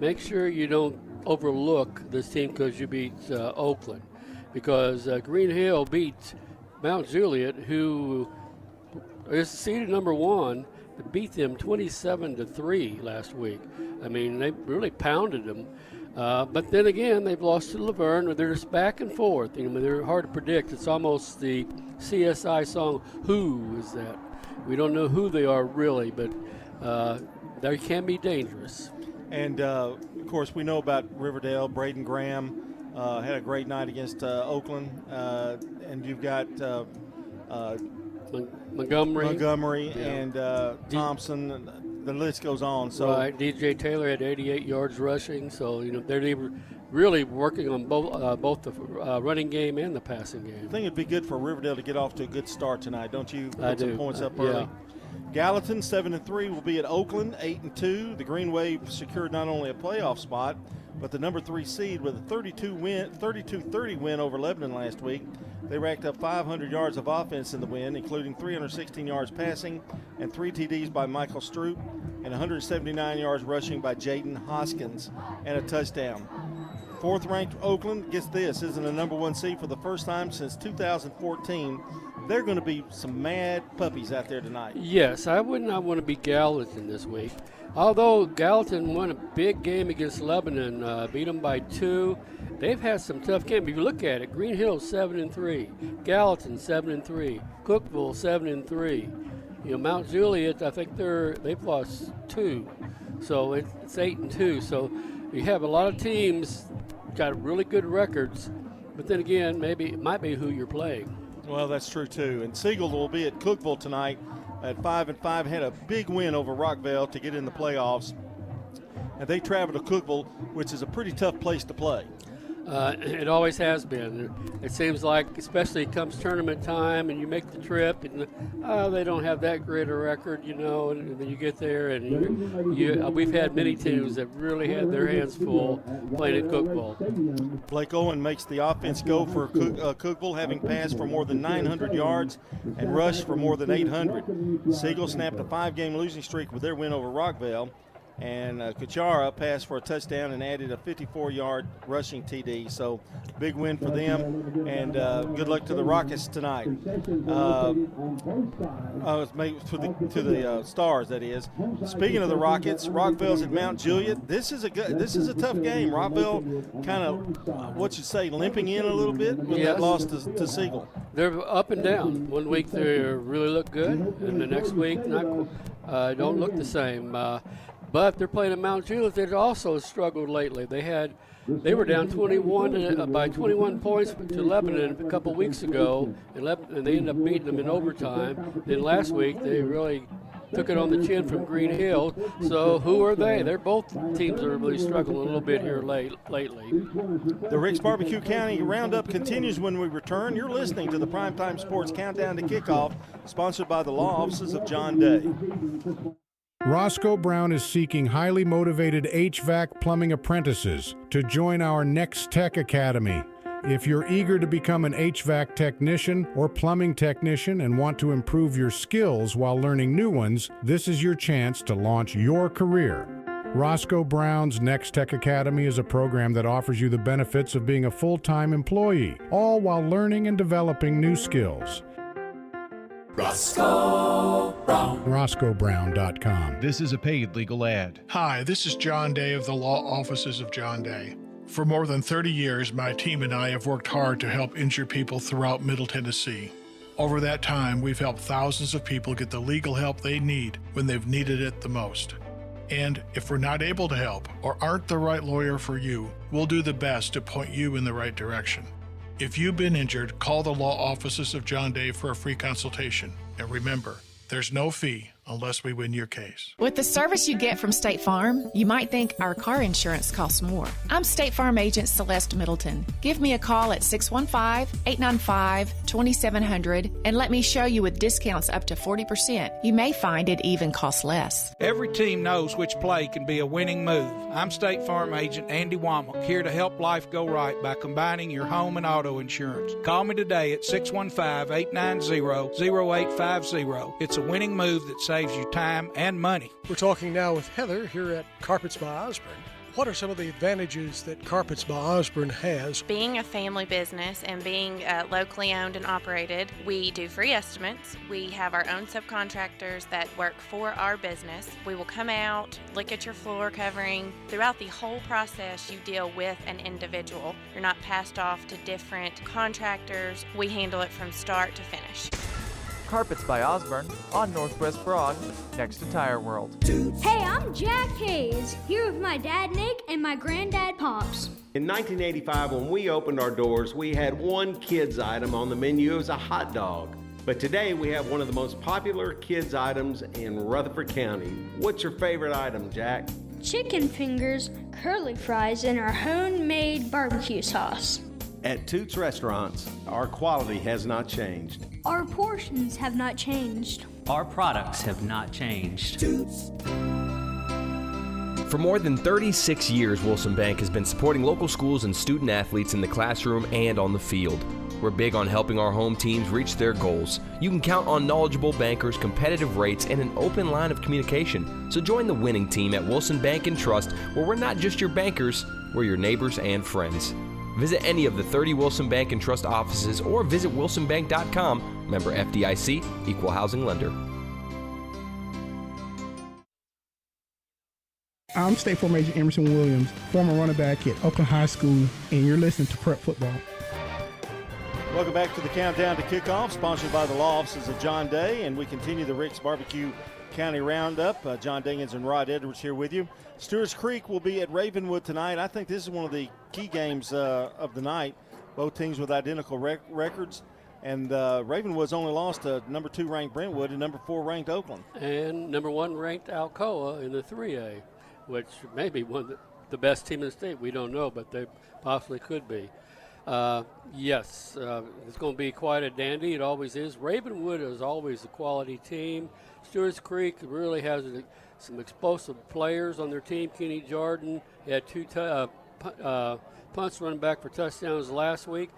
make sure you don't overlook this team because you beat Oakland. Because Green Hill beat Mount Juliet, who is seeded number 1, beat them 27-3 last week. I mean, they really pounded them. But then again, they've lost to Laverne. They're just back and forth. You know, they're hard to predict. It's almost the CSI song, "Who is that?" We don't know who they are really, but they can be dangerous. And, of course, we know about Riverdale. Braden Graham had a great night against Oakland. And you've got Montgomery yeah. And Thompson. The list goes on. So right, DJ Taylor had 88 yards rushing. So they're really working on both the running game and the passing game. I think it'd be good for Riverdale to get off to a good start tonight, don't you? Put some points up early. Yeah. Gallatin 7-3 will be at Oakland 8-2. The Green Wave secured not only a playoff spot, but the number 3 seed with a 32-30 win over Lebanon last week. They racked up 500 yards of offense in the win, including 316 yards passing and 3 TDs by Michael Stroop and 179 yards rushing by Jaden Hoskins and a touchdown. 4th-ranked Oakland, gets this, isn't a number 1 seed for the first time since 2014. They're going to be some mad puppies out there tonight. Yes, I would not want to be Gallatin this week. Although Gallatin won a big game against Lebanon, beat them by 2. They've had some tough games. If you look at it, Green Hill 7-3, Gallatin 7-3, Cookeville 7-3. Mount Juliet, I think they've lost 2, so it's 8-2. So you have a lot of teams got really good records, but then again, maybe it might be who you're playing. Well, that's true too. And Siegel will be at Cookeville tonight at 5-5. Had a big win over Rockville to get in the playoffs, and they travel to Cookeville, which is a pretty tough place to play. It always has been. It seems like, especially comes tournament time and you make the trip, and they don't have that great a record, and then you get there, and we've had many teams that really had their hands full playing at Cookeville. Blake Owen makes the offense go for Cookeville, having passed for more than 900 yards and rushed for more than 800. Siegel snapped a 5-game losing streak with their win over Rockville. And Kuchara passed for a touchdown and added a 54-yard rushing TD. So big win for them, and good luck to the Rockets tonight. To the Stars, that is. Speaking of the Rockets, Rockville's at Mount Juliet. This is a tough game. Rockville kind of, limping in a little bit with that loss to Siegel. They're up and down. One week they really look good, and the next week don't look the same. But they're playing at Mount Juliet. They've also struggled lately. They were down 21 points to Lebanon a couple weeks ago, and they ended up beating them in overtime. Then last week they really took it on the chin from Green Hill. So who are they? They're both teams that are really struggling a little bit here lately. The Ricks Barbecue County Roundup continues when we return. You're listening to the Primetime Sports Countdown to Kickoff, sponsored by the law offices of John Day. Roscoe Brown is seeking highly motivated HVAC plumbing apprentices to join our Next Tech Academy. If you're eager to become an HVAC technician or plumbing technician and want to improve your skills while learning new ones, this is your chance to launch your career. Roscoe Brown's Next Tech Academy is a program that offers you the benefits of being a full-time employee, all while learning and developing new skills. Roscoe Brown. RoscoeBrown.com. This is a paid legal ad. Hi, this is John Day of the Law Offices of John Day. For more than 30 years, my team and I have worked hard to help injured people throughout Middle Tennessee. Over that time, we've helped thousands of people get the legal help they need when they've needed it the most. And if we're not able to help or aren't the right lawyer for you, we'll do the best to point you in the right direction. If you've been injured, call the law offices of John Day for a free consultation. And remember, there's no fee unless we win your case. With the service you get from State Farm, you might think our car insurance costs more. I'm State Farm agent Celeste Middleton. Give me a call at 615-895-2700 and let me show you with discounts up to 40%. You may find it even costs less. Every team knows which play can be a winning move. I'm State Farm agent Andy Womack, here to help life go right by combining your home and auto insurance. Call me today at 615-890-0850. It's a winning move that saves you time and money. We're talking now with Heather here at Carpets by Osborne. What are some of the advantages that Carpets by Osborne has? Being a family business and being locally owned and operated, we do free estimates. We have our own subcontractors that work for our business. We will come out, look at your floor covering. Throughout the whole process, you deal with an individual. You're not passed off to different contractors. We handle it from start to finish. Carpets by Osborne on Northwest Broad, next to Tire World. Hey, I'm Jack Hayes, here with my dad Nick and my granddad Pops. In 1985, when we opened our doors, we had one kids item on the menu. It was a hot dog. But today we have one of the most popular kids items in Rutherford County. What's your favorite item, Jack? Chicken fingers, curly fries, and our homemade barbecue sauce. At Toots Restaurants, our quality has not changed. Our portions have not changed. Our products have not changed. Toots. For more than 36 years, Wilson Bank has been supporting local schools and student athletes in the classroom and on the field. We're big on helping our home teams reach their goals. You can count on knowledgeable bankers, competitive rates, and an open line of communication. So join the winning team at Wilson Bank and Trust, where we're not just your bankers, we're your neighbors and friends. Visit any of the 30 Wilson Bank and Trust offices or visit wilsonbank.com. Member FDIC, Equal Housing Lender. I'm State Farm Agent Emerson Williams, former running back at Oakland High School, and you're listening to Prep Football. Welcome back to the Countdown to Kickoff, sponsored by the law offices of John Day, and we continue the Rick's Barbecue County Roundup. John Diggins and Rod Edwards here with you. Stewart's Creek will be at Ravenwood tonight. I think this is one of the key games of the night. Both teams with identical records. And Ravenwood's only lost to number 2 ranked Brentwood and number 4 ranked Oakland. And number 1 ranked Alcoa in the 3A, which may be one of the best team in the state. We don't know, but they possibly could be. Yes, it's going to be quite a dandy. It always is. Ravenwood is always a quality team. Stewart's Creek really has some explosive players on their team. Kenny Jordan had 2 punts running back for touchdowns last week.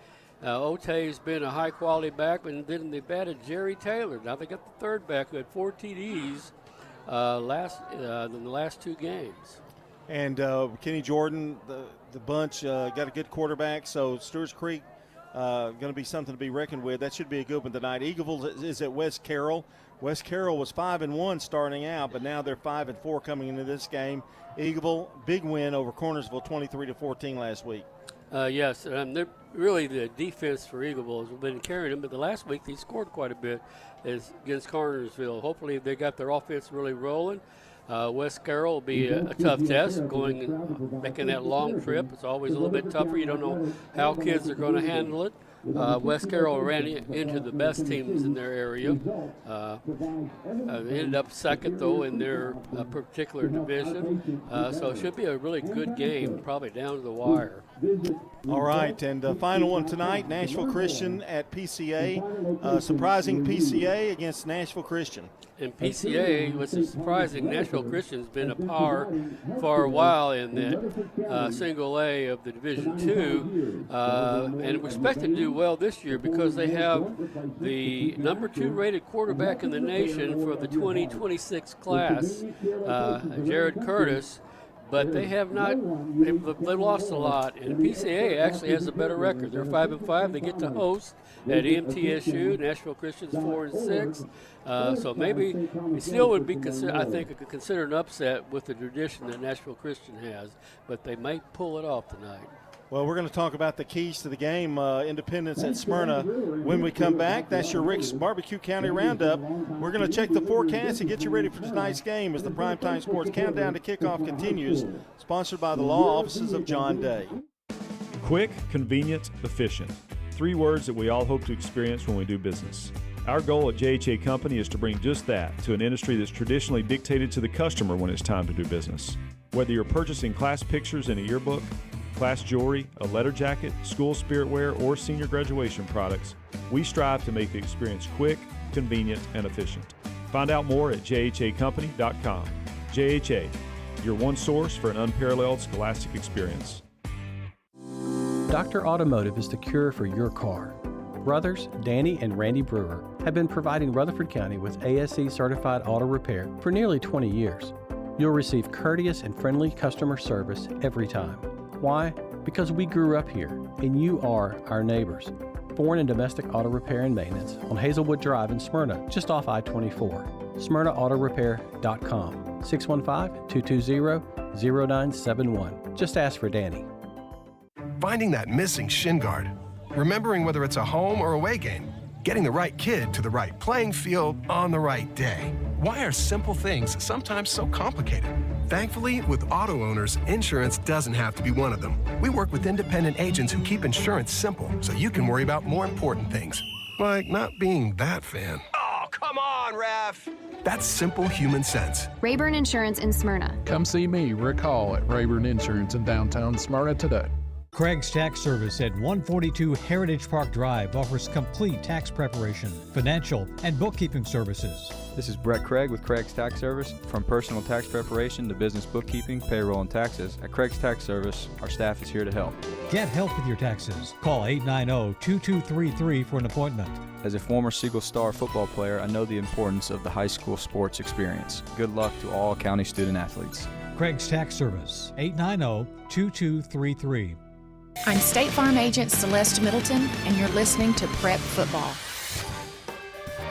Otay's been a high-quality back, and then they've added Jerry Taylor. Now they got the third back who had 4 TDs in the last 2 games. And Kenny Jordan, the bunch, got a good quarterback. So Stewart's Creek going to be something to be reckoned with. That should be a good one tonight. Eagleville is at West Carroll. West Carroll was 5-1 starting out, but now they're 5-4 coming into this game. Eagleville, big win over Cornersville, 23-14 last week. Yes, they're really the defense for Eagleville has been carrying them, but the last week they scored quite a bit against Cornersville. Hopefully they got their offense really rolling. West Carroll will be a tough test, making that long trip. It's always a little bit tougher. You don't know how kids are going to handle it. West Carroll ran into the best teams in their area. They ended up second, though, in their particular division. So it should be a really good game, probably down to the wire. All right, and the final one tonight, Nashville Christian at PCA. Surprising PCA against Nashville Christian. And PCA, which is surprising, Nashville Christian's been a power for a while in that single A of the Division II, and we're expecting to do well this year because they have the number 2 rated quarterback in the nation for the 2026 class, Jared Curtis. But they have not. They've lost a lot, and PCA actually has a better record. They're 5-5. They get to host at MTSU. Nashville Christian's 4-6. So maybe it still would be I think considered an upset with the tradition that Nashville Christian has, but they may pull it off tonight. Well, we're going to talk about the keys to the game, Independence at Smyrna, when we come back. That's your Rick's Barbecue County Roundup. We're going to check the forecast and get you ready for tonight's game as the Primetime Sports Countdown to Kickoff continues, sponsored by the law offices of John Day. Quick, convenient, efficient. 3 words that we all hope to experience when we do business. Our goal at JHA Company is to bring just that to an industry that's traditionally dictated to the customer when it's time to do business. Whether you're purchasing class pictures in a yearbook, class jewelry, a letter jacket, school spirit wear, or senior graduation products, we strive to make the experience quick, convenient, and efficient. Find out more at jhacompany.com. JHA, your one source for an unparalleled scholastic experience. Dr. Automotive is the cure for your car. Brothers Danny and Randy Brewer have been providing Rutherford County with ASE certified auto repair for nearly 20 years. You'll receive courteous and friendly customer service every time. Why? Because we grew up here, and you are our neighbors. Foreign and domestic auto repair and maintenance on Hazelwood Drive in Smyrna, just off I-24. SmyrnaAutoRepair.com. 615-220-0971. Just ask for Danny. Finding that missing shin guard. Remembering whether it's a home or away game. Getting the right kid to the right playing field on the right day. Why are simple things sometimes so complicated? Thankfully, with auto owners, insurance doesn't have to be one of them. We work with independent agents who keep insurance simple so you can worry about more important things. Like not being that fan. Oh, come on, ref! That's simple human sense. Rayburn Insurance in Smyrna. Come see me, Rick Hall, at Rayburn Insurance in downtown Smyrna today. Craig's Tax Service at 142 Heritage Park Drive offers complete tax preparation, financial, and bookkeeping services. This is Brett Craig with Craig's Tax Service. From personal tax preparation to business bookkeeping, payroll, and taxes, at Craig's Tax Service, our staff is here to help. Get help with your taxes. Call 890-2233 for an appointment. As a former Siegel Star football player, I know the importance of the high school sports experience. Good luck to all county student athletes. Craig's Tax Service, 890-2233. I'm State Farm Agent Celeste Middleton, and you're listening to Prep Football.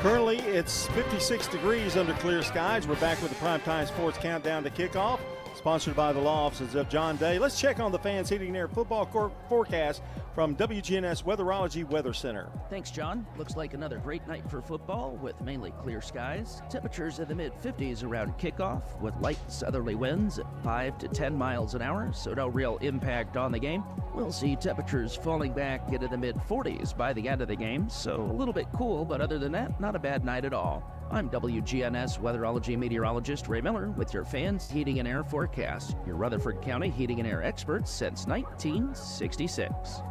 Currently, it's 56 degrees under clear skies. We're back with the Primetime Sports Countdown to Kickoff, sponsored by the law offices of John Day. Let's check on the Fans Heating and Air football forecast from WGNS Weatherology Weather Center. Thanks, John. Looks like another great night for football with mainly clear skies. Temperatures in the mid-50s around kickoff with light southerly winds at 5 to 10 miles an hour, so no real impact on the game. We'll see temperatures falling back into the mid-40s by the end of the game, so a little bit cool, but other than that, not a bad night at all. I'm WGNS Weatherology Meteorologist Ray Miller with your Fans Heating and Air forecast, your Rutherford County heating and air experts since 1966.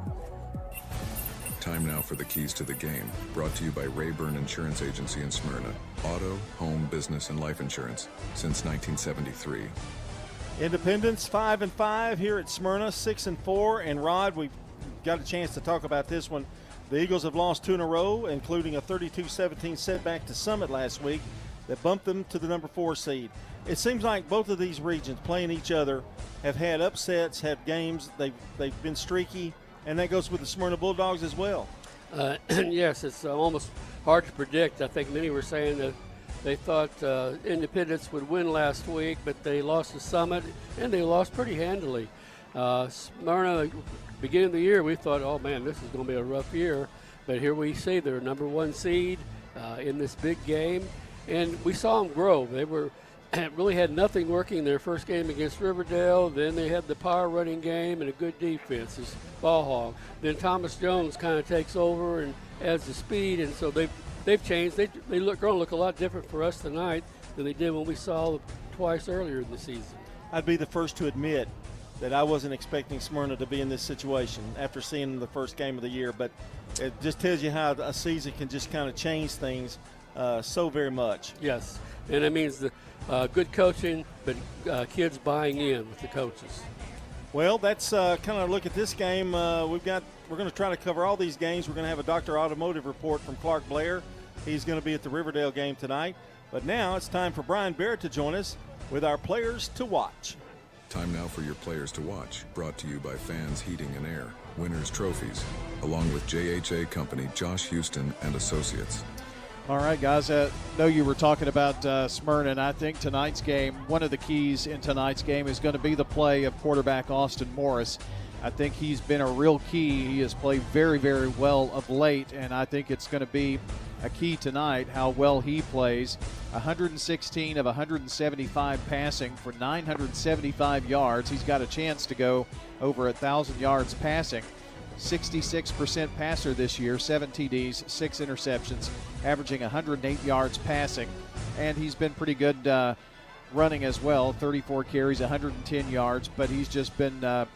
Time now for the keys to the game, brought to you by Rayburn Insurance Agency in Smyrna. Auto, home, business, and life insurance since 1973. Independence 5-5 here at Smyrna, 6-4. And Rod, we've got a chance to talk about this one. The Eagles have lost 2 in a row, including a 32-17 setback to Summit last week that bumped them to the number 4 seed. It seems like both of these regions playing each other have had upsets, have games, they've been streaky, and that goes with the Smyrna Bulldogs as well. Yes, it's almost hard to predict. I think many were saying that they thought Independence would win last week, but they lost to Summit, and they lost pretty handily. Smyrna, beginning of the year, we thought, oh man, this is going to be a rough year. But here we see they're number 1 seed in this big game, and we saw them grow. They really had nothing working in their first game against Riverdale. Then they had the power running game and a good defense as ball hog. Then Thomas Jones kind of takes over and adds the speed, and so they've changed. They're going to look a lot different for us tonight than they did when we saw them twice earlier in the season. I'd be the first to admit that I wasn't expecting Smyrna to be in this situation after seeing the first game of the year, but it just tells you how a season can just kind of change things so very much. Yes, and it means the good coaching, but kids buying in with the coaches. Well, that's kind of a look at this game. We're going to try to cover all these games. We're going to have a Dr. Automotive report from Clark Blair. He's going to be at the Riverdale game tonight. But now it's time for Brian Barrett to join us with our players to watch. Time now for your players to watch, brought to you by Fans Heating and Air, Winners Trophies, along with JHA Company, Josh Houston and Associates. All right, guys, I know you were talking about Smyrna, and I think tonight's game, one of the keys in tonight's game is going to be the play of quarterback Austin Morris. I think he's been a real key. He has played very, very well of late, and I think it's going to be a key tonight how well he plays. 116 of 175 passing for 975 yards. He's got a chance to go over 1,000 yards passing. 66% passer this year, 7 TDs, 6 interceptions, averaging 108 yards passing. And he's been pretty good running as well, 34 carries, 110 yards, but he's just been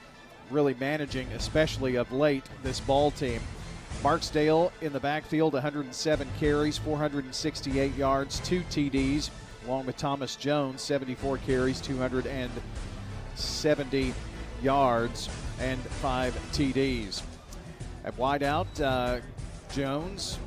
really managing, especially of late, this ball team. Barksdale in the backfield, 107 carries, 468 yards, 2 TDs, along with Thomas Jones, 74 carries, 270 yards, and 5 TDs. At wideout, Jones,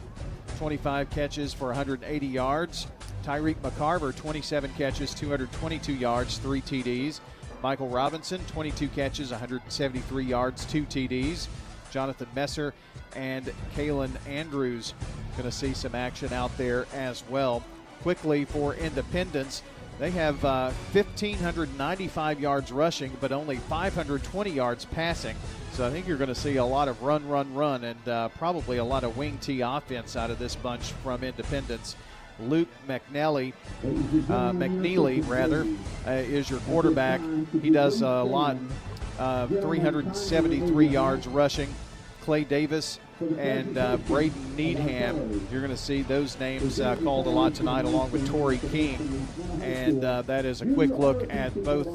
25 catches for 180 yards. Tyreek McCarver, 27 catches, 222 yards, 3 TDs. Michael Robinson, 22 catches, 173 yards, 2 TDs. Jonathan Messer and Kalen Andrews going to see some action out there as well. Quickly for Independence, they have 1,595 yards rushing, but only 520 yards passing. So I think you're going to see a lot of run, and probably a lot of wing T offense out of this bunch from Independence. Luke McNeely is your quarterback. He does a lot, 373 yards rushing. Clay Davis and Braden Needham, you're going to see those names called a lot tonight, along with Torrey King. And that is a quick look at both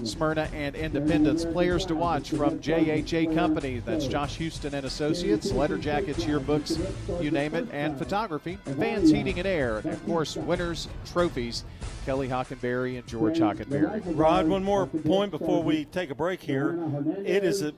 Smyrna and Independence. Players to watch from JHA Company. That's Josh Houston and Associates, letter jackets, yearbooks, you name it, and photography. Fans Heating and Air, and of course, winners, trophies, Kelly Hockenberry and George Hockenberry. Rod, one more point before we take a break here. It is a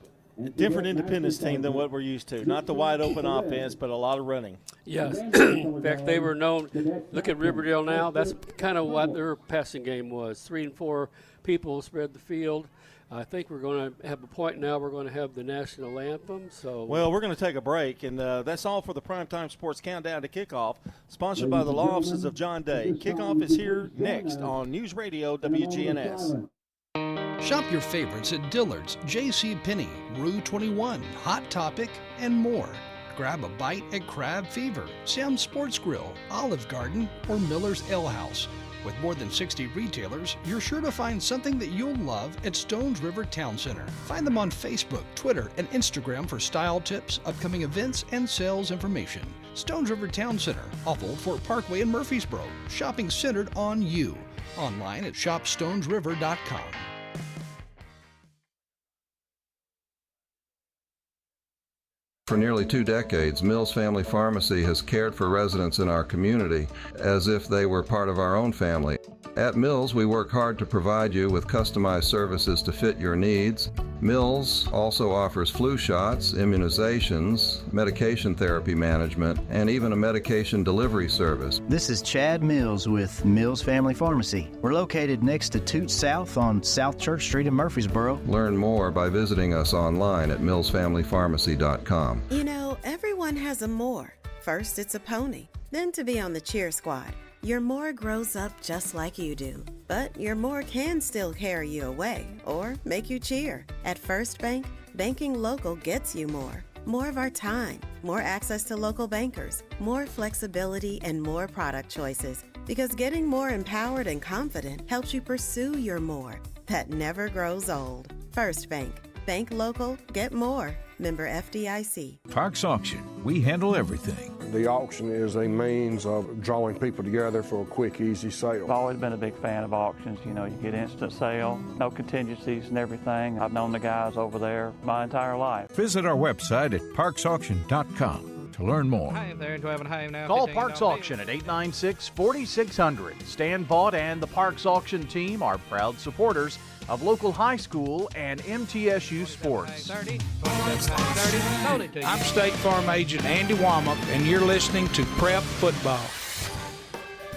different Independence team than what we're used to. Not the wide open offense, but a lot of running. Yes. In fact, they were known. Look at Riverdale now. That's kind of what their passing game was. 3 and 4 people spread the field. I think we're going to have a point now. We're going to have the national anthem. So well, we're going to take a break, and that's all for the Primetime Sports Countdown to Kickoff, sponsored by the law offices of John Day. Kickoff is here next on News Radio WGNS. Shop your favorites at Dillard's, JCPenney, Rue 21, Hot Topic, and more. Grab a bite at Crab Fever, Sam's Sports Grill, Olive Garden, or Miller's Ale House. With more than 60 retailers, you're sure to find something that you'll love at Stones River Town Center. Find them on Facebook, Twitter, and Instagram for style tips, upcoming events, and sales information. Stones River Town Center, off Old Fort Parkway in Murfreesboro. Shopping centered on you. Online at shopstonesriver.com. For nearly 2 decades, Mills Family Pharmacy has cared for residents in our community as if they were part of our own family. At Mills, we work hard to provide you with customized services to fit your needs. Mills also offers flu shots, immunizations, medication therapy management, and even a medication delivery service. This is Chad Mills with Mills Family Pharmacy. We're located next to Toots South on South Church Street in Murfreesboro. Learn more by visiting us online at millsfamilypharmacy.com. You know, everyone has a more. First, it's a pony, then to be on the cheer squad. Your more grows up just like you do, but your more can still carry you away or make you cheer. At First Bank, banking local gets you more. More of our time, more access to local bankers, more flexibility, and more product choices. Because getting more empowered and confident helps you pursue your more that never grows old. First Bank. Bank local, get more. Member FDIC. Parks Auction. We handle everything. The auction is a means of drawing people together for a quick, easy sale. I've always been a big fan of auctions. You know, you get instant sale, no contingencies and everything. I've known the guys over there my entire life. Visit our website at parksauction.com to learn more. Hi there, do I have a home now? Call Parks Auction at 896-4600. Stan Vaught and the Parks Auction team are proud supporters of local high school and MTSU sports. I'm State Farm Agent Andy Womack, and you're listening to Prep Football.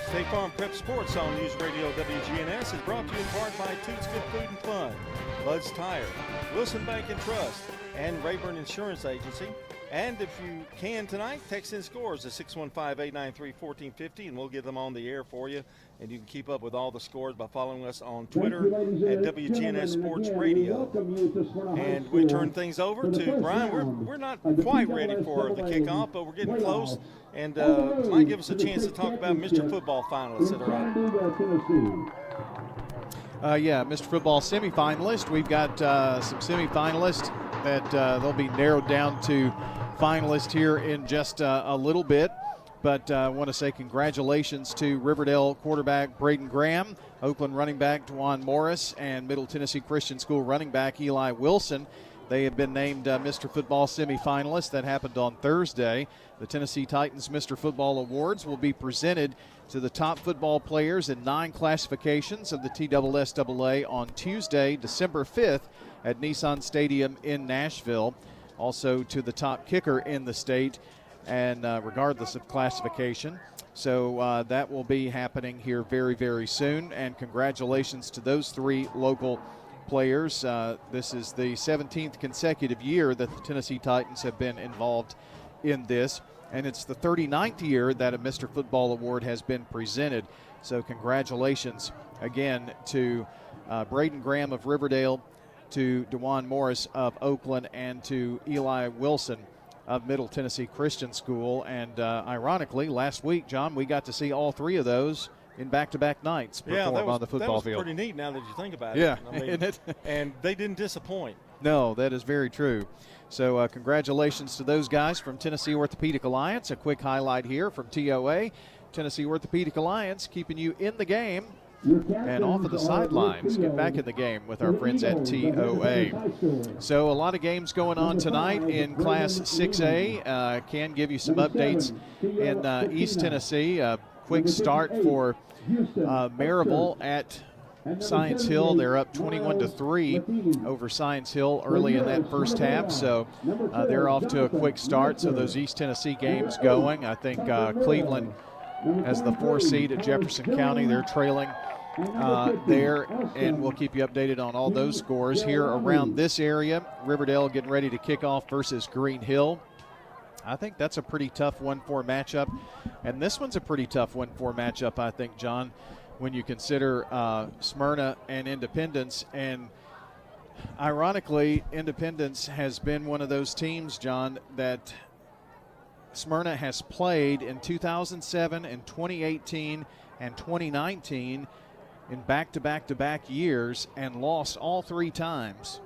State Farm Prep Sports on News Radio WGNS is brought to you in part by Toots Good Food and Fun, Bud's Tire, Wilson Bank and Trust, and Rayburn Insurance Agency. And if you can tonight, text in scores to 615-893-1450, and we'll get them on the air for you. And you can keep up with all the scores by following us on Twitter at WGNS Sports Radio. And we turn things over to Brian. We're not quite ready for the kickoff, but we're getting close. And might give us a chance to talk about Mr. Football finalists that are out. Mr. Football semifinalist. We've got some semifinalists that they'll be narrowed down to finalists here in just a little bit. But I want to say congratulations to Riverdale quarterback Braden Graham, Oakland running back Dwan Morris, and Middle Tennessee Christian School running back Eli Wilson. They have been named Mr. Football semifinalists. That happened on Thursday. The Tennessee Titans Mr. Football Awards will be presented to the top football players in 9 classifications of the TSSAA on Tuesday, December 5th at Nissan Stadium in Nashville. Also to the top kicker in the state, and regardless of classification. So that will be happening here very, very soon. And congratulations to those 3 local players. This is the 17th consecutive year that the Tennessee Titans have been involved in this. And it's the 39th year that a Mr. Football Award has been presented. So congratulations again to Braden Graham of Riverdale, to DeJuan Morris of Oakland, and to Eli Wilson of Middle Tennessee Christian School. And ironically, last week, John, we got to see all 3 of those in back-to-back nights perform on the football field. That was pretty neat now that you think about it. I mean, and they didn't disappoint. No, that is very true. So congratulations to those guys from Tennessee Orthopedic Alliance. A quick highlight here from TOA. Tennessee Orthopedic Alliance keeping you in the game and off of the sidelines. Get back in the game with our friends at TOA. So a lot of games going on tonight in Class 6A. Can give you some updates in East Tennessee. A quick start for Maryville at Science Hill. They're up 21-3 over Science Hill early in that first half. So they're off to a quick start. So those East Tennessee games going. I think Cleveland as the 4 seed at Jefferson County. They're trailing there, and we'll keep you updated on all those scores here around this area. Riverdale getting ready to kick off versus Green Hill. I think that's a pretty tough 1-4 matchup, and this one's a pretty tough 1-4 matchup, I think, John, when you consider Smyrna and Independence. And ironically, Independence has been one of those teams, John, that Smyrna has played in 2007 and 2018 and 2019 in back-to-back-to-back years and lost all 3 times.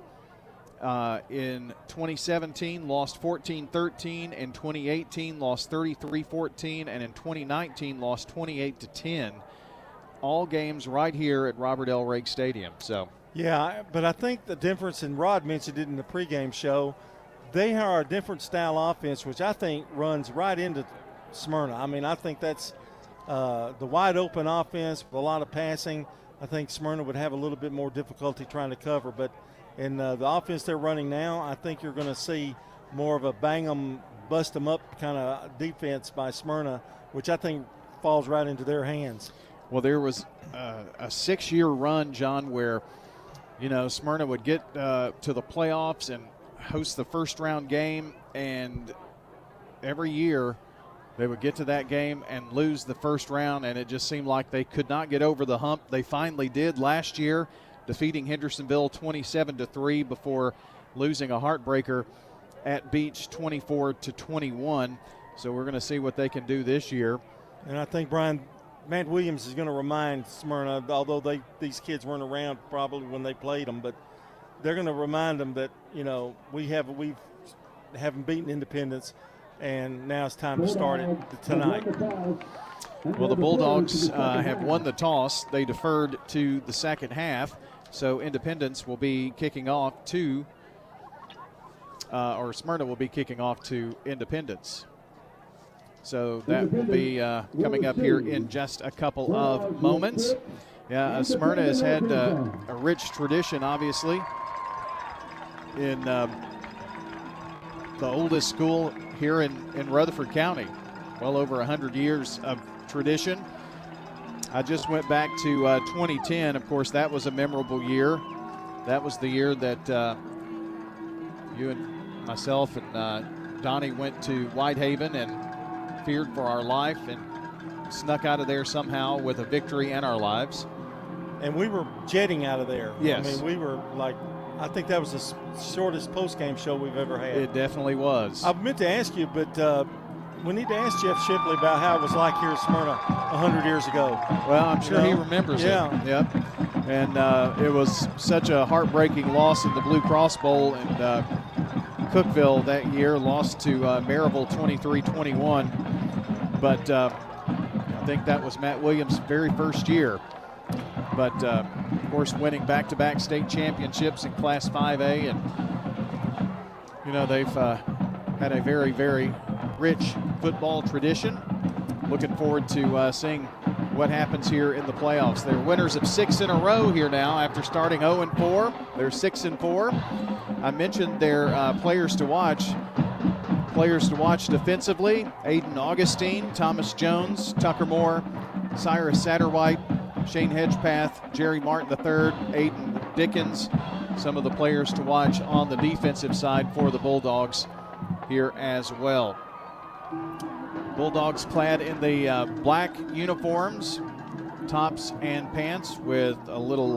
In 2017, lost 14-13. In 2018, lost 33-14. And in 2019, lost 28-10. All games right here at Robert L. Rake Stadium. So, yeah, but I think the difference, and Rod mentioned it in the pregame show, they are a different style offense, which I think runs right into Smyrna. I mean, I think that's the wide open offense with a lot of passing. I think Smyrna would have a little bit more difficulty trying to cover. But in the offense they're running now, I think you're going to see more of a bang them, bust them up kind of defense by Smyrna, which I think falls right into their hands. Well, there was a 6-year run, John, where, you know, Smyrna would get to the playoffs and host the first-round game, and every year they would get to that game and lose the first round, and it just seemed like they could not get over the hump. They finally did last year, defeating Hendersonville 27-3 before losing a heartbreaker at Beach 24-21. So we're going to see what they can do this year. And I think, Brian, Matt Williams is going to remind Smyrna, although these kids weren't around probably when they played them, but they're going to remind them that, you know, we haven't beaten Independence, and now it's time to start it tonight. Well, the Bulldogs have won the toss. They deferred to the second half, so Independence will be kicking off to or Smyrna will be kicking off to Independence. So that will be coming up here in just a couple of moments. Yeah, Smyrna has had a rich tradition, obviously, in the oldest school here in Rutherford County. Well over 100 years of tradition. I just went back to 2010. Of course, that was a memorable year. That was the year that you and myself and Donnie went to Whitehaven and feared for our life and snuck out of there somehow with a victory in our lives. And we were jetting out of there. Yes. I mean, we were like, I think that was the shortest post-game show we've ever had. It definitely was. I meant to ask you, but we need to ask Jeff Shipley about how it was like here at Smyrna 100 years ago. Well, I'm sure he remembers it. Yep. And it was such a heartbreaking loss in the Blue Cross Bowl, and Cookeville that year lost to Maryville 23-21. But I think that was Matt Williams' very first year. But, of course, winning back-to-back state championships in Class 5A. And, you know, they've had a very, very rich football tradition. Looking forward to seeing what happens here in the playoffs. They're winners of 6 in a row here now after starting 0-4. They're 6-4. I mentioned their players to watch. Players to watch defensively: Aiden Augustine, Thomas Jones, Tucker Moore, Cyrus Satterwhite, Shane Hedgepath, Jerry Martin III, Aiden Dickens. Some of the players to watch on the defensive side for the Bulldogs here as well. Bulldogs clad in the black uniforms, tops and pants, with a little,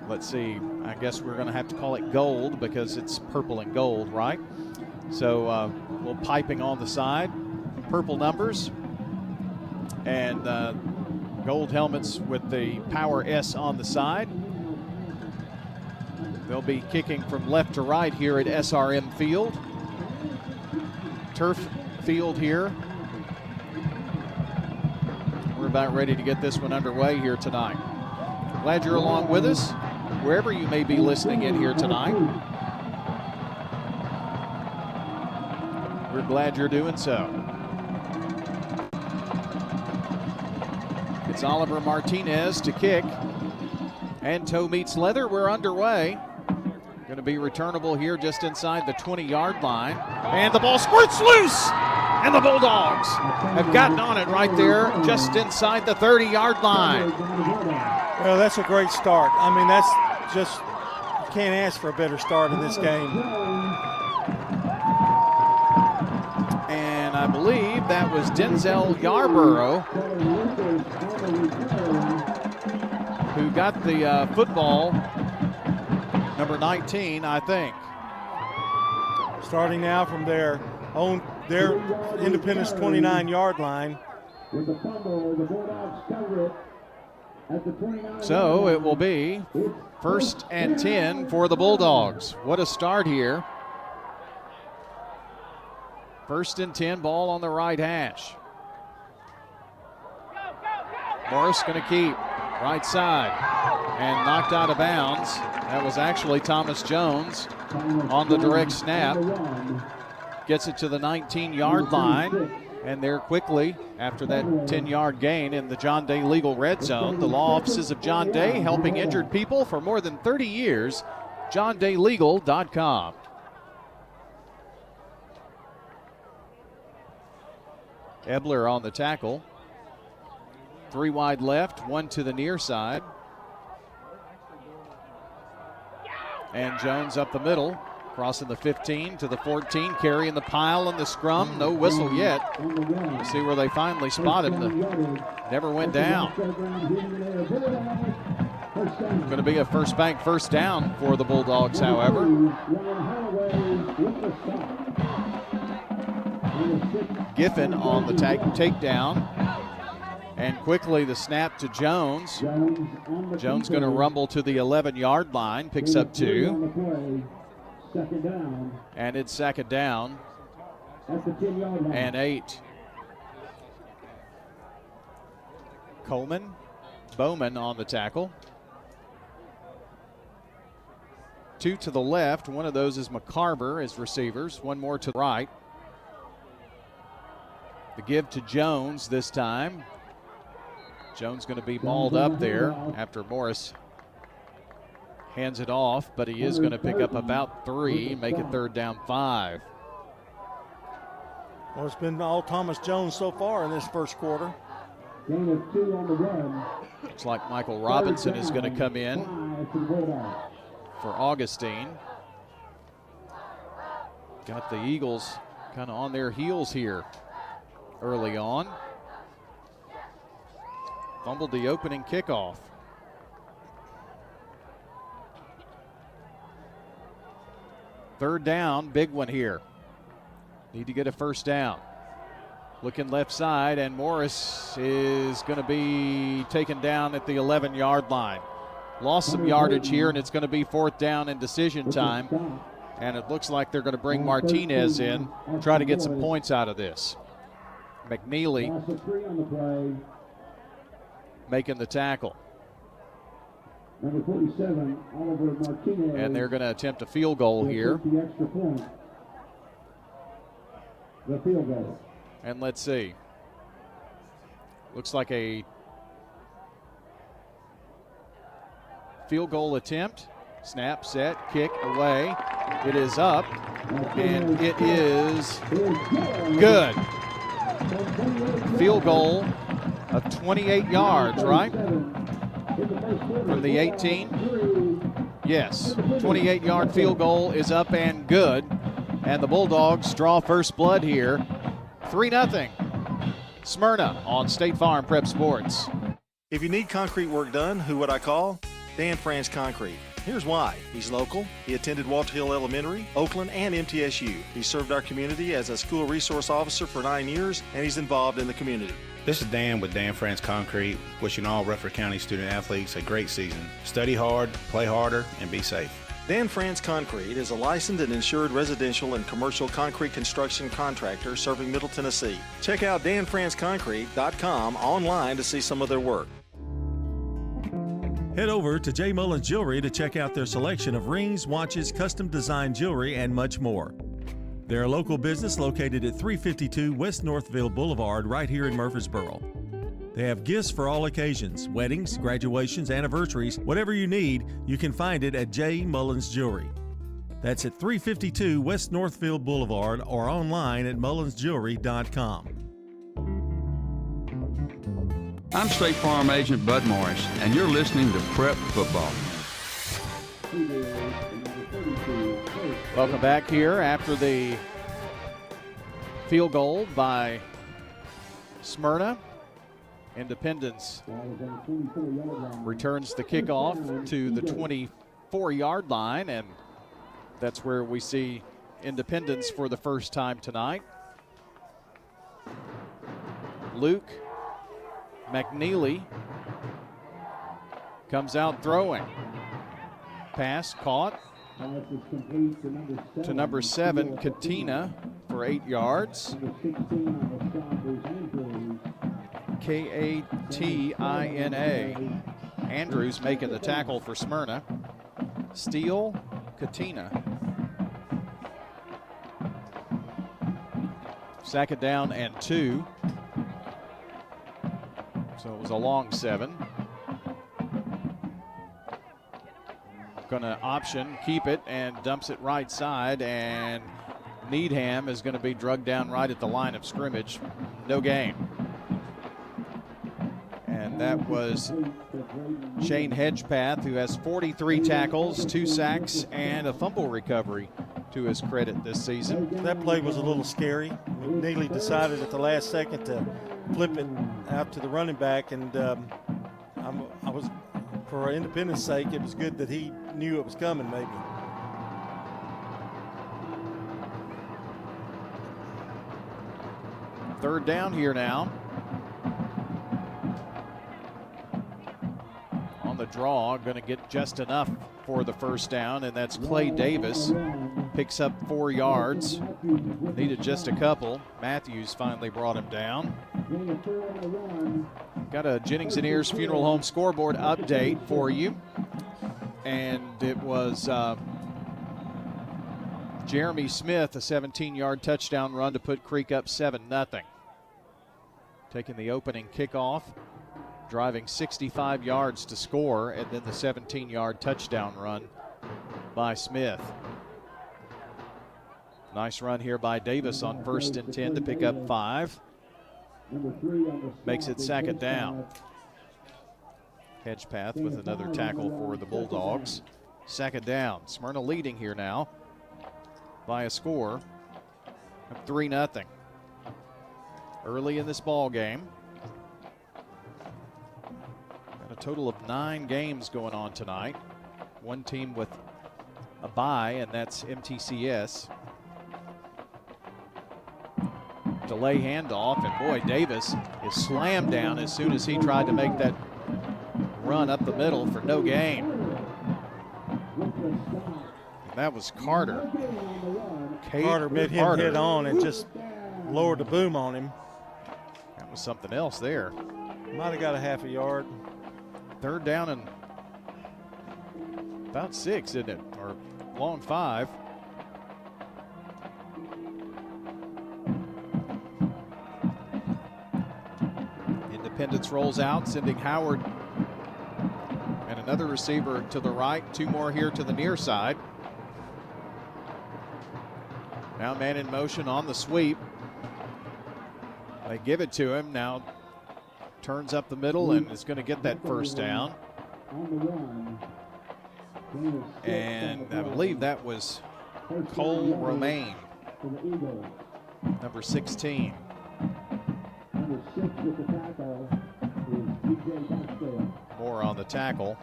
let's see, I guess we're going to have to call it gold because it's purple and gold, right? So a little piping on the side, purple numbers, and gold helmets with the Power S on the side. They'll be kicking from left to right here at SRM Field. Turf field here. We're about ready to get this one underway here tonight. Glad you're along with us, wherever you may be listening in here tonight. We're glad you're doing so. It's Oliver Martinez to kick. And toe meets leather. We're underway. Going to be returnable here just inside the 20-yard line. And the ball squirts loose. And the Bulldogs have gotten on it right there just inside the 30-yard line. Well, that's a great start. I mean, that's just, you can't ask for a better start in this game. And I believe that was Denzel Yarborough who got the football, number 19, I think. Starting now from their Independence 29-yard line. So it will be 1st and 10 for the Bulldogs. What a start here. 1st and 10, ball on the right hash. Morris going to keep right side and knocked out of bounds. That was actually Thomas Jones on the direct snap. Gets it to the 19-yard line, and there quickly, after that 10-yard gain in the John Day Legal Red Zone, the law offices of John Day, helping injured people for more than 30 years, johndaylegal.com. Ebler on the tackle. 3 wide left, 1 to the near side. And Jones up the middle, crossing the 15 to the 14, carrying the pile in the scrum. No whistle yet. We'll see where they finally spot him. Never went down. Going to be a first bank first down for the Bulldogs, however. Giffen on the takedown. And quickly the snap to Jones. Jones going to rumble to the 11-yard line, picks up 2. And it's 2nd down and 8. Bowman on the tackle. 2 to the left. One of those is McCarver as receivers. 1 more to the right. The give to Jones this time. Jones going to be mauled up there after Morris hands it off, but he is going to pick up about 3, make it 3rd down 5. Well, it's been all Thomas Jones so far in this first quarter. Looks like Michael Robinson is going to come in for Augustine. Got the Eagles kind of on their heels here early on. Fumbled the opening kickoff. Third down, big one here. Need to get a first down. Looking left side, and Morris is going to be taken down at the 11-yard line. Lost some yardage here, and it's going to be 4th down and decision time. And it looks like they're going to bring Martinez in, try to get some points out of this. McNeely making the tackle. Number 47, Oliver Martinez. And they're going to attempt a field goal here. The extra point. The field goal. And let's see. Looks like a field goal attempt. Snap, set, kick, away. It is up, and it is good. Field goal of 28 yards, right? From the 18. Yes, 28-yard field goal is up and good. And the Bulldogs draw first blood here. 3-0. Smyrna on State Farm Prep Sports. If you need concrete work done, who would I call? Dan France Concrete. Here's why. He's local. He attended Walter Hill Elementary, Oakland, and MTSU. He served our community as a school resource officer for 9 years, and he's involved in the community. This is Dan with Dan France Concrete, wishing all Rutherford County student athletes a great season. Study hard, play harder, and be safe. Dan France Concrete is a licensed and insured residential and commercial concrete construction contractor serving Middle Tennessee. Check out danfranceconcrete.com online to see some of their work. Head over to J. Mullins Jewelry to check out their selection of rings, watches, custom designed jewelry, and much more. They're a local business located at 352 West Northville Boulevard right here in Murfreesboro. They have gifts for all occasions, weddings, graduations, anniversaries, whatever you need, you can find it at J. Mullins Jewelry. That's at 352 West Northville Boulevard or online at mullinsjewelry.com. I'm State Farm Agent Bud Morris, and you're listening to Prep Football. Welcome back here after the field goal by Smyrna. Independence returns the kickoff to the 24-yard line, and that's where we see Independence for the first time tonight. Luke McNeely comes out throwing. Pass caught to number 7, Katina, for 8 yards. Katina. Andrews making the tackle for Smyrna. Steele, Katina. Second down and 2. So it was a long 7. Gonna option, keep it, and dumps it right side, and Needham is gonna be drugged down right at the line of scrimmage. No gain. And that was Shane Hedgepath, who has 43 tackles, 2 sacks, and a fumble recovery to his credit this season. That play was a little scary. McNeely decided at the last second to flip it out to the running back, and I was, for Independence' sake, it was good that he knew it was coming, maybe. Third down here now. On the draw, going to get just enough for the first down, and that's Clay Davis. Picks up 4 yards. Needed just a couple. Matthews finally brought him down. Got a Jennings and Ayers Funeral Home scoreboard update for you. And it was Jeremy Smith, a 17-yard touchdown run to put Creek up 7-0. Taking the opening kickoff, driving 65 yards to score, and then the 17-yard touchdown run by Smith. Nice run here by Davis on 1st and 10 to pick up 5. Makes it second down. Hedgepath with another tackle for the Bulldogs. Second down. Smyrna leading here now by a score of 3-0. Early in this ball game. Got a total of 9 games going on tonight. One team with a bye, and that's MTCS. Delay handoff, and boy, Davis is slammed down as soon as he tried to make that run up the middle for no gain. And that was Carter. Carter met him head on and just lowered the boom on him. That was something else there. Might have got a half a yard. Third down and about 6, isn't it? Or long 5. Independence rolls out, sending Howard and Another receiver to the right, 2 more here to the near side. Now man in motion on the sweep. They give it to him. Now turns up the middle and is going to get that first down. And I believe that was Cole Romaine, number 16. More on the tackle.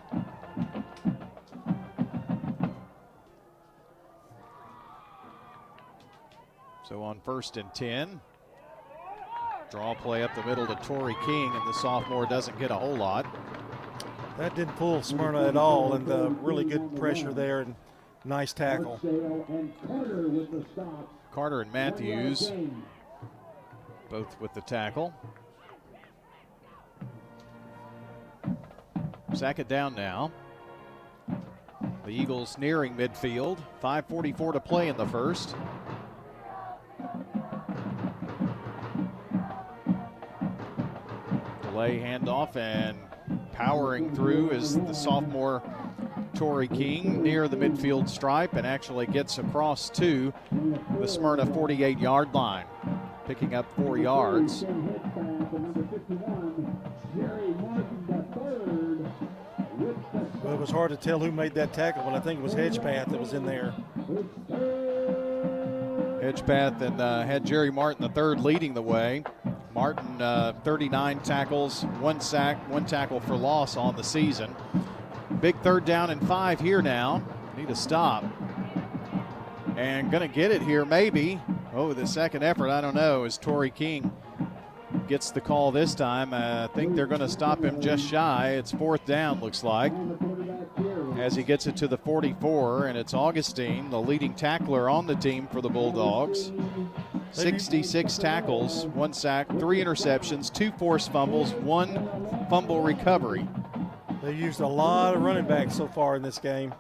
So on 1st and 10, draw play up the middle to Torrey King, and the sophomore doesn't get a whole lot. That didn't pull Smyrna at all, and really good pressure there and nice tackle. Carter and Matthews both with the tackle. 2nd down now. The Eagles nearing midfield. 5:44 to play in the first. Delay handoff, and powering through is the sophomore Torrey King near the midfield stripe, and actually gets across to the Smyrna 48-yard line, picking up 4 yards. Well, it was hard to tell who made that tackle, but I think it was Hedgepath that was in there. Hedgepath and had Jerry Martin III leading the way. Martin, 39 tackles, 1 sack, 1 tackle for loss on the season. Big 3rd down and 5 here now. Need a stop. And going to get it here maybe. Oh, the second effort, I don't know, as Torrey King gets the call this time. I think they're going to stop him just shy. It's 4th down, looks like, as he gets it to the 44, and it's Augustine, the leading tackler on the team for the Bulldogs. 66 tackles, 1 sack, 3 interceptions, 2 forced fumbles, 1 fumble recovery. They used a lot of running backs so far in this game.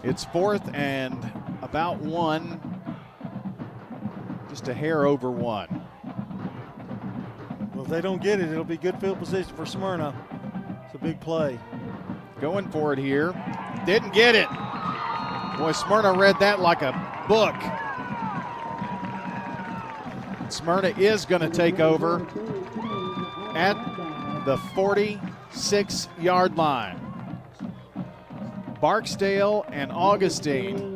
It's 4th and about 1, just a hair over 1. Well, if they don't get it, it'll be good field position for Smyrna. It's a big play. Going for it here. Didn't get it. Boy, Smyrna read that like a book. Smyrna is going to take over at the 46-yard line. Barksdale and Augustine.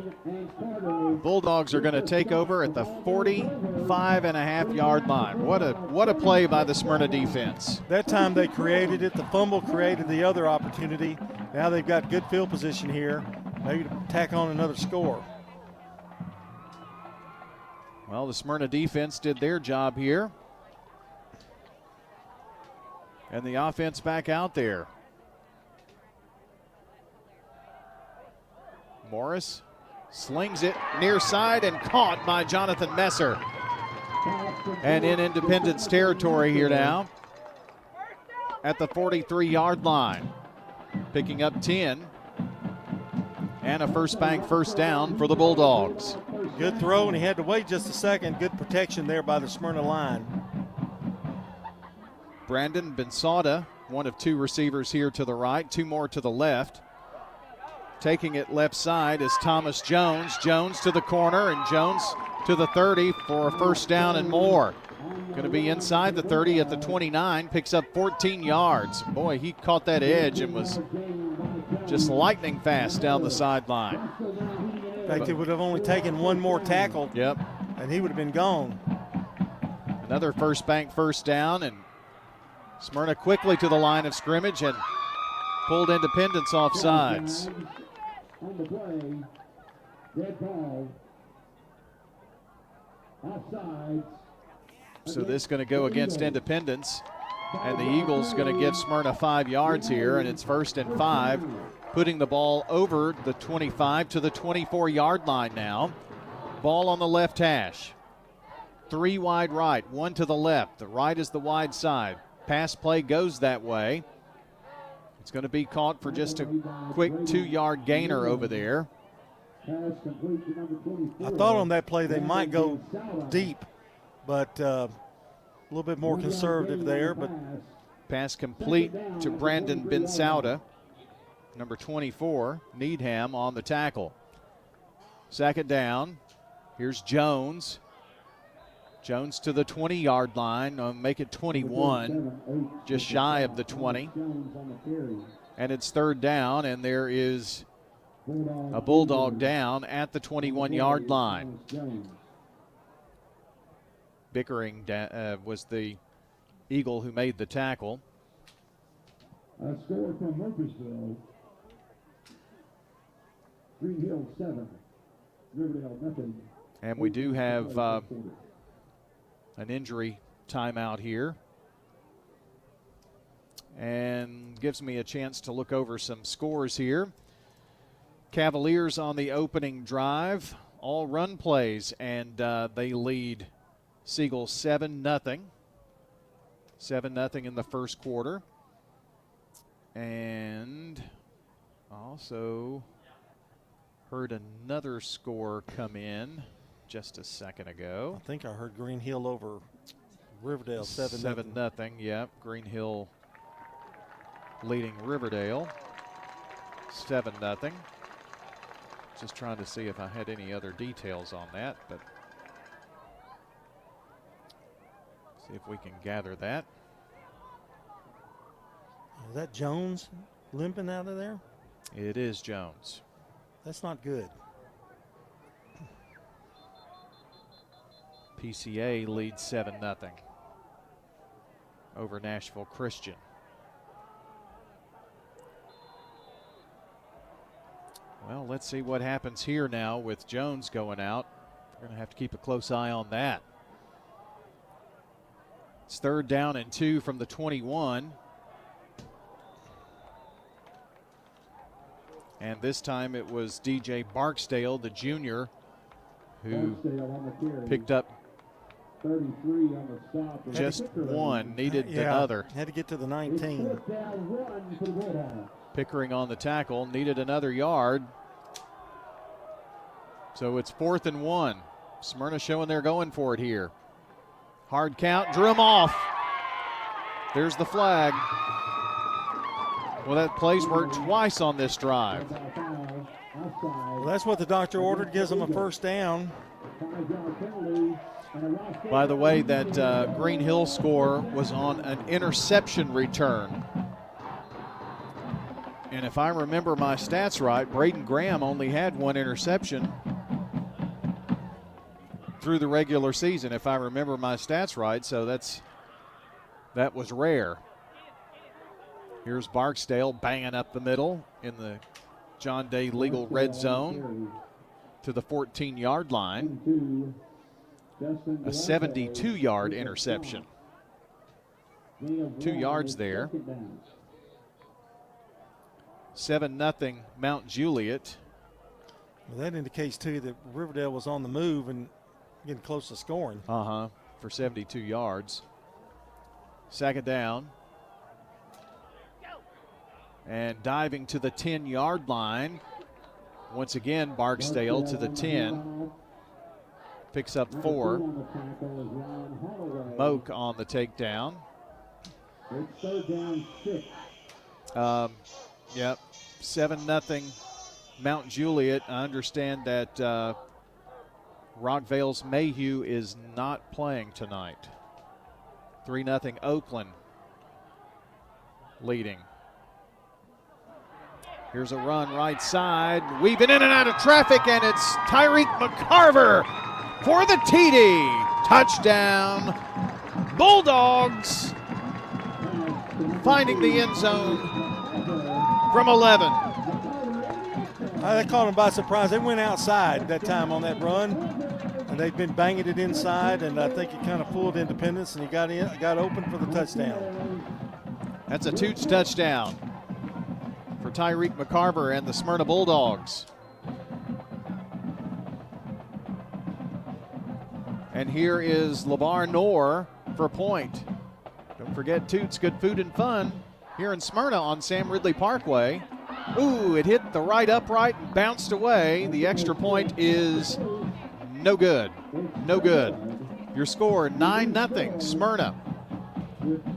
Bulldogs are going to take over at the 45.5-yard line. What a play by the Smyrna defense. That time they created it. The fumble created the other opportunity. Now they've got good field position here. Maybe to tack on another score. Well, the Smyrna defense did their job here. And the offense back out there. Morris slings it near side and caught by Jonathan Messer. And in Independence territory here now at the 43-yard line. Picking up 10. And a first bank first down for the Bulldogs. Good throw, and he had to wait just a second. Good protection there by the Smyrna line. Brandon Bensauda, one of 2 receivers here to the right, 2 more to the left. Taking it left side is Thomas Jones. Jones to the corner, and Jones to the 30 for a first down and more. Going to be inside the 30 at the 29, picks up 14 yards. Boy, he caught that edge and was just lightning fast down the sideline. In fact, it would have only taken 1 more tackle. Yep. And he would have been gone. Another first bank first down, and Smyrna quickly to the line of scrimmage and pulled Independence off sides. On the play, dead ball, offsides. So this is going to go against Independence, and the Eagles going to give Smyrna 5 yards here, and it's 1st and 5, putting the ball over the 25 to the 24-yard line now. Ball on the left hash. 3 wide right, 1 to the left. The right is the wide side. Pass play goes that way. It's going to be caught for just a quick 2-yard gainer over there. I thought on that play they might go deep, but a little bit more conservative there. But pass complete to Brandon Bensauda. number 24, Needham, on the tackle. Second down. Here's Jones. Jones to the 20-yard line. Make it 21, just shy of the 20. And it's third down, and there is a Bulldog down at the 21-yard line. Bickering was the Eagle who made the tackle. A score from Murfreesboro. Green Hill 7, Riverdale nothing. And we do have an injury timeout here. And gives me a chance to look over some scores here. Cavaliers on the opening drive, all run plays, and they lead Siegel 7-0. 7-0 in the first quarter. And also heard another score come in just a second ago. I think I heard Green Hill over Riverdale 7-0. 7-0, yep. Green Hill leading Riverdale 7-0. Just trying to see if I had any other details on that, but see if we can gather that. Is that Jones limping out of there? It is Jones. That's not good. PCA leads 7-0 over Nashville Christian. Well, let's see what happens here now with Jones going out. We're going to have to keep a close eye on that. It's third down and 2 from the 21. And this time it was DJ Barksdale, the junior, who picked up 33 on the stop. just one, needed another. Had to get to the 19. Pickering on the tackle, needed another yard. So it's 4th and 1. Smyrna showing they're going for it here. Hard count, drew him off. There's the flag. Well, that play's worked twice on this drive. Well, that's what the doctor ordered, gives them a first down. By the way, that Green Hill score was on an interception return. And if I remember my stats right, Braden Graham only had one interception through the regular season, if I remember my stats right. So that was rare. Here's Barksdale banging up the middle in the John Day legal red zone to the 14-yard line. A 72-yard interception. 2 yards there. 7-0 Mount Juliet. Well, that indicates, too, that Riverdale was on the move and getting close to scoring. For 72 yards. Second down. And diving to the 10-yard line. Once again, Barksdale to the 10. Picks up 4. Moak on the takedown. It's third down 6. Yep, 7-0 Mount Juliet. I understand that Rockvale's Mayhew is not playing tonight. 3-0 Oakland leading. Here's a run right side, weaving in and out of traffic, and it's Tyreek McCarver for the TD. Touchdown, Bulldogs, finding the end zone from 11. They caught them by surprise. They went outside that time on that run, and they'd been banging it inside, and I think he kind of pulled Independence, and he got open for the touchdown. That's a Toots touchdown for Tyreek McCarver and the Smyrna Bulldogs. And here is LeVar Noor for point. Don't forget Toots, good food and fun here in Smyrna on Sam Ridley Parkway. Ooh, it hit the right upright and bounced away. The extra point is no good. No good. Your score, 9-0 Smyrna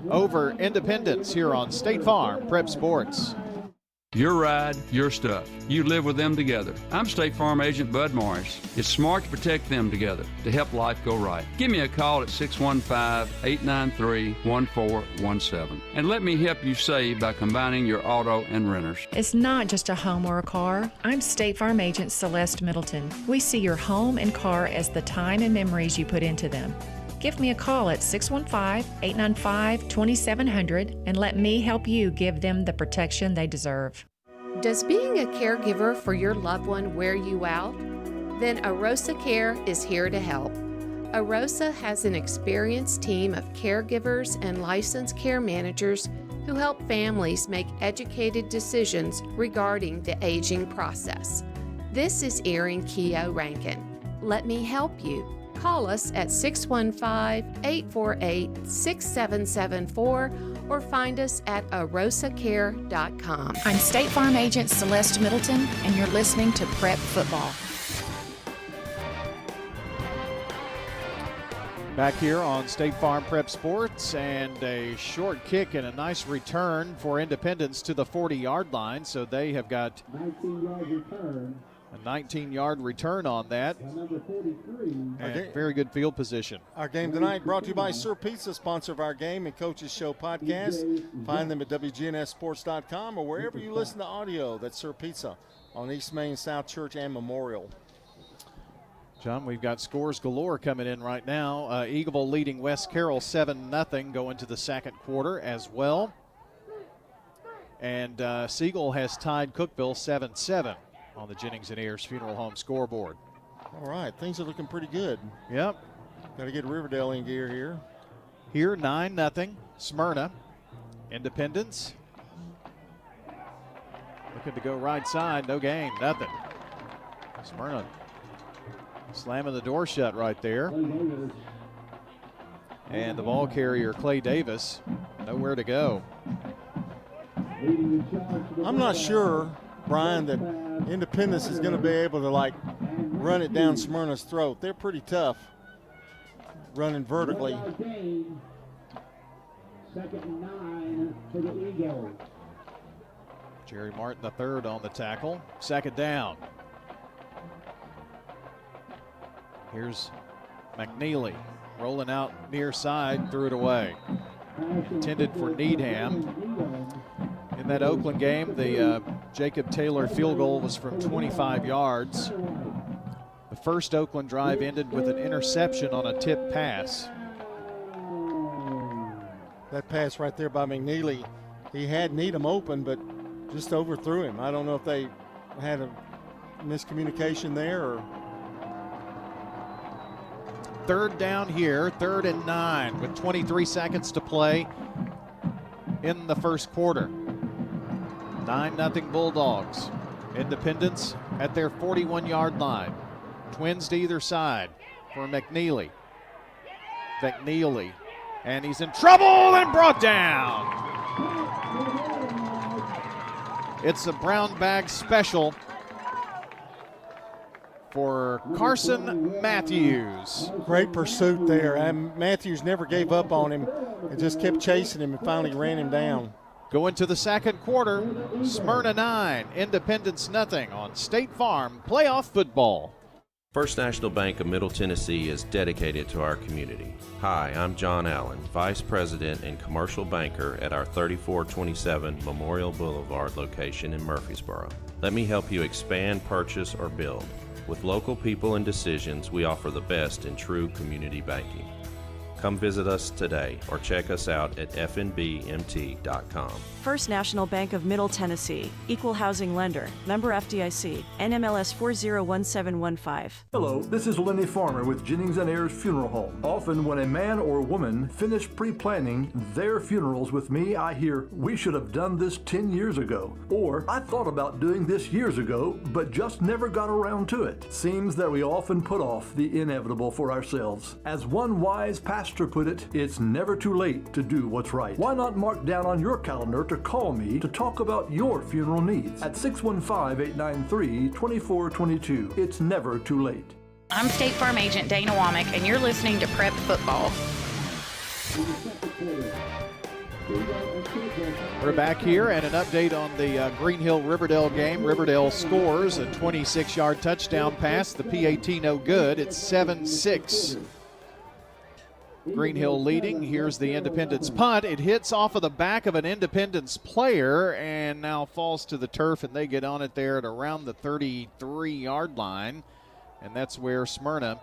over Independence here on State Farm Prep Sports. Your ride, your stuff. You live with them together. I'm State Farm Agent Bud Morris. It's smart to protect them together to help life go right. Give me a call at 615-893-1417 and let me help you save by combining your auto and renters. It's not just a home or a car. I'm State Farm Agent Celeste Middleton. We see your home and car as the time and memories you put into them. Give me a call at 615-895-2700 and let me help you give them the protection they deserve. Does being a caregiver for your loved one wear you out? Then Arosa Care is here to help. Arosa has an experienced team of caregivers and licensed care managers who help families make educated decisions regarding the aging process. This is Erin Keogh Rankin. Let me help you. Call us at 615-848-6774 or find us at arosacare.com. I'm State Farm Agent Celeste Middleton, and you're listening to Prep Football. Back here on State Farm Prep Sports, and a short kick and a nice return for Independence to the 40-yard line. So they have got 19-yard return. a 19-yard return on that. Number 43. And very good field position. Our game tonight brought to you by Sir Pizza, sponsor of our Game and Coaches Show podcast. Find them at WGNSSports.com or wherever you listen to audio. That's Sir Pizza on East Main, South Church, and Memorial. John, we've got scores galore coming in right now. Eagleville leading West Carroll 7-0 going to the second quarter as well. And Siegel has tied Cookeville 7-7 on the Jennings and Ayers Funeral Home scoreboard. All right, things are looking pretty good. Yep. Got to get Riverdale in gear here. Here, 9-0, Smyrna. Independence. Looking to go right side, no gain, nothing. Smyrna slamming the door shut right there. And the ball carrier, Clay Davis, nowhere to go. I'm not sure, Brian, that Independence is going to be able to, like, run it down Smyrna's throat. They're pretty tough running vertically. Second and 9 for the Eagles. Jerry Martin, the third on the tackle. Second down. Here's McNeely rolling out near side, threw it away. Intended for Needham. In that Oakland game, the Jacob Taylor field goal was from 25 yards. The first Oakland drive ended with an interception on a tip pass. That pass right there by McNeely, he had Needham open, but just overthrew him. I don't know if they had a miscommunication there or. Third down here, 3rd and 9 with 23 seconds to play in the first quarter. 9-0 Bulldogs. Independence at their 41-yard line. Twins to either side for McNeely. McNeely, and he's in trouble and brought down. It's a brown bag special for Carson Matthews. Great pursuit there, and Matthews never gave up on him and just kept chasing him and finally ran him down. Going to the second quarter, Smyrna 9, Independence nothing on State Farm Playoff Football. First National Bank of Middle Tennessee is dedicated to our community. Hi, I'm John Allen, Vice President and Commercial Banker at our 3427 Memorial Boulevard location in Murfreesboro. Let me help you expand, purchase, or build. With local people and decisions, we offer the best in true community banking. Come visit us today or check us out at fnbmt.com. First National Bank of Middle Tennessee, Equal Housing Lender, member FDIC, NMLS 401715. Hello, this is Lenny Farmer with Jennings and Ayers Funeral Home. Often when a man or woman finish pre-planning their funerals with me, I hear, "We should have done this 10 years ago." Or, "I thought about doing this years ago, but just never got around to it." Seems that we often put off the inevitable for ourselves. As one wise pastor put it, it's never too late to do what's right. Why not mark down on your calendar to call me to talk about your funeral needs at 615-893-2422. It's never too late. I'm State Farm Agent Dana Womack, and you're listening to Prep Football. We're back here, and an update on the Green Hill-Riverdale game. Riverdale scores a 26-yard touchdown pass. The PAT no good. It's 7-6. Green Hill leading. Here's the Independence punt. It hits off of the back of an Independence player and now falls to the turf, and they get on it there at around the 33-yard line, and that's where Smyrna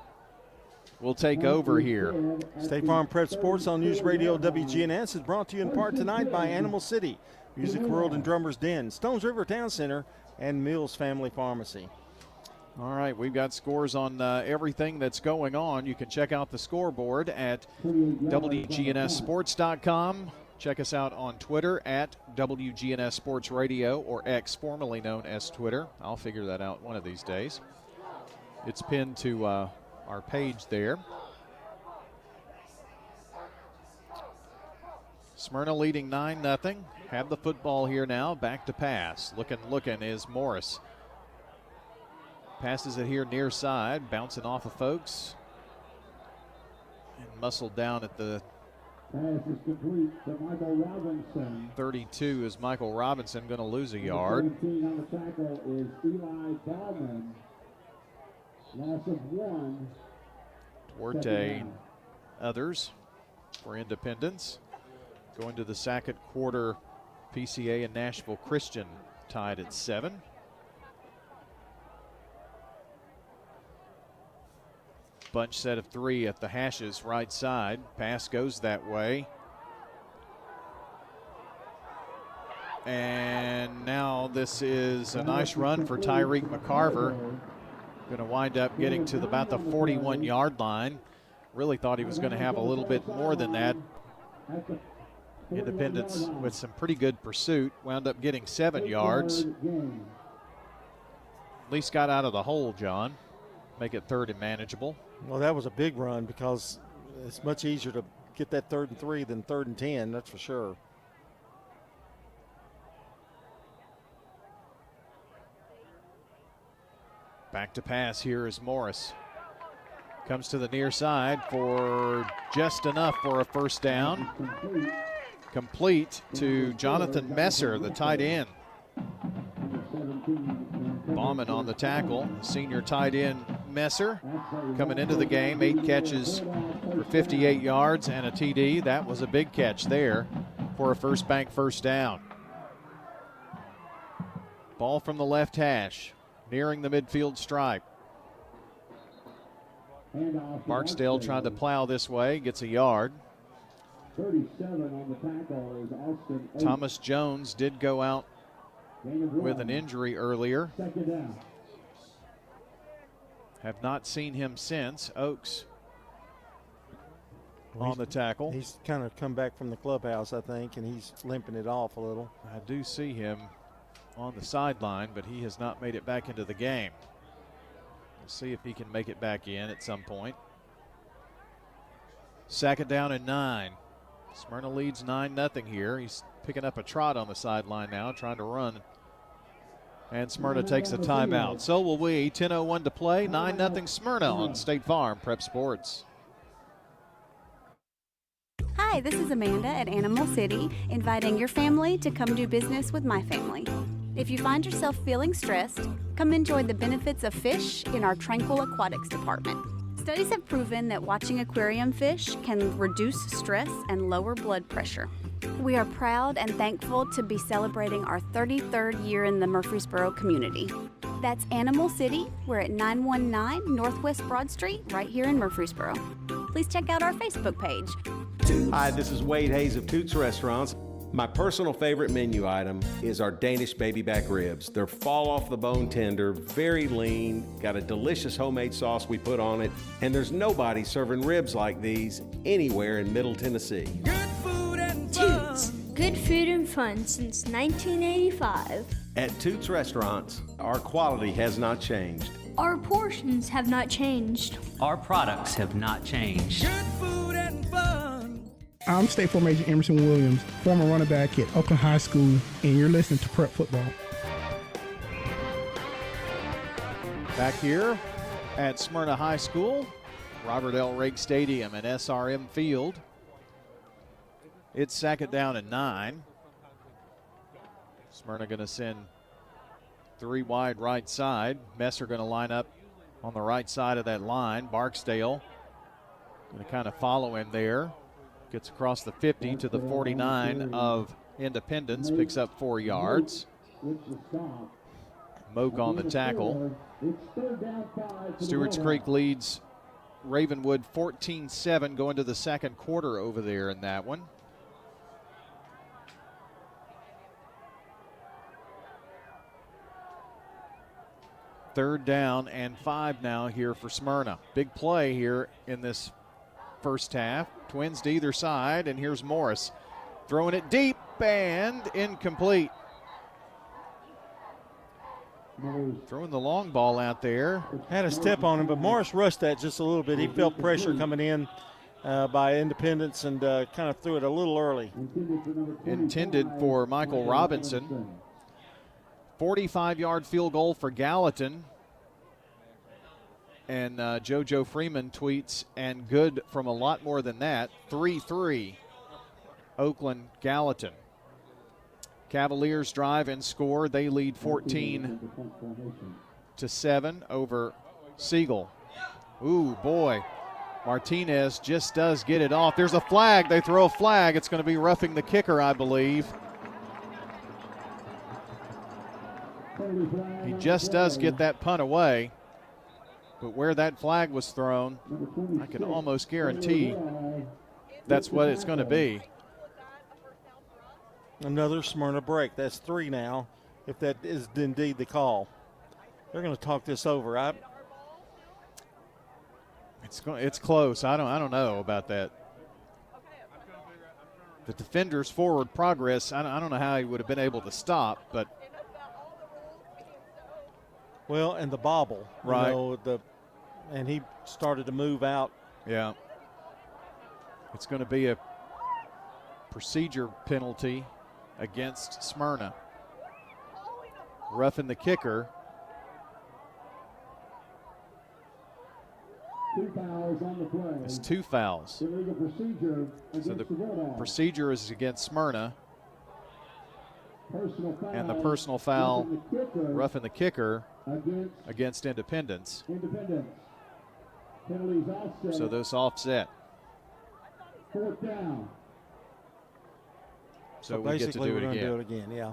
will take over here. State Farm Prep Sports on News Radio WGNS is brought to you in part tonight by Animal City, Music World and Drummers Den, Stones River Town Center, and Mills Family Pharmacy. All right, we've got scores on everything that's going on. You can check out the scoreboard at WGNSSports.com. Check us out on Twitter at WGNS Sports Radio, or X, formerly known as Twitter. I'll figure that out one of these days. It's pinned to our page there. Smyrna leading 9-0. Have the football here now. Back to pass. Looking is Morris. Passes it here near side, bouncing off of folks. And muscled down at the 32 is Michael Robinson, going to lose a yard. On the tackle is Eli Ballman. Loss of 1. Duarte, others for Independence. Going to the second quarter, PCA and Nashville Christian tied at 7. Bunch set of 3 at the hashes right side. Pass goes that way. And now this is a nice run for Tyreek McCarver. Going to wind up getting to about the 41-yard line. Really thought he was going to have a little bit more than that. Independence with some pretty good pursuit. Wound up getting 7 yards. At least got out of the hole, John. Make it 3rd and manageable. Well, that was a big run because it's much easier to get that 3rd and 3 than 3rd and 10, that's for sure. Back to pass here is Morris. Comes to the near side for just enough for a first down. Complete to Jonathan Messer, the tight end. Bauman on the tackle. Senior tight end Messer coming into the game. 8 catches for 58 yards and a TD. That was a big catch there for a First Bank first down. Ball from the left hash, nearing the midfield stripe. Barksdale trying to plow this way, gets a yard. 37 on the tackle is Austin Oates. Thomas Jones did go out with an injury earlier. Second down. Have not seen him since. Oakes on the tackle. He's kind of come back from the clubhouse, I think, and he's limping it off a little. I do see him on the sideline, but he has not made it back into the game. We'll see if he can make it back in at some point. 2nd down and 9. Smyrna leads 9-0 here. He's picking up a trot on the sideline now, trying to run. And Smyrna takes a timeout. So will we. 10:01 to play. 9-0 Smyrna on State Farm Prep Sports. Hi, this is Amanda at Animal City, inviting your family to come do business with my family. If you find yourself feeling stressed, come enjoy the benefits of fish in our Tranquil Aquatics department. Studies have proven that watching aquarium fish can reduce stress and lower blood pressure. We are proud and thankful to be celebrating our 33rd year in the Murfreesboro community. That's Animal City. We're at 919 Northwest Broad Street, right here in Murfreesboro. Please check out our Facebook page. Hi, this is Wade Hayes of Toots Restaurants. My personal favorite menu item is our Danish baby back ribs. They're fall off the bone tender, very lean, got a delicious homemade sauce we put on it, and there's nobody serving ribs like these anywhere in Middle Tennessee. Toots, good food and fun since 1985. At Toots Restaurants, our quality has not changed. Our portions have not changed. Our products have not changed. Good food and fun. I'm State Farm Agent Emerson Williams, former running back at Oakland High School, and you're listening to Prep Football. Back here at Smyrna High School, Robert L. Rake Stadium and SRM Field. It's second down and 9. Smyrna going to send 3 wide right side. Messer going to line up on the right side of that line. Barksdale going to kind of follow him there. Gets across the 50 to the 49 of Independence. Picks up 4 yards. Moak on the tackle. Stewart's Creek leads Ravenwood 14-7 going to the second quarter over there in that one. Third down and 5 now here for Smyrna. Big play here in this first half. Twins to either side, and here's Morris throwing it deep and incomplete. Throwing the long ball out there. Had a step on him, but Morris rushed that just a little bit. He felt pressure coming in by Independence and kind of threw it a little early. Intended for Michael Robinson. 45-yard field goal for Gallatin. And JoJo Freeman tweets, and good from a lot more than that. 3-3, Oakland Gallatin. Cavaliers drive and score. They lead 14-7 over Siegel. Ooh, boy. Martinez just does get it off. There's a flag. They throw a flag. It's going to be roughing the kicker, I believe. He just does get that punt away. But where that flag was thrown, I can almost guarantee that's what it's going to be. Another Smyrna break. That's 3 now, if that is indeed the call. They're going to talk this over. It's close. I don't know about that. The defender's forward progress, I don't know how he would have been able to stop, but. Well, and the bobble. Right. You know, and he started to move out. Yeah. It's going to be a procedure penalty against Smyrna. Roughing the kicker. 2 fouls on the play. It's 2 fouls. Illegal procedure So the Bulldogs. procedure is against Smyrna. Personal foul And the personal foul, roughing the kicker roughing the kicker against Independence. Independence. Penalties offset. So those offset. 4th down. So we get to do we're it gonna again. do it again, yeah.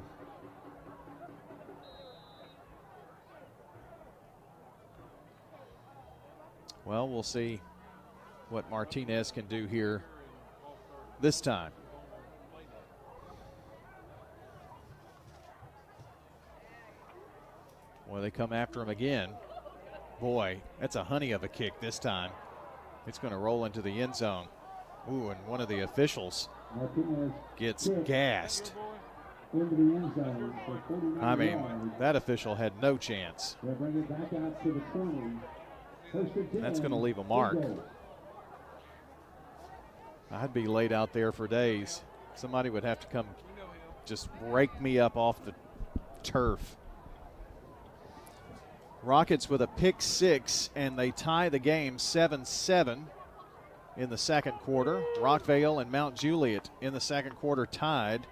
Well, we'll see what Martinez can do here this time. Well, they come after him again. Boy, that's a honey of a kick this time. It's going to roll into the end zone. Ooh, and one of the officials gets gassed. Into the end zone for 49 I mean, yards. that official had no chance. They'll bring it back out to the 20. First and 10. That's going to leave a mark. Good goal. I'd be laid out there for days. Somebody would have to come just rake me up off the turf. Rockets with a pick 6, and they tie the game 7-7 in the second quarter. Rockvale and Mount Juliet in the second quarter tied.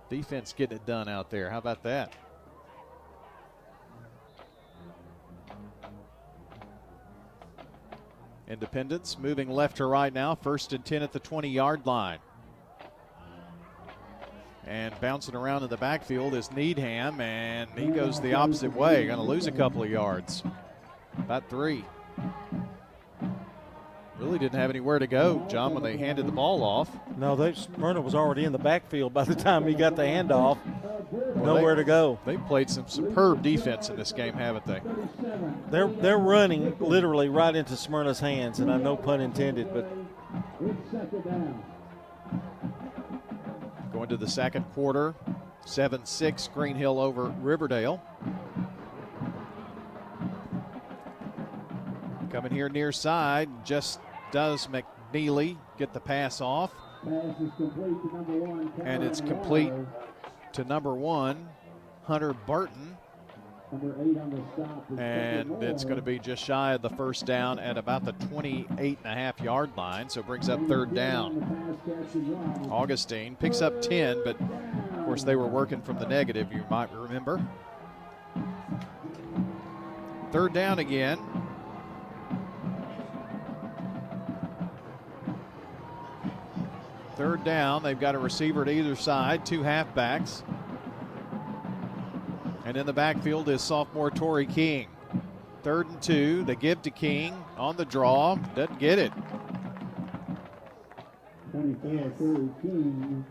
Defense getting it done out there. How about that? Independence moving left to right now. 1st and 10 at the 20-yard line. And bouncing around in the backfield is Needham, and he goes the opposite way. Going to lose a couple of yards. About 3. Really didn't have anywhere to go, John, when they handed the ball off. No, Smyrna was already in the backfield by the time he got the handoff. Nowhere to go. They played some superb defense in this game, haven't they? They're running literally right into Smyrna's hands, and I no pun intended, but going to the second quarter, 7-6 Green Hill over Riverdale. Coming here near side, just does McNeely get the pass off. Pass is complete to number 1. And it's complete to number 1, Hunter Burton. Number 8 on the stop. And it's going to be just shy of the first down at about the 28.5-yard line, so it brings up third down. Augustine picks up 10, but of course they were working from the negative, you might remember. Third down again. Third down, they've got a receiver to either side, 2 halfbacks. And in the backfield is sophomore Torrey King. 3rd and 2, they give to King on the draw, doesn't get it. 24, King.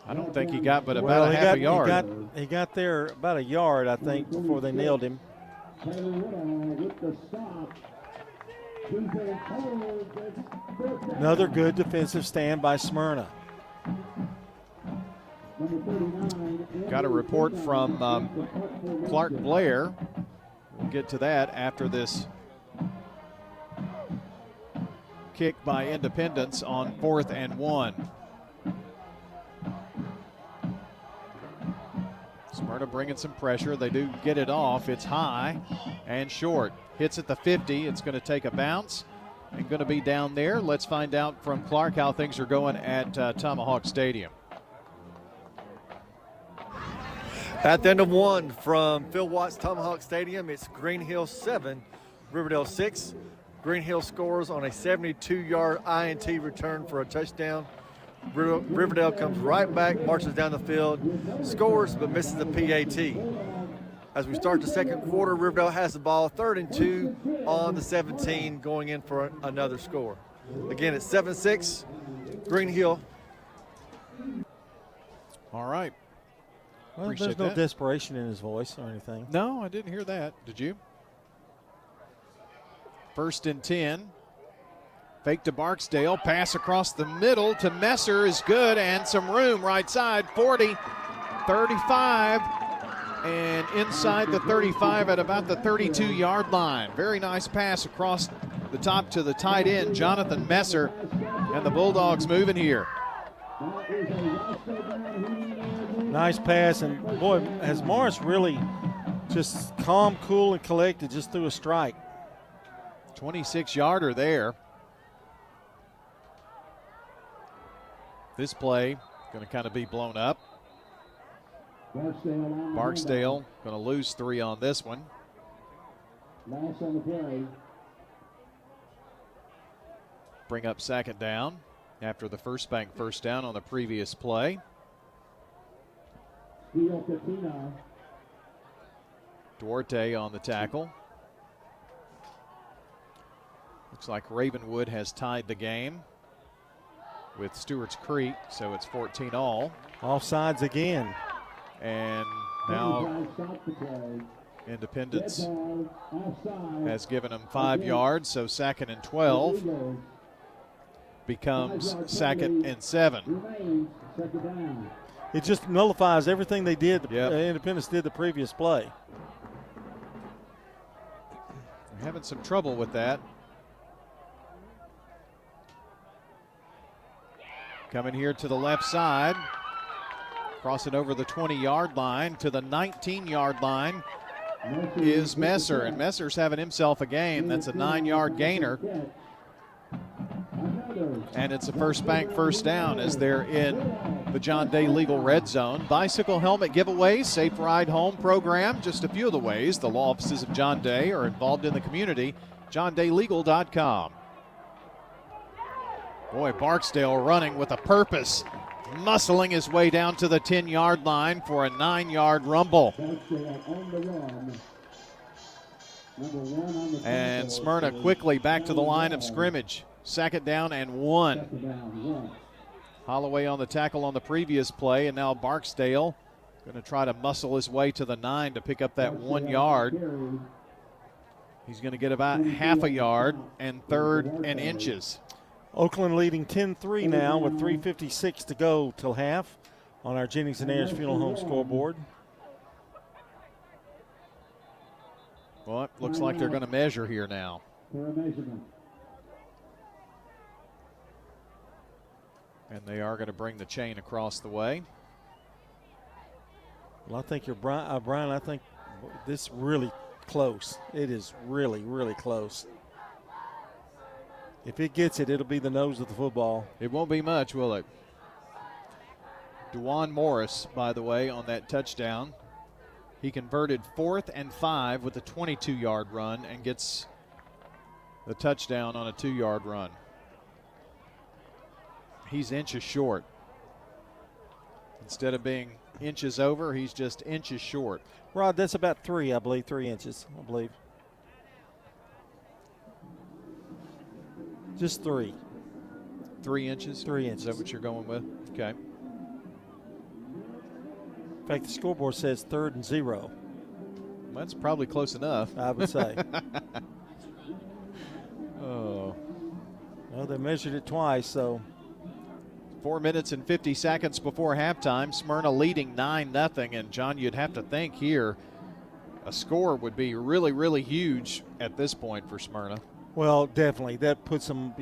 I don't think he got but about half a yard. He got there about a yard, I think, before they nailed him. With the stop. Another good defensive stand by Smyrna. Got a report from Clark Blair. We'll get to that after this kick by Independence on 4th and 1. Smyrna bringing some pressure. They do get it off. It's high and short. Hits at the 50. It's going to take a bounce and going to be down there. Let's find out from Clark how things are going at Tomahawk Stadium. At the end of 1 from Phil Watts Tomahawk Stadium, it's Green Hill 7, Riverdale 6. Green Hill scores on a 72-yard INT return for a touchdown. Riverdale comes right back, marches down the field, scores but misses the PAT. As we start the second quarter, Riverdale has the ball, 3rd and 2 on the 17, going in for another score. Again, it's 7-6, Green Hill. All right. Well, there's no desperation in his voice or anything. No, I didn't hear that. Did you? 1st and 10. Fake to Barksdale. Pass across the middle to Messer is good, and some room right side. 40, 35, and inside the 35 at about the 32-yard line. Very nice pass across the top to the tight end, Jonathan Messer, and the Bulldogs moving here. Nice pass, and boy, has Morris really just calm, cool, and collected just threw a strike. 26-yarder there. This play going to kind of be blown up. Barksdale going to lose 3 on this one. Last on the play. Bring up 2nd down after the first bank first down on the previous play. Duarte on the tackle. Looks like Ravenwood has tied the game with Stewart's Creek, so it's 14 all. Offsides again. And now Independence has given them 5 yards, so 2nd and 12 becomes 2nd and 7. It just nullifies everything they did. Independence did the previous play. We're having some trouble with that. Coming here to the left side, crossing over the 20-yard line to the 19-yard line is Messer, and Messer's having himself a game. That's a 9-yard gainer. And it's a first bank first down as they're in the John Day Legal Red Zone. Bicycle helmet giveaways, safe ride home program, just a few of the ways the law offices of John Day are involved in the community. JohnDayLegal.com. Boy, Barksdale running with a purpose, muscling his way down to the 10-yard line for a 9-yard rumble. And Smyrna quickly back to the line of scrimmage. 2nd down and 1. Holloway on the tackle on the previous play, and now Barksdale going to try to muscle his way to the 9 to pick up that 1 yard. He's going to get about half a yard and 3rd and inches. Oakland leading 10-3 now with 3:56 to go till half on our Jennings and Ayers Funeral Home scoreboard. Well, it looks like they're going to measure here now. And they are going to bring the chain across the way. Well, I think you're Brian. I think This is really close. It is really, really close. If it gets it, it'll be the nose of the football. It won't be much, will it? DeJuan Morris, by the way, on that touchdown. He converted 4th and 5 with a 22-yard run and gets the touchdown on a 2-yard run. He's inches short. Instead of being inches over, he's just inches short. Rod, that's about 3 inches, I believe. Just 3. 3 inches? 3 inches. Is that what you're going with? Okay. In fact, the scoreboard says 3rd and 0. That's probably close enough, I would say. Oh. Well, they measured it twice, so. 4 minutes and 50 seconds before halftime. Smyrna leading 9-0. And, John, you'd have to think here a score would be really, really huge at this point for Smyrna. Well, definitely. That puts them,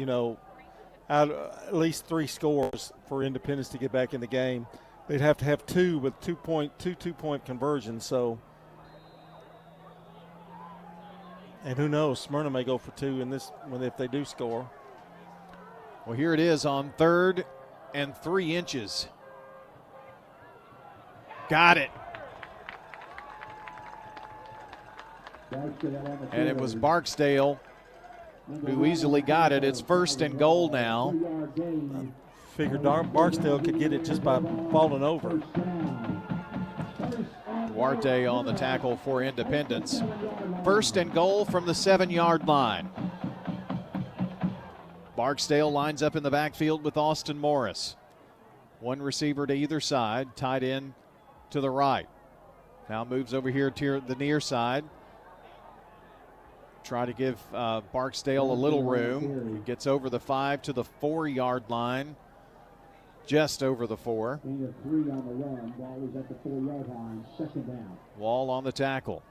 out at least 3 scores for Independence to get back in the game. They'd have to have 2 with 2-point conversions. So, and who knows? Smyrna may go for 2 in this one if they do score. Well, here it is on 3rd and 3 inches. Got it. And it was Barksdale who easily got it. It's 1st and goal now. Figured Barksdale could get it just by falling over. Duarte on the tackle for Independence. 1st and goal from the 7-yard line. Barksdale lines up in the backfield with Austin Morris. One receiver to either side, tied in to the right. Now moves over here to the near side. Try to give Barksdale a little room. He gets over the 5 to the 4-yard line. Just over the 4. 3 on the run. Ball is at the 4-yard line. 2nd down. Wall on the tackle.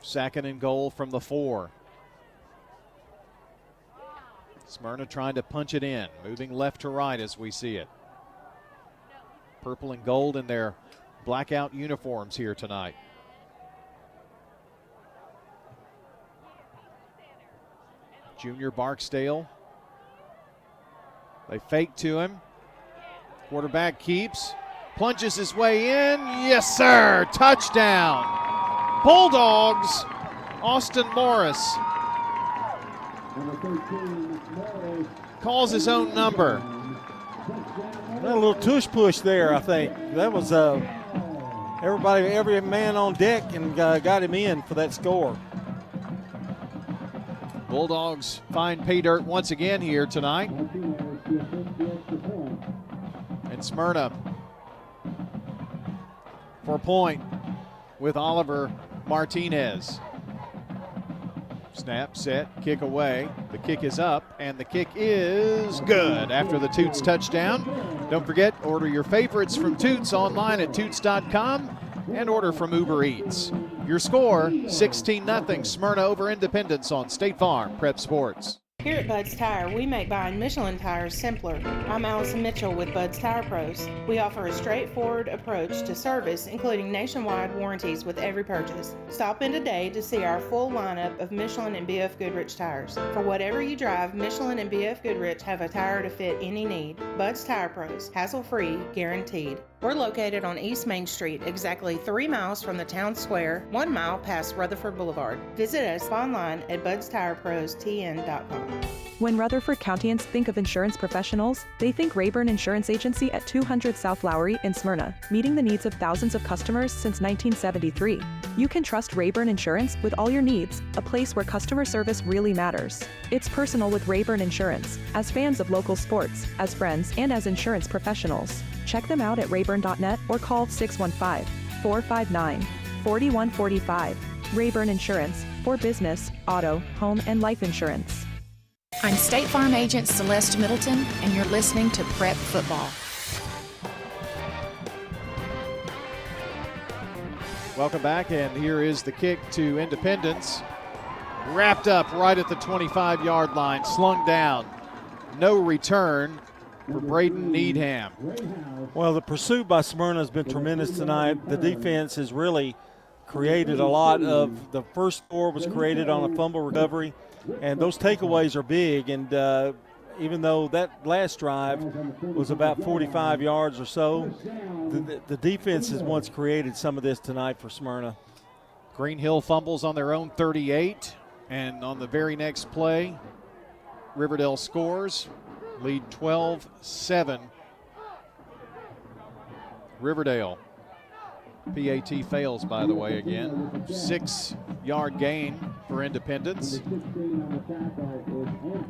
2nd and goal from the 4. Smyrna trying to punch it in, moving left to right as we see it. Purple and gold in their blackout uniforms here tonight. Junior Barksdale. They fake to him. Quarterback keeps, plunges his way in. Yes, sir. Touchdown. Bulldogs. Austin Morris calls his own number. A little tush push there, I think. That was every man on deck and got him in for that score. Bulldogs find pay dirt once again here tonight. And Smyrna for a point with Oliver Martinez. Snap, set, kick away. The kick is up, and the kick is good after the Toots touchdown. Don't forget, order your favorites from Toots online at Toots.com and order from Uber Eats. Your score, 16-0 Smyrna over Independence on State Farm Prep Sports. Here at Bud's Tire, we make buying Michelin tires simpler. I'm Allison Mitchell with Bud's Tire Pros. We offer a straightforward approach to service, including nationwide warranties with every purchase. Stop in today to see our full lineup of Michelin and BF Goodrich tires. For whatever you drive, Michelin and BF Goodrich have a tire to fit any need. Bud's Tire Pros, hassle-free, guaranteed. We're located on East Main Street, exactly 3 miles from the town square, 1 mile past Rutherford Boulevard. Visit us online at budstirepros.tn.com. When Rutherford Countyans think of insurance professionals, they think Rayburn Insurance Agency at 200 South Lowry in Smyrna, meeting the needs of thousands of customers since 1973. You can trust Rayburn Insurance with all your needs, a place where customer service really matters. It's personal with Rayburn Insurance, as fans of local sports, as friends, and as insurance professionals. Check them out at rayburn.net or call 615-459-4145. Rayburn Insurance, for business, auto, home, and life insurance. I'm State Farm Agent Celeste Middleton, and you're listening to Prep Football. Welcome back, and here is the kick to Independence. Wrapped up right at the 25-yard line, slung down. No return. for Braden Needham. Well, the pursuit by Smyrna has been tremendous tonight. The defense has really created a lot of, the first score was created on a fumble recovery, and those takeaways are big. And even though that last drive was about 45 yards or so, the defense has once created some of this tonight for Smyrna. Green Hill fumbles on their own 38, and on the very next play, Riverdale scores, lead 12-7. Riverdale. PAT fails, by the way, again. 6-yard gain for Independence.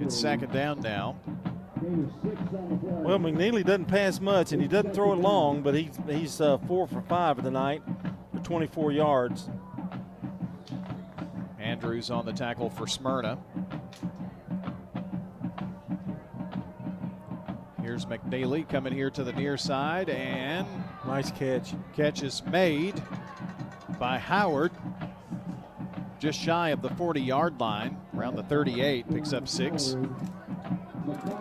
It's second down now. Well, McNeely doesn't pass much, and he doesn't throw it long, but he's 4 for 5 tonight for 24 yards. Andrews on the tackle for Smyrna. Here's McNeely coming here to the near side, and nice catch. Catch is made by Howard, just shy of the 40-yard line, around the 38, picks up 6.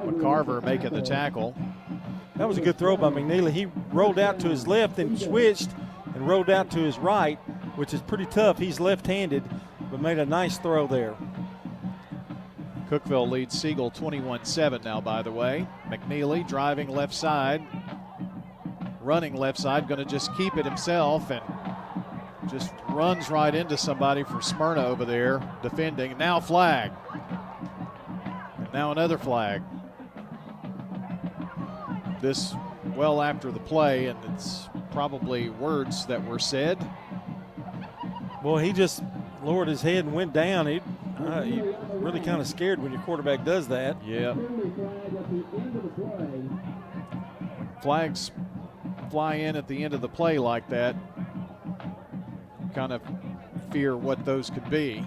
McCarver making the tackle. That was a good throw by McNeely. He rolled out to his left and switched and rolled out to his right, which is pretty tough. He's left-handed, but made a nice throw there. Cookeville leads Siegel 21-7 now, by the way. McNeely driving left side, running left side, going to just keep it himself and just runs right into somebody for Smyrna over there defending. Now flag. And now another flag. This well after the play, and it's probably words that were said. Well, he just lowered his head and went down. He really kind of scared when your quarterback does that. Yeah. Flags fly in at the end of the play like that. Kind of fear what those could be.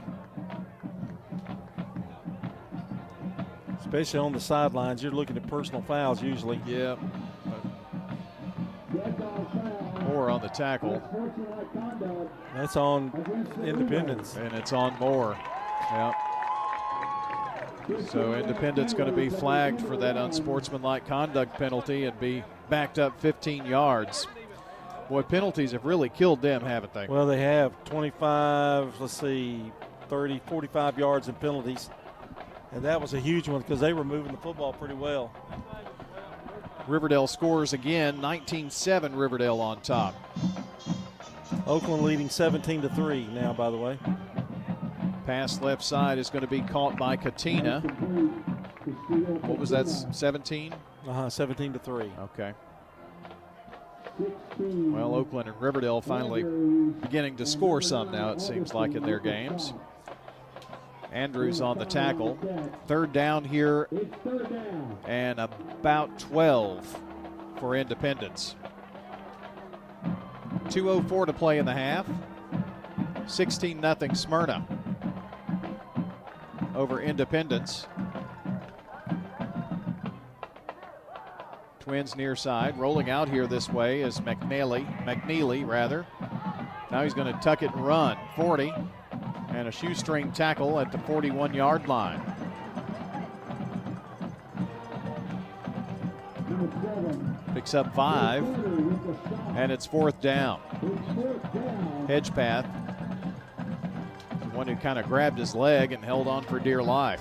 Especially on the sidelines, you're looking at personal fouls usually. Yeah. Moore on the tackle. That's on Independence. And it's on Moore. Yep. So Independence going to be flagged for that unsportsmanlike conduct penalty and be backed up 15 yards. Boy, penalties have really killed them, haven't they? Well, they have 25, 30, 45 yards in penalties. And that was a huge one because they were moving the football pretty well. Riverdale scores again, 19-7 Riverdale on top. Oakland leading 17-3 now, by the way. Pass left side is going to be caught by Katina. What was that, 17? 17-3. Okay. Well, Oakland and Riverdale finally beginning to score some now, it seems like, in their games. Andrews on the tackle. Third down here, and about 12 for Independence. 2:04 to play in the half. 16-0 Smyrna over Independence. Twins near side. Rolling out here this way is McNeely rather. Now he's going to tuck it and run. 40. And a shoestring tackle at the 41-yard line. Picks up 5. And it's 4th down. Hedgepath, the one who kind of grabbed his leg and held on for dear life.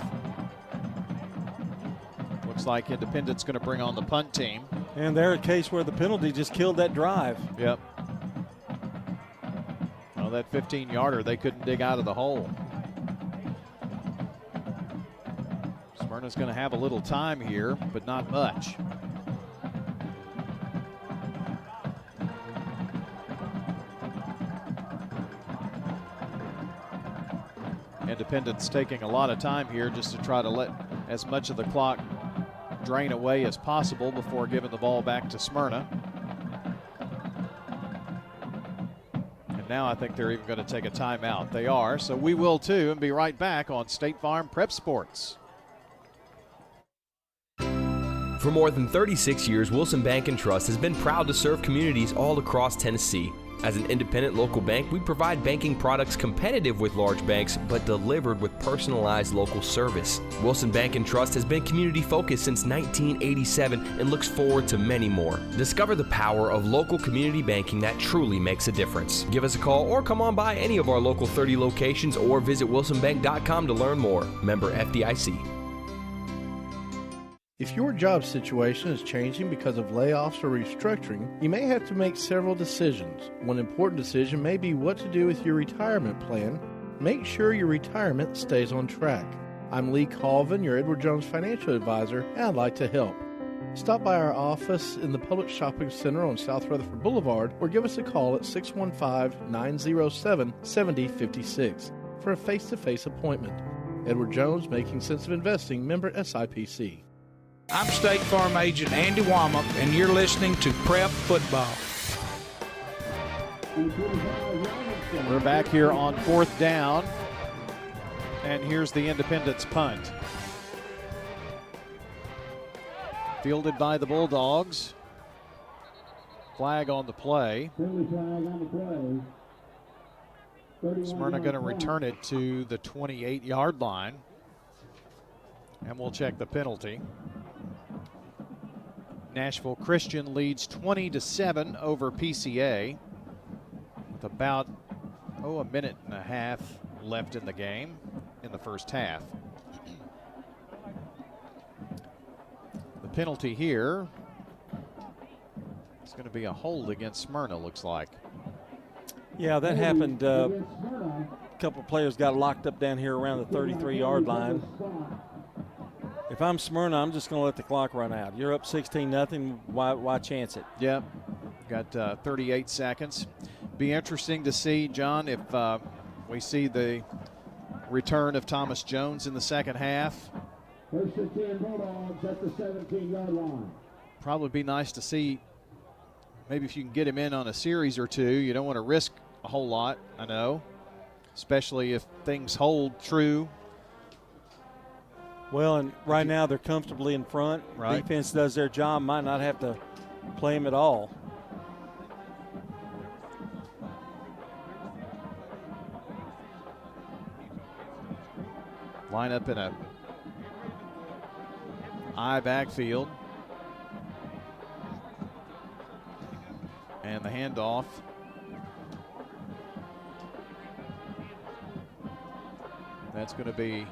Looks like Independence going to bring on the punt team. And they're a case where the penalty just killed that drive. Yep. Well, that 15-yarder, they couldn't dig out of the hole. Smyrna's going to have a little time here, but not much. Independence taking a lot of time here just to try to let as much of the clock drain away as possible before giving the ball back to Smyrna. And now I think they're even going to take a timeout. They are, so we will too, and be right back on State Farm Prep Sports. For more than 36 years, Wilson Bank & Trust has been proud to serve communities all across Tennessee. As an independent local bank, we provide banking products competitive with large banks, but delivered with personalized local service. Wilson Bank and Trust has been community-focused since 1987 and looks forward to many more. Discover the power of local community banking that truly makes a difference. Give us a call or come on by any of our local 30 locations or visit wilsonbank.com to learn more. Member FDIC. If your job situation is changing because of layoffs or restructuring, you may have to make several decisions. One important decision may be what to do with your retirement plan. Make sure your retirement stays on track. I'm Lee Colvin, your Edward Jones financial advisor, and I'd like to help. Stop by our office in the Public Shopping Center on South Rutherford Boulevard or give us a call at 615-907-7056 for a face-to-face appointment. Edward Jones, Making Sense of Investing, member SIPC. I'm State Farm Agent Andy Womack, and you're listening to Prep Football. We're back here on 4th down, and here's the Independence punt. Fielded by the Bulldogs. Flag on the play. Smyrna going to return it to the 28-yard line, and we'll check the penalty. Nashville Christian leads 20-7 over PCA with about a minute and a half left in the game in the first half. The penalty here is going to be a hold against Smyrna, looks like. Yeah, that happened. A couple of players got locked up down here around the 33-yard line. If I'm Smyrna, I'm just going to let the clock run out. You're up 16-0. Why chance it? Yep. Got 38 seconds. Be interesting to see, John, if we see the return of Thomas Jones in the second half. First and 10 Bulldogs at the 17-yard line. Probably be nice to see maybe if you can get him in on a series or two. You don't want to risk a whole lot, I know, especially if things hold true. Well, and right now they're comfortably in front. Right. Defense does their job, might not have to play him at all. Line up in a I backfield. And the handoff. That's going to be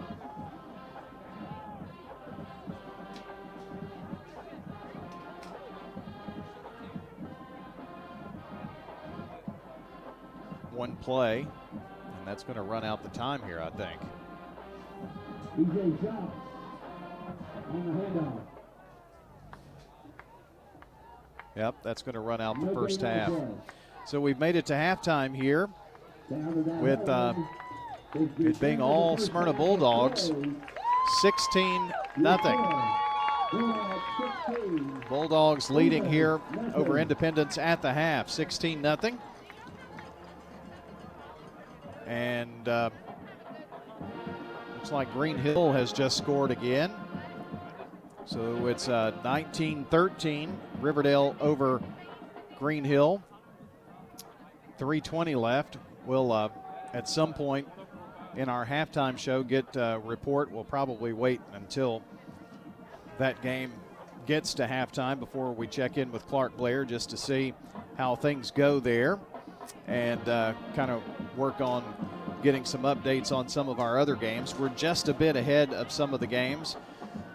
one play, and that's going to run out the time here, I think. DJ Shots on the handoff. Yep, that's going to run out the first half. So we've made it to halftime here with it being all Smyrna Bulldogs, 16-0. Bulldogs leading here over Independence at the half, 16-0. And looks like Green Hill has just scored again. So it's 19-13, Riverdale over Green Hill. 3:20 left. We'll at some point in our halftime show get a report. We'll probably wait until that game gets to halftime before we check in with Clark Blair just to see how things go there and kind of work on getting some updates on some of our other games. We're just a bit ahead of some of the games,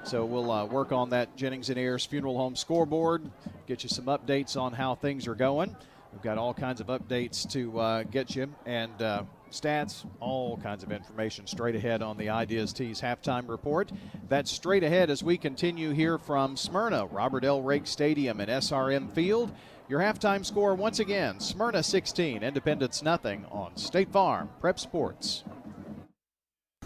so we'll work on that Jennings and Ayers Funeral Home scoreboard, get you some updates on how things are going. We've got all kinds of updates to get you, and stats, all kinds of information straight ahead on the Ideas Tees halftime report. That's straight ahead as we continue here from Smyrna, Robert L. Rake Stadium and SRM Field. Your halftime score once again, Smyrna 16, Independence nothing on State Farm Prep Sports.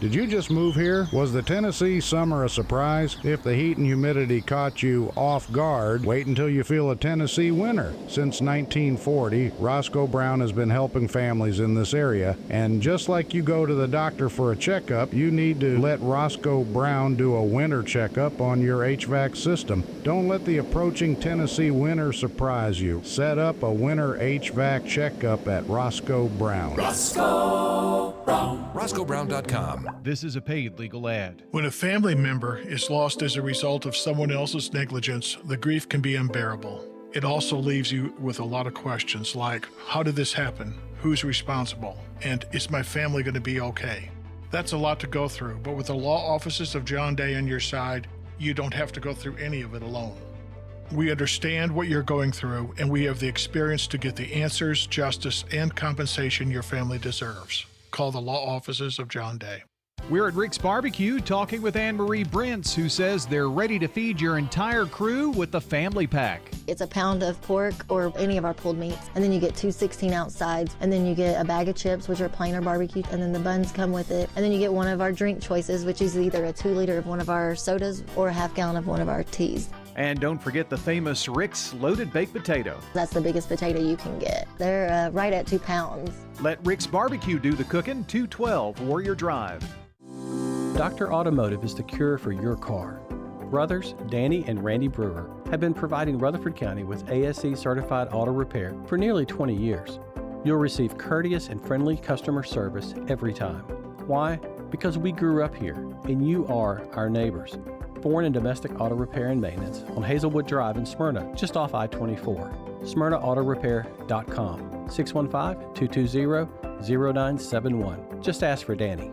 Did you just move here? Was the Tennessee summer a surprise? If the heat and humidity caught you off guard, wait until you feel a Tennessee winter. Since 1940, Roscoe Brown has been helping families in this area, and just like you go to the doctor for a checkup, you need to let Roscoe Brown do a winter checkup on your HVAC system. Don't let the approaching Tennessee winter surprise you. Set up a winter HVAC checkup at Roscoe Brown. Roscoe Brown. RoscoeBrown.com. This is a paid legal ad. When a family member is lost as a result of someone else's negligence, the grief can be unbearable. It also leaves you with a lot of questions like, how did this happen? Who's responsible? And is my family going to be okay? That's a lot to go through, but with the law offices of John Day on your side, you don't have to go through any of it alone. We understand what you're going through, and we have the experience to get the answers, justice, and compensation your family deserves. Call the law offices of John Day. We're at Rick's Barbecue talking with Anne-Marie Brents, who says they're ready to feed your entire crew with the family pack. It's a pound of pork or any of our pulled meats, and then you get 2 16-ounce sides, and then you get a bag of chips, which are plain or barbecue, and then the buns come with it, and then you get one of our drink choices, which is either a 2-liter of one of our sodas or a half-gallon of one of our teas. And don't forget the famous Rick's Loaded Baked Potato. That's the biggest potato you can get. They're right at 2 pounds. Let Rick's Barbecue do the cooking. 212 Warrior Drive. Dr. Automotive is the cure for your car. Brothers Danny and Randy Brewer have been providing Rutherford County with ASE certified auto repair for nearly 20 years. You'll receive courteous and friendly customer service every time. Why? Because we grew up here and you are our neighbors. Foreign and domestic auto repair and maintenance on Hazelwood Drive in Smyrna, just off I-24. SmyrnaAutorepair.com, 615-220-0971. Just ask for Danny.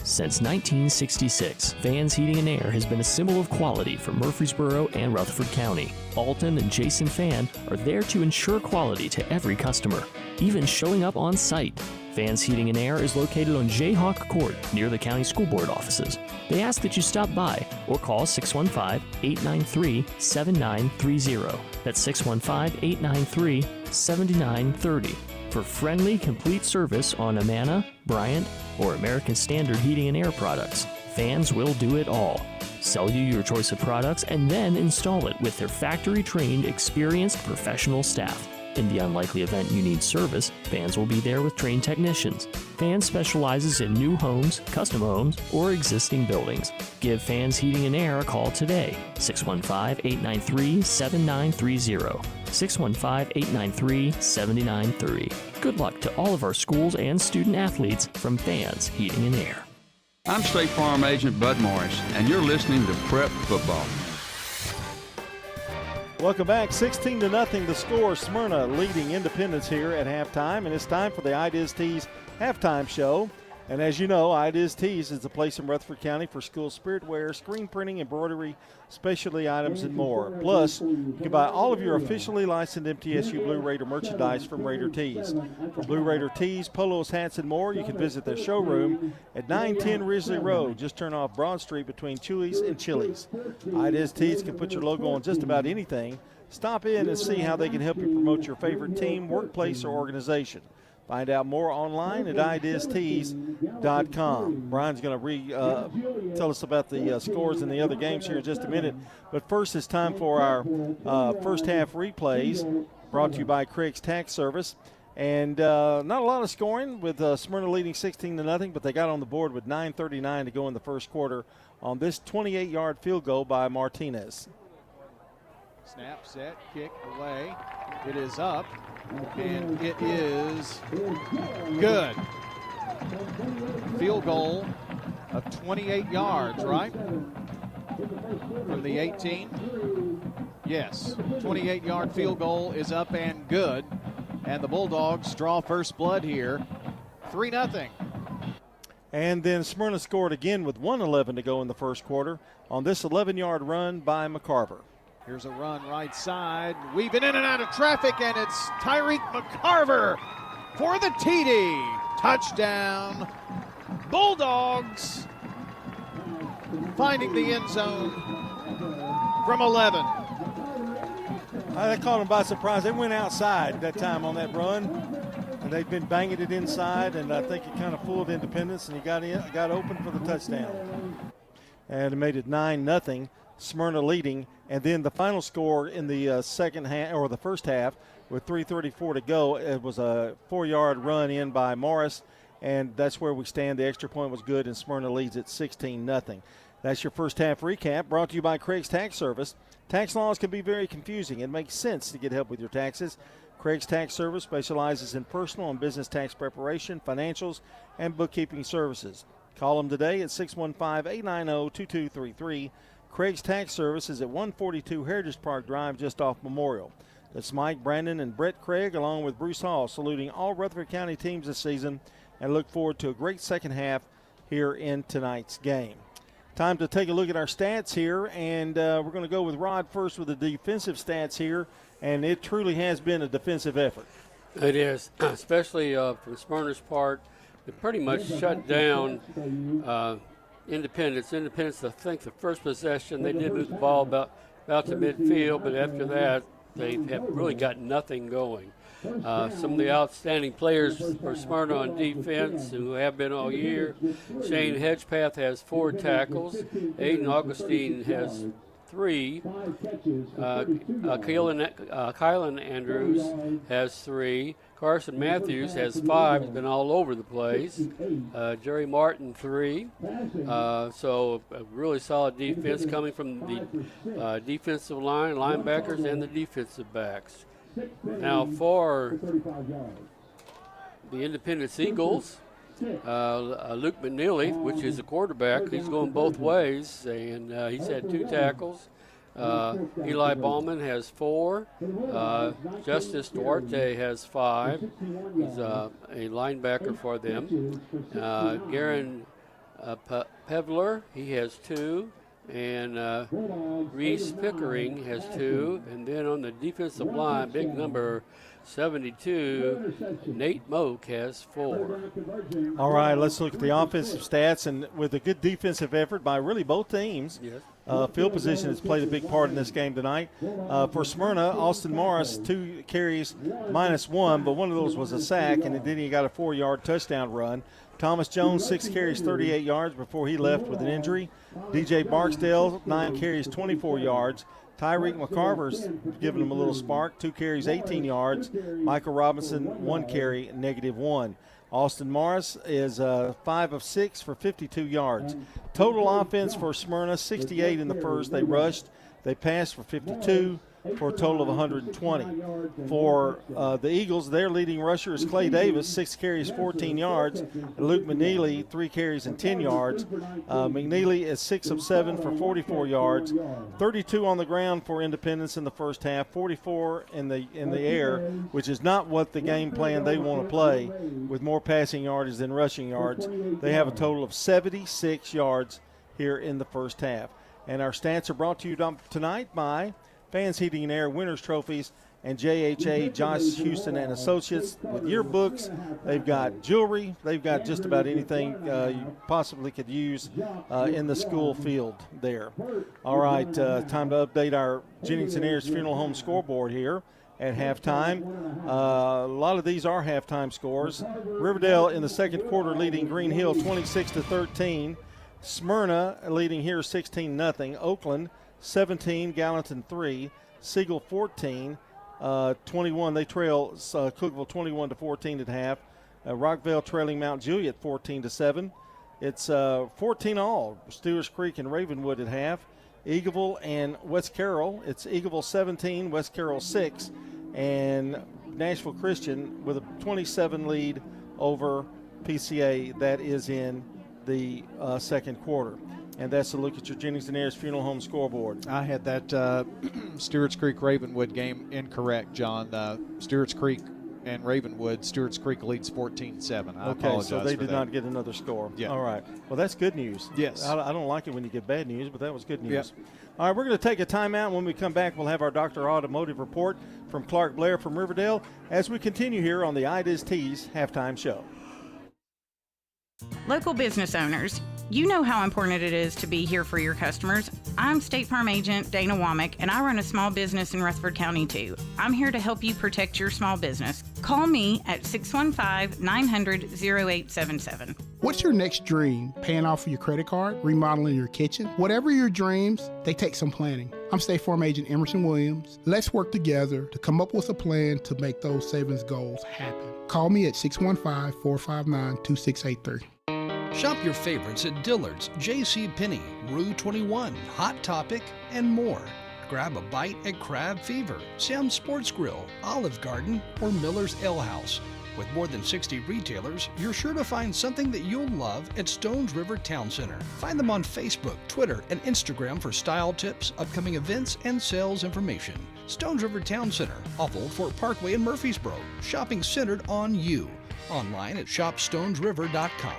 Since 1966, Vans Heating and Air has been a symbol of quality for Murfreesboro and Rutherford County. Alton and Jason Fan are there to ensure quality to every customer, even showing up on site. Vans Heating and Air is located on Jayhawk Court near the county school board offices. They ask that you stop by or call 615-893-7930. That's 615-893-7930 for friendly, complete service on Amana, Bryant, or American Standard Heating and Air products. Vans will do it all. Sell you your choice of products and then install it with their factory-trained, experienced professional staff. In the unlikely event you need service, Vans will be there with trained technicians. Vans specializes in new homes, custom homes, or existing buildings. Give Vans Heating and Air a call today, 615-893-7930, 615-893-7930. Good luck to all of our schools and student athletes from Vans Heating and Air. I'm State Farm Agent Bud Morris, and you're listening to Prep Football. Welcome back. 16-0 the score. Smyrna leading Independence here at halftime, and it's time for the Ideas Tees halftime show. And as you know, Ideas Tees is the place in Rutherford County for school spirit wear, screen printing, embroidery, specialty items, and more. Plus, you can buy all of your officially licensed MTSU Blue Raider merchandise from Raider Tees. For Blue Raider tees, polos, hats, and more, you can visit their showroom at 910 Risley Road. Just turn off Broad Street between Chewy's and Chili's. Ideas Tees can put your logo on just about anything. Stop in and see how they can help you promote your favorite team, workplace, or organization. Find out more online at ideastees.com. Brian's going to tell us about the scores in the other games here in just a minute. But first, it's time for our first half replays, brought to you by Craig's Tax Service. And not a lot of scoring with Smyrna leading 16-0, but they got on the board with 9:39 to go in the first quarter on this 28-yard field goal by Martinez. Snap, set, kick, away. It is up, and it is good. Field goal of 28 yards, right? From the 18. Yes, 28-yard field goal is up and good. And the Bulldogs draw first blood here, 3-0. And then Smyrna scored again with 1:11 to go in the first quarter on this 11-yard run by McCarver. Here's a run right side, weaving in and out of traffic, and it's Tyreek McCarver for the TD. Touchdown. Bulldogs finding the end zone from 11. That caught them by surprise. They went outside that time on that run. And they've been banging it inside, and I think it kind of fooled Independence, and he got open for the touchdown. And it made it 9-0, Smyrna leading. And then the final score in the second half, or the first half, with 3:34 to go, it was a 4-yard run in by Morris, and that's where we stand. The extra point was good, and Smyrna leads at 16-0. That's your first half recap, brought to you by Craig's Tax Service. Tax laws can be very confusing. It makes sense to get help with your taxes. Craig's Tax Service specializes in personal and business tax preparation, financials, and bookkeeping services. Call them today at 615-890-2233. Craig's Tax Service is at 142 Heritage Park Drive, just off Memorial. That's Mike, Brandon, and Brett Craig, along with Bruce Hall, saluting all Rutherford County teams this season, and look forward to a great second half here in tonight's game. Time to take a look at our stats here, and we're going to go with Rod first with the defensive stats here, and it truly has been a defensive effort. It is, especially from Smyrna's part. They pretty much shut down Independence. Independence, I think the first possession, they did move the ball about to midfield, but after that, they have really got nothing going. Some of the outstanding players for Smyrna on defense who have been all year. Shane Hedgepath has 4 tackles. Aiden Augustine has 3. Kylan Andrews has 3. Carson Matthews has 5. He's been all over the place. Jerry Martin 3. So a really solid defense coming from the defensive line, linebackers, and the defensive backs. Now for the Independence Eagles, Luke McNeely, which is a quarterback, he's going both ways, and he's had 2 tackles. Eli Ballman has 4. Justice Duarte has 5. He's a linebacker for them. Garen Pevler, he has 2. And Reese Pickering has 2. And then on the defensive line, big number 72, Nate Moak has 4. All right, let's look at the offensive stats. And with a good defensive effort by really both teams, yes. Field position has played a big part in this game tonight. For Smyrna, Austin Morris, 2 carries, -1, but one of those was a sack, and then he got a 4-yard touchdown run. Thomas Jones, 6 carries, 38 yards before he left with an injury. DJ Barksdale, 9 carries, 24 yards. Tyreek McCarver's giving him a little spark, 2 carries, 18 yards. Michael Robinson, 1 carry, -1. Austin Morris is 5 of 6 for 52 yards. Total offense for Smyrna, 68 in the first. They rushed. They passed for 52 for a total of 120. For the Eagles, their leading rusher is Clay Davis, 6 carries, 14 yards. Luke McNeely, 3 carries and 10 yards. McNeely is 6 of 7 for 44 yards. 32 on the ground for Independence in the first half, 44 in the air, which is not what the game plan they want to play, with more passing yardage than rushing yards. They have a total of 76 yards here in the first half. And our stats are brought to you tonight by Fans Heating and Air Winners Trophies and JHA, Josh Houston and Associates. With yearbooks, they've got jewelry, they've got just about anything you possibly could use in the school field there. All right, time to update our Jennings and Ayers Funeral Home scoreboard here at halftime. A lot of these are halftime scores. Riverdale in the second quarter leading Green Hill 26-13. Smyrna leading here 16-0. Oakland 17, Gallatin 3, Siegel 14, 21. They trail Cookeville 21-14 at half. Rockville trailing Mount Juliet 14-7. It's 14 all. Stewart's Creek and Ravenwood at half. Eagleville and West Carroll. It's Eagleville 17, West Carroll 6, and Nashville Christian with a 27 lead over PCA. That is in the second quarter. And that's a look at your Jennings and Ayers Funeral Home scoreboard. I had that Stewart's Creek Ravenwood game incorrect, John. Stewart's Creek and Ravenwood. Stewart's Creek leads 14-7. I apologize. So they for did that. not get another score. Yeah. All right. Well, that's good news. Yes. I don't like it when you get bad news, but that was good news. Yep. All right, we're going to take a timeout. When we come back, we'll have our Dr. Automotive report from Clark Blair from Riverdale as we continue here on the IDIS Tees halftime show. Local business owners, you know how important it is to be here for your customers. I'm State Farm Agent Dana Womack, and I run a small business in Rutherford County too. I'm here to help you protect your small business. Call me at 615-900-0877. What's your next dream? Paying off your credit card? Remodeling your kitchen? Whatever your dreams, they take some planning. I'm State Farm Agent Emerson Williams. Let's work together to come up with a plan to make those savings goals happen. Call me at 615-459-2683. Shop your favorites at Dillard's, J.C. Penney, Rue 21, Hot Topic, and more. Grab a bite at Crab Fever, Sam's Sports Grill, Olive Garden, or Miller's Ale House. With more than 60 retailers, you're sure to find something that you'll love at Stones River Town Center. Find them on Facebook, Twitter, and Instagram for style tips, upcoming events, and sales information. Stones River Town Center, off Old Fort Parkway in Murfreesboro. Shopping centered on you. Online at shopstonesriver.com.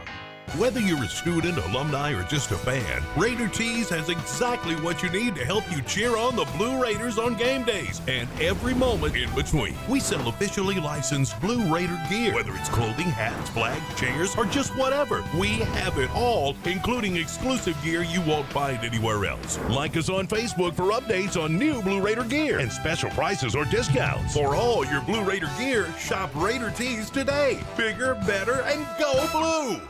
Whether you're a student, alumni, or just a fan, Raider Tees has exactly what you need to help you cheer on the Blue Raiders on game days and every moment in between. We sell officially licensed Blue Raider gear, whether it's clothing, hats, flags, chairs, or just whatever. We have it all, including exclusive gear you won't find anywhere else. Like us on Facebook for updates on new Blue Raider gear and special prices or discounts. For all your Blue Raider gear, shop Raider Tees today. Bigger, better, and go blue!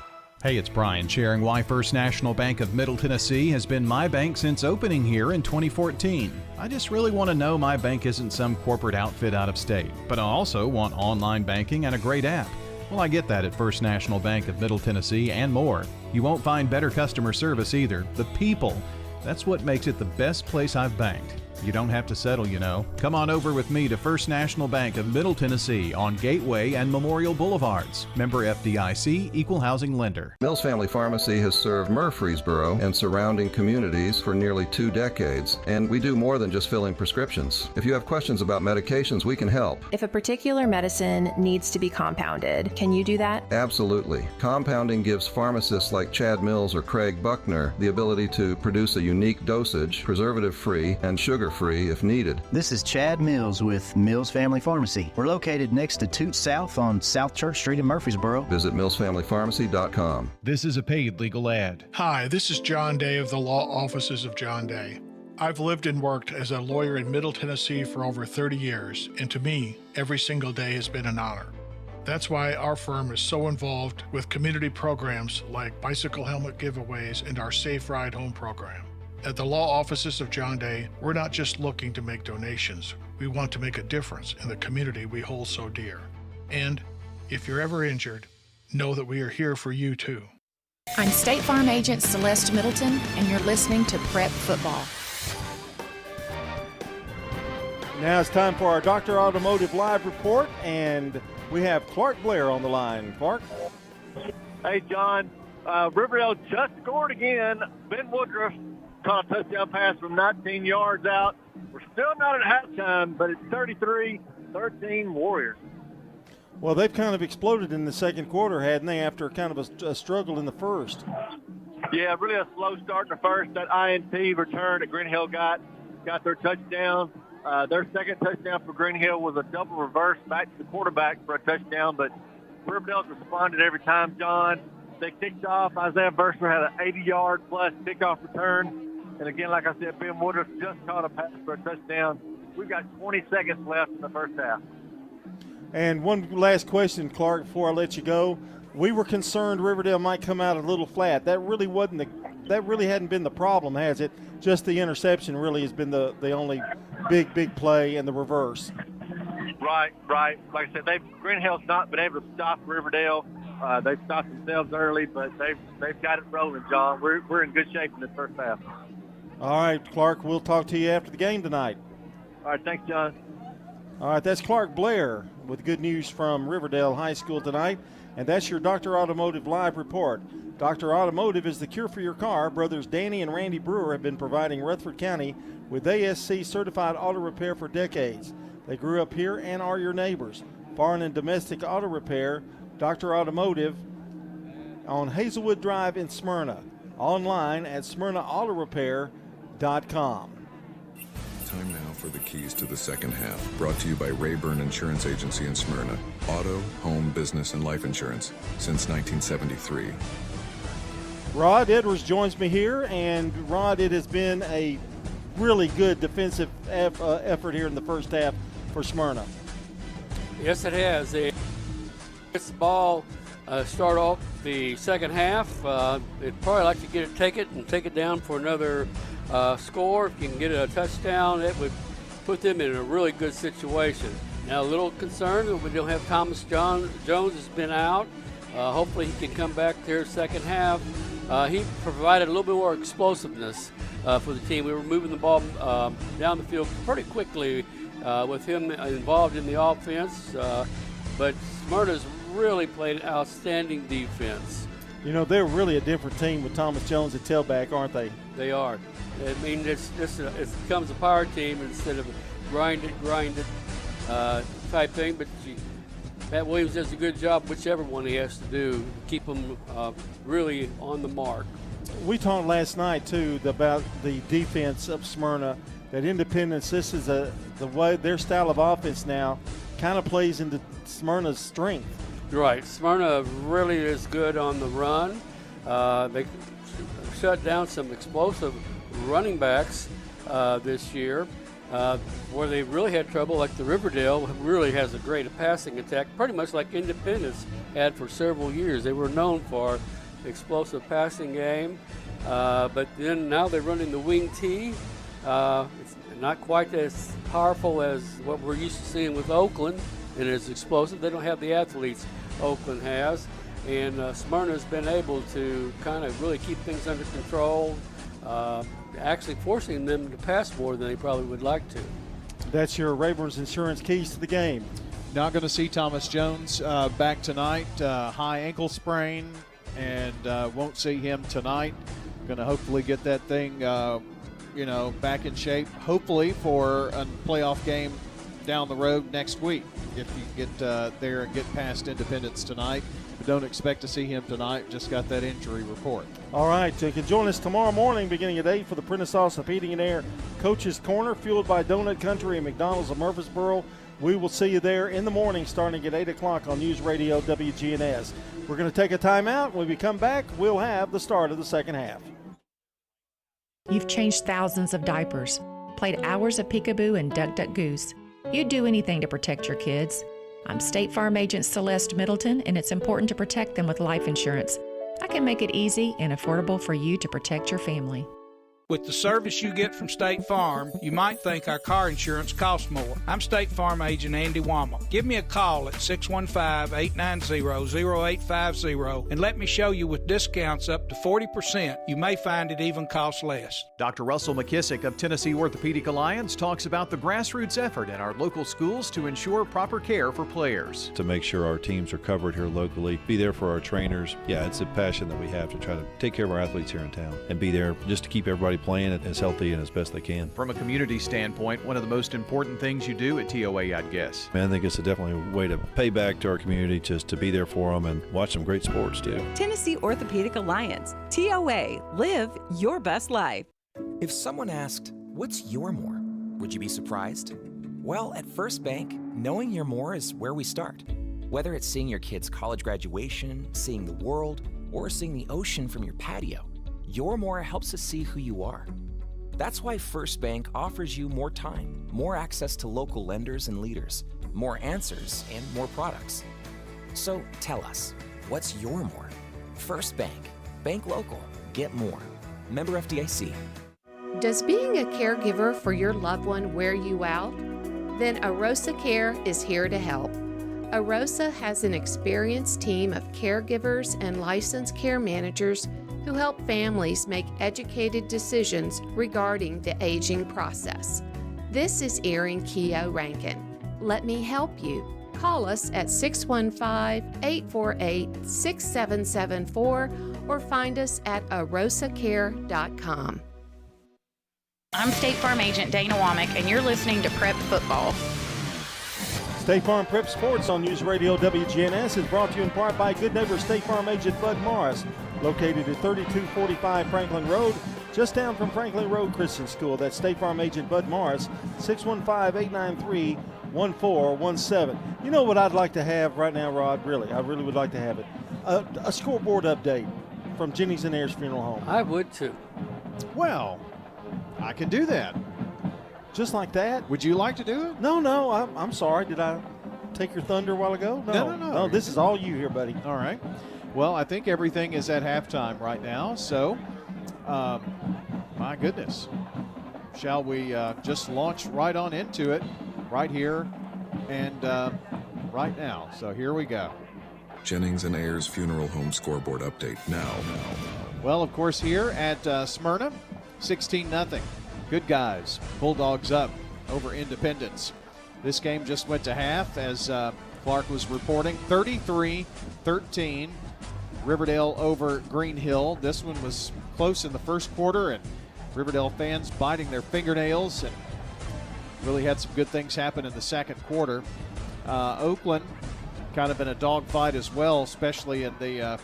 Hey, it's Brian sharing why First National Bank of Middle Tennessee has been my bank since opening here in 2014. I just really want to know my bank isn't some corporate outfit out of state, but I also want online banking and a great app. Well, I get that at First National Bank of Middle Tennessee and more. You won't find better customer service either. The people, that's what makes it the best place I've banked. You don't have to settle, you know. Come on over with me to First National Bank of Middle Tennessee on Gateway and Memorial Boulevards. Member FDIC, Equal Housing Lender. Mills Family Pharmacy has served Murfreesboro and surrounding communities for nearly 2 decades, and we do more than just filling prescriptions. If you have questions about medications, we can help. If a particular medicine needs to be compounded, can you do that? Absolutely. Compounding gives pharmacists like Chad Mills or Craig Buckner the ability to produce a unique dosage, preservative-free and sugar-free if needed. This is Chad Mills with Mills Family Pharmacy. We're located next to Toots South on South Church Street in Murfreesboro. Visit millsfamilypharmacy.com. This is a paid legal ad. Hi, this is John Day of the Law Offices of John Day. I've lived and worked as a lawyer in Middle Tennessee for over 30 years, and to me, every single day has been an honor. That's why our firm is so involved with community programs like bicycle helmet giveaways and our Safe Ride Home program. At the Law Offices of John Day, we're not just looking to make donations. We want to make a difference in the community we hold so dear. And if you're ever injured, know that we are here for you too. I'm State Farm Agent Celeste Middleton, and you're listening to Prep Football. Now it's time for our Dr. Automotive Live report, and we have Clark Blair on the line. Clark? Hey, John. Riverdale just scored again. Ben Woodruff caught a touchdown pass from 19 yards out. We're still not at halftime, but it's 33-13 Warriors. Well, they've kind of exploded in the second quarter, hadn't they, after kind of a struggle in the first? Yeah, really a slow start in the first. That INT return that Green Hill got their touchdown. Their second touchdown for Green Hill was a double reverse back to the quarterback for a touchdown, but Riverdale's responded every time, John. They kicked off. Isaiah Bursar had an 80-yard plus kickoff return. And again, like I said, Ben Woodruff just caught a pass for a touchdown. We've got 20 seconds left in the first half. And one last question, Clark, before I let you go. We were concerned Riverdale might come out a little flat. That really hadn't been the problem, has it? Just the interception really has been the only big play and the reverse. Right. Like I said, Green Hill's not been able to stop Riverdale. They've stopped themselves early, but they've got it rolling, John. We're in good shape in the first half. All right, Clark, we'll talk to you after the game tonight. All right, thanks, John. All right, that's Clark Blair with good news from Riverdale High School tonight. And that's your Dr. Automotive Live report. Dr. Automotive is the cure for your car. Brothers Danny and Randy Brewer have been providing Rutherford County with ASC certified auto repair for decades. They grew up here and are your neighbors. Foreign and domestic auto repair, Dr. Automotive on Hazelwood Drive in Smyrna. Online at smyrnaautorepair.com. Time now for the keys to the second half. Brought to you by Rayburn Insurance Agency in Smyrna. Auto, home, business, and life insurance since 1973. Rod Edwards joins me here, and Rod, it has been a really good defensive effort here in the first half for Smyrna. Yes, it has. They gets the ball, start off the second half. They'd probably like to take it down for another score. If you can get a touchdown, it would put them in a really good situation. Now, a little concerned that we don't have Thomas Jones has been out. Hopefully he can come back there second half. He provided a little bit more explosiveness for the team. We were moving the ball down the field pretty quickly with him involved in the offense. But Smyrna's really played outstanding defense. You know, they're really a different team with Thomas Jones at tailback, aren't they? They are. I mean, it becomes a power team instead of grind it type thing. But Pat Williams does a good job, whichever one he has to do, to keep them really on the mark. We talked last night, too, about the defense of Smyrna, that Independence, this is the way their style of offense now kind of plays into Smyrna's strength. Right. Smyrna really is good on the run. They shut down some explosive running backs this year. Where they really had trouble, like the Riverdale, really has a great passing attack, pretty much like Independence had for several years. They were known for explosive passing game, but then now they're running the wing T. It's not quite as powerful as what we're used to seeing with Oakland, and it's explosive. They don't have the athletes Oakland has, and Smyrna's been able to kind of really keep things under control, actually forcing them to pass more than they probably would like to. That's your Rayburn's Insurance keys to the game. Not going to see Thomas Jones back tonight. High ankle sprain, and won't see him tonight. Going to hopefully get that thing, back in shape, hopefully for a playoff game down the road next week if you get there and get past Independence tonight. But don't expect to see him tonight. Just got that injury report. All right, you can join us tomorrow morning beginning at 8 for the Prentice Allsup Heating and Air Coach's Corner, fueled by Donut Country and McDonald's of Murfreesboro. We will see you there in the morning starting at 8 o'clock on News Radio WGNS. We're going to take a timeout. When we come back, we'll have the start of the second half. You've changed thousands of diapers, played hours of peekaboo and duck, duck, goose. You'd do anything to protect your kids. I'm State Farm Agent Celeste Middleton, and it's important to protect them with life insurance. I can make it easy and affordable for you to protect your family. With the service you get from State Farm, you might think our car insurance costs more. I'm State Farm Agent Andy Womack. Give me a call at 615-890-0850 and let me show you with discounts up to 40%. You may find it even costs less. Dr. Russell McKissick of Tennessee Orthopedic Alliance talks about the grassroots effort in our local schools to ensure proper care for players. To make sure our teams are covered here locally, be there for our trainers. Yeah, it's a passion that we have to try to take care of our athletes here in town and be there just to keep everybody playing it as healthy and as best they can. From a community standpoint, one of the most important things you do at TOA, I'd guess. I think it's definitely a way to pay back to our community, just to be there for them and watch some great sports too. Tennessee Orthopedic Alliance, TOA, live your best life. If someone asked, what's your more? Would you be surprised? Well, at First Bank, knowing your more is where we start. Whether it's seeing your kid's college graduation, seeing the world, or seeing the ocean from your patio, your more helps us see who you are. That's why First Bank offers you more time, more access to local lenders and leaders, more answers, and more products. So tell us, what's your more? First Bank. Bank local. Get more. Member FDIC. Does being a caregiver for your loved one wear you out? Then Arosa Care is here to help. Arosa has an experienced team of caregivers and licensed care managers who help families make educated decisions regarding the aging process. This is Erin Keogh Rankin. Let me help you. Call us at 615-848-6774 or find us at arosacare.com. I'm State Farm Agent Dana Womack, and you're listening to Prep Football. State Farm Prep Sports on News Radio WGNS is brought to you in part by good neighbor State Farm Agent Bud Morris, located at 3245 Franklin Road, just down from Franklin Road Christian School. That's State Farm Agent Bud Morris, 615-893-1417. You know what I'd like to have right now, Rod? Really, I really would like to have it. A scoreboard update from Jennings and Ayers Funeral Home. I would too. Well, I can do that. Just like that? Would you like to do it? No, I'm sorry. Did I take your thunder a while ago? No. No, this is all you here, buddy. All right. Well, I think everything is at halftime right now. So, my goodness. Shall we just launch right on into it right here and right now? So here we go. Jennings and Ayers Funeral Home scoreboard update now. Well, of course, here at Smyrna, 16-0. Good guys. Bulldogs up over Independence. This game just went to half, as Clark was reporting. 33-13. Riverdale over Green Hill. This one was close in the first quarter, and Riverdale fans biting their fingernails, and really had some good things happen in the second quarter. Oakland kind of in a dogfight as well, especially in the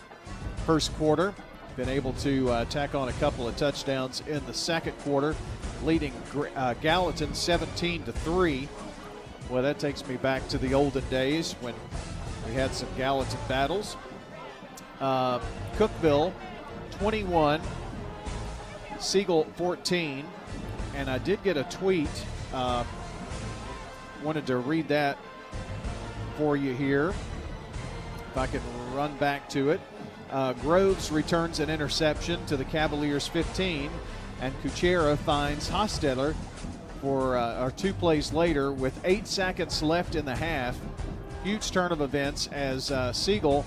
first quarter. Been able to tack on a couple of touchdowns in the second quarter, leading Gallatin 17-3. Well, that takes me back to the olden days when we had some Gallatin battles. Cookeville 21, Siegel 14, and I did get a tweet. Wanted to read that for you here, if I can run back to it. Groves returns an interception to the Cavaliers 15, and Kuchera finds Hostetler for 2 plays later with 8 seconds left in the half. Huge turn of events as Siegel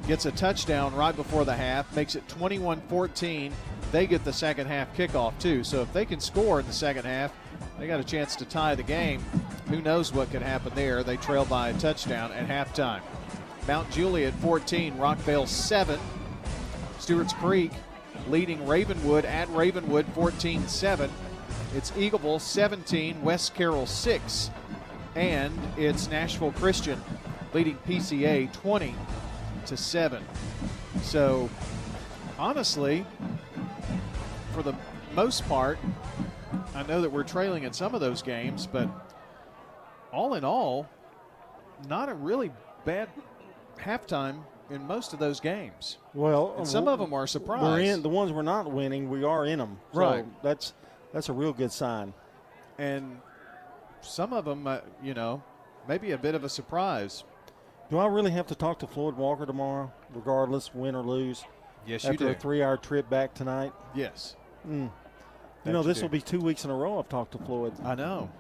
gets a touchdown right before the half, makes it 21-14. They get the second half kickoff too. So if they can score in the second half, they got a chance to tie the game. Who knows what could happen there. They trail by a touchdown at halftime. Mount Juliet 14, Rockvale 7. Stewart's Creek leading Ravenwood at Ravenwood 14-7. It's Eagleville 17, West Carroll 6. And it's Nashville Christian leading PCA 20-7. So honestly, for the most part, I know that we're trailing in some of those games, but all in all, not a really bad halftime in most of those games. Well, and some of them are surprised. We're in the ones we're not winning. We are in them, right? So that's a real good sign. And some of them, maybe a bit of a surprise. Do I really have to talk to Floyd Walker tomorrow, regardless, win or lose? Yes, you do. After a 3-hour trip back tonight? Yes. This will be 2 weeks in a row I've talked to Floyd. I know.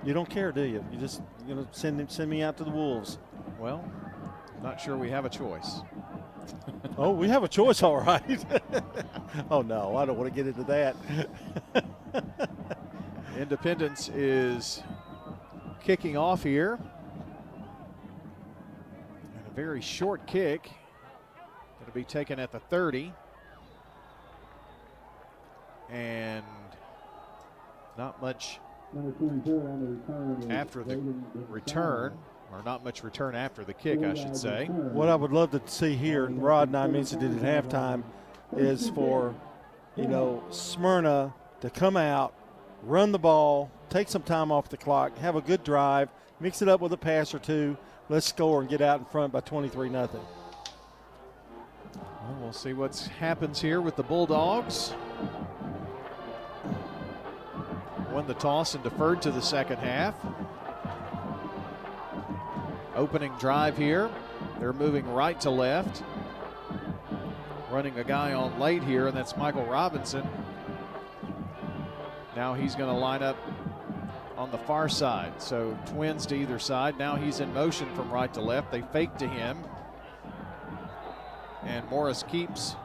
You don't care, do you? You just send me out to the Wolves. Well, not sure we have a choice. Oh, we have a choice, all right. Oh, no, I don't want to get into that. Independence is kicking off here. And a very short kick. Going to be taken at the 30. And not much after the return, or not much return after the kick, I should say. What I would love to see here, and Rod and I mentioned it at halftime, is for, Smyrna to come out, run the ball, take some time off the clock, have a good drive, mix it up with a pass or two, let's score and get out in front by 23-0. Well, we'll see what happens here with the Bulldogs. Won the toss and deferred to the second half. Opening drive here. They're moving right to left. Running a guy on late here, and that's Michael Robinson. Now he's going to line up on the far side. So twins to either side. Now he's in motion from right to left. They fake to him. And Morris gets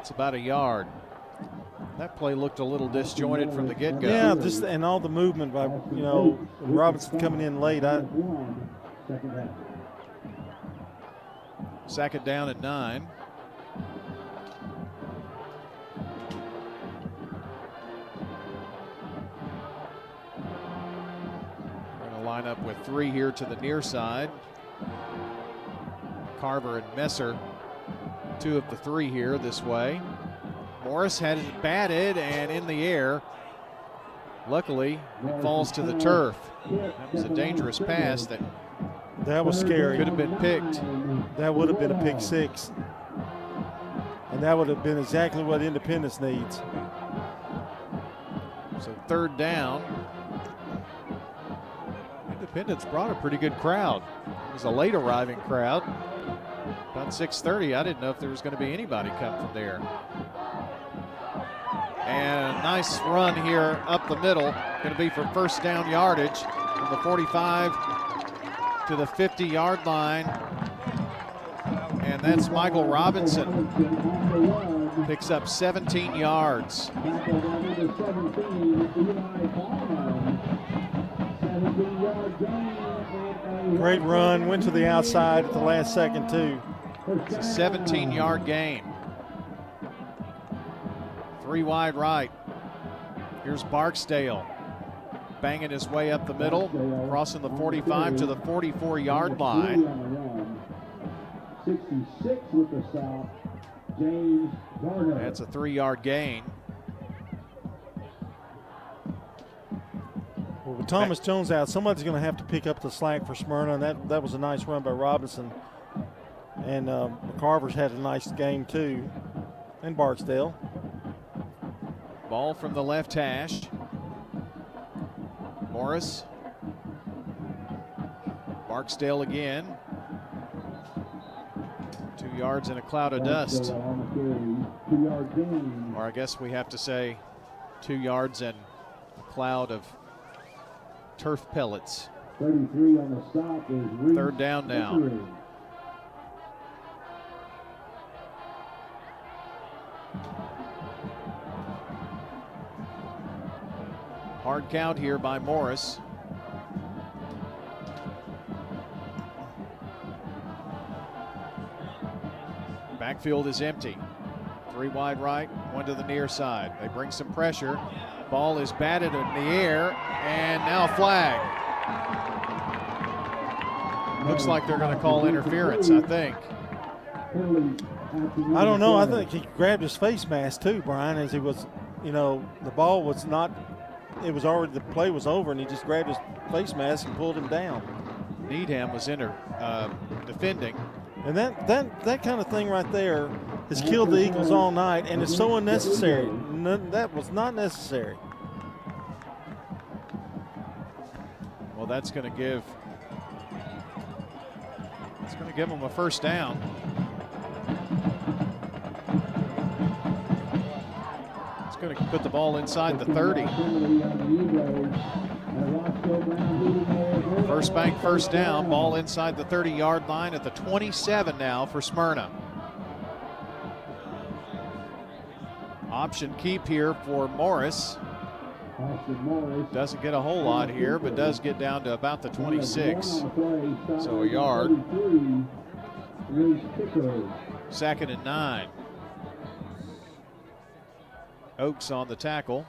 about a yard. That play looked a little disjointed from the get-go. Yeah, and all the movement by, Robinson coming in late. Second down at 9. We're going to line up with 3 here to the near side. Carver and Messer, 2 of the 3 here this way. Morris had it batted and in the air. Luckily, it falls to the turf. That was a dangerous pass that was scary. Could have been picked. That would have been a pick 6. And that would have been exactly what Independence needs. So third down. Independence brought a pretty good crowd. It was a late arriving crowd. About 6:30, I didn't know if there was going to be anybody come from there. And a nice run here up the middle. Going to be for first down yardage from the 45 to the 50-yard line. And that's Michael Robinson. Picks up 17 yards. Great run, went to the outside at the last second too. It's a 17-yard gain. 3 wide right. Here's Barksdale banging his way up the middle, crossing the 45 to the 44-yard line. 66 with the stop, James Garner. That's a 3-yard gain. Well, with Thomas Jones out, somebody's going to have to pick up the slack for Smyrna, and that was a nice run by Robinson. And McCarver's had a nice game too, and Barksdale. Ball from the left hash. Morris. Barksdale again. 2 yards in a cloud of dust. Or I guess we have to say 2 yards and a cloud of turf pellets. 33 on the stop is Reese. 3rd down now. Hard count here by Morris. Backfield is empty. 3 wide right, 1 to the near side. They bring some pressure. Ball is batted in the air, and now flag. Looks like they're going to call interference, I think. I don't know. I think he grabbed his face mask too, Brian, as he was, the ball was not, it was already, the play was over, and he just grabbed his face mask and pulled him down. Needham was defending. And that kind of thing right there has killed the Eagles all night, and it's so unnecessary. That was not necessary. Well, that's going to give them a first down. It's going to put the ball inside the 30. First bank first down, ball inside the 30-yard line at the 27 now for Smyrna. Option keep here for Morris. Doesn't get a whole lot here, but does get down to about the 26. So a yard. 2nd and 9. Oakes on the tackle.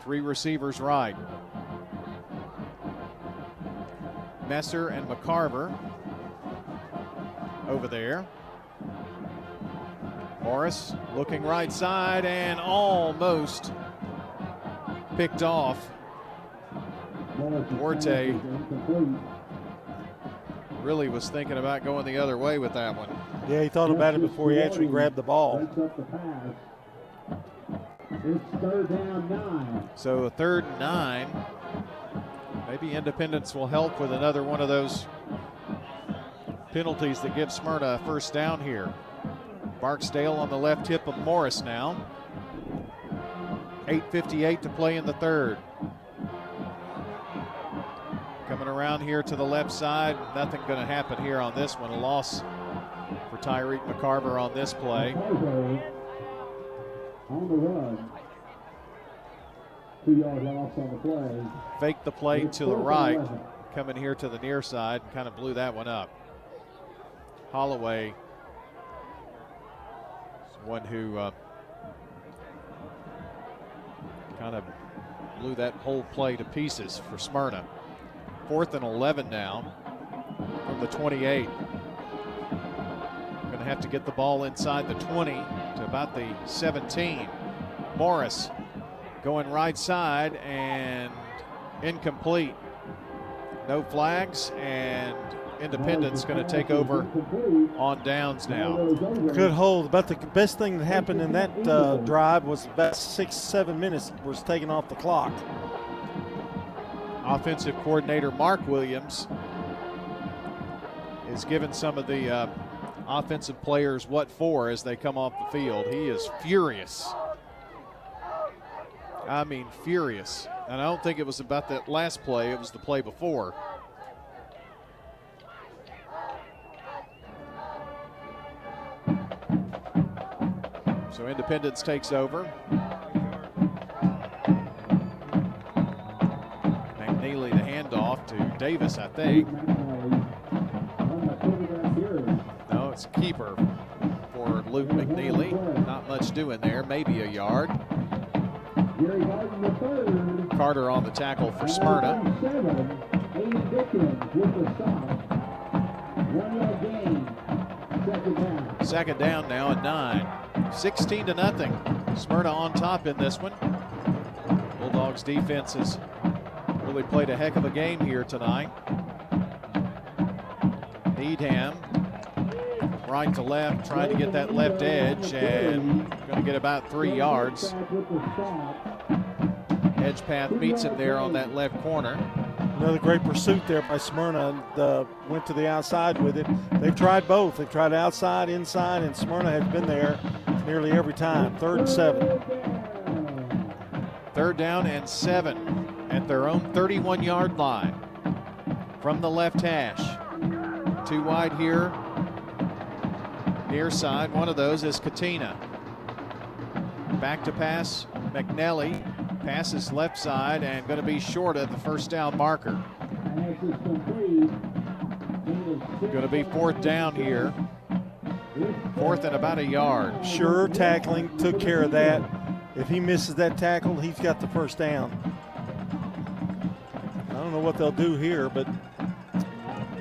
Three receivers right. Messer and McCarver over there. Morris looking right side and almost picked off. Duarte really was thinking about going the other way with that one. Yeah, he thought about it before he actually grabbed the ball. It's 3rd down 9. So a 3rd and 9. Maybe Independence will help with another one of those penalties that give Smyrna a first down here. Barksdale on the left hip of Morris now. 8:58 to play in the 3rd. Coming around here to the left side. Nothing going to happen here on this one. A loss for Tyreek McCarver on this play. On the run. 2-yard loss on the play. Faked the play to the right. Coming here to the near side. Kind of blew that one up. Holloway, one who kind of blew that whole play to pieces for Smyrna. 4th and 11 now from the 28. Going to have to get the ball inside the 20 to about the 17. Morris going right side and incomplete. No flags, and Independence going to take over on downs now. Good hold. About the best thing that happened in that drive was about 6-7 minutes was taken off the clock. Offensive coordinator Mark Williams is giving some of the offensive players what for as they come off the field. He is furious. I mean, furious. And I don't think it was about that last play. It was the play before. So Independence takes over. McNeely the handoff to Davis, I think. No, it's a keeper for Luke McNeely. Not much doing there, maybe a yard. Carter on the tackle for Smyrna. Second down now at 9. 16-0. Smyrna on top in this one. Bulldogs defense has really played a heck of a game here tonight. Needham, right to left, trying to get that left edge, and going to get about 3 yards. Edge path meets him there on that left corner. Another great pursuit there by Smyrna, and went to the outside with it. They've tried both. They've tried outside, inside, and Smyrna has been there nearly every time. 3rd and 7. 3rd down and 7 at their own 31-yard line from the left hash. 2 wide here, near side. One of those is Katina. Back to pass, McNelly. Passes left side and going to be short of the first down marker. Going to be 4th down here. 4th and about a yard. Sure, tackling took care of that. If he misses that tackle, he's got the first down. I don't know what they'll do here, but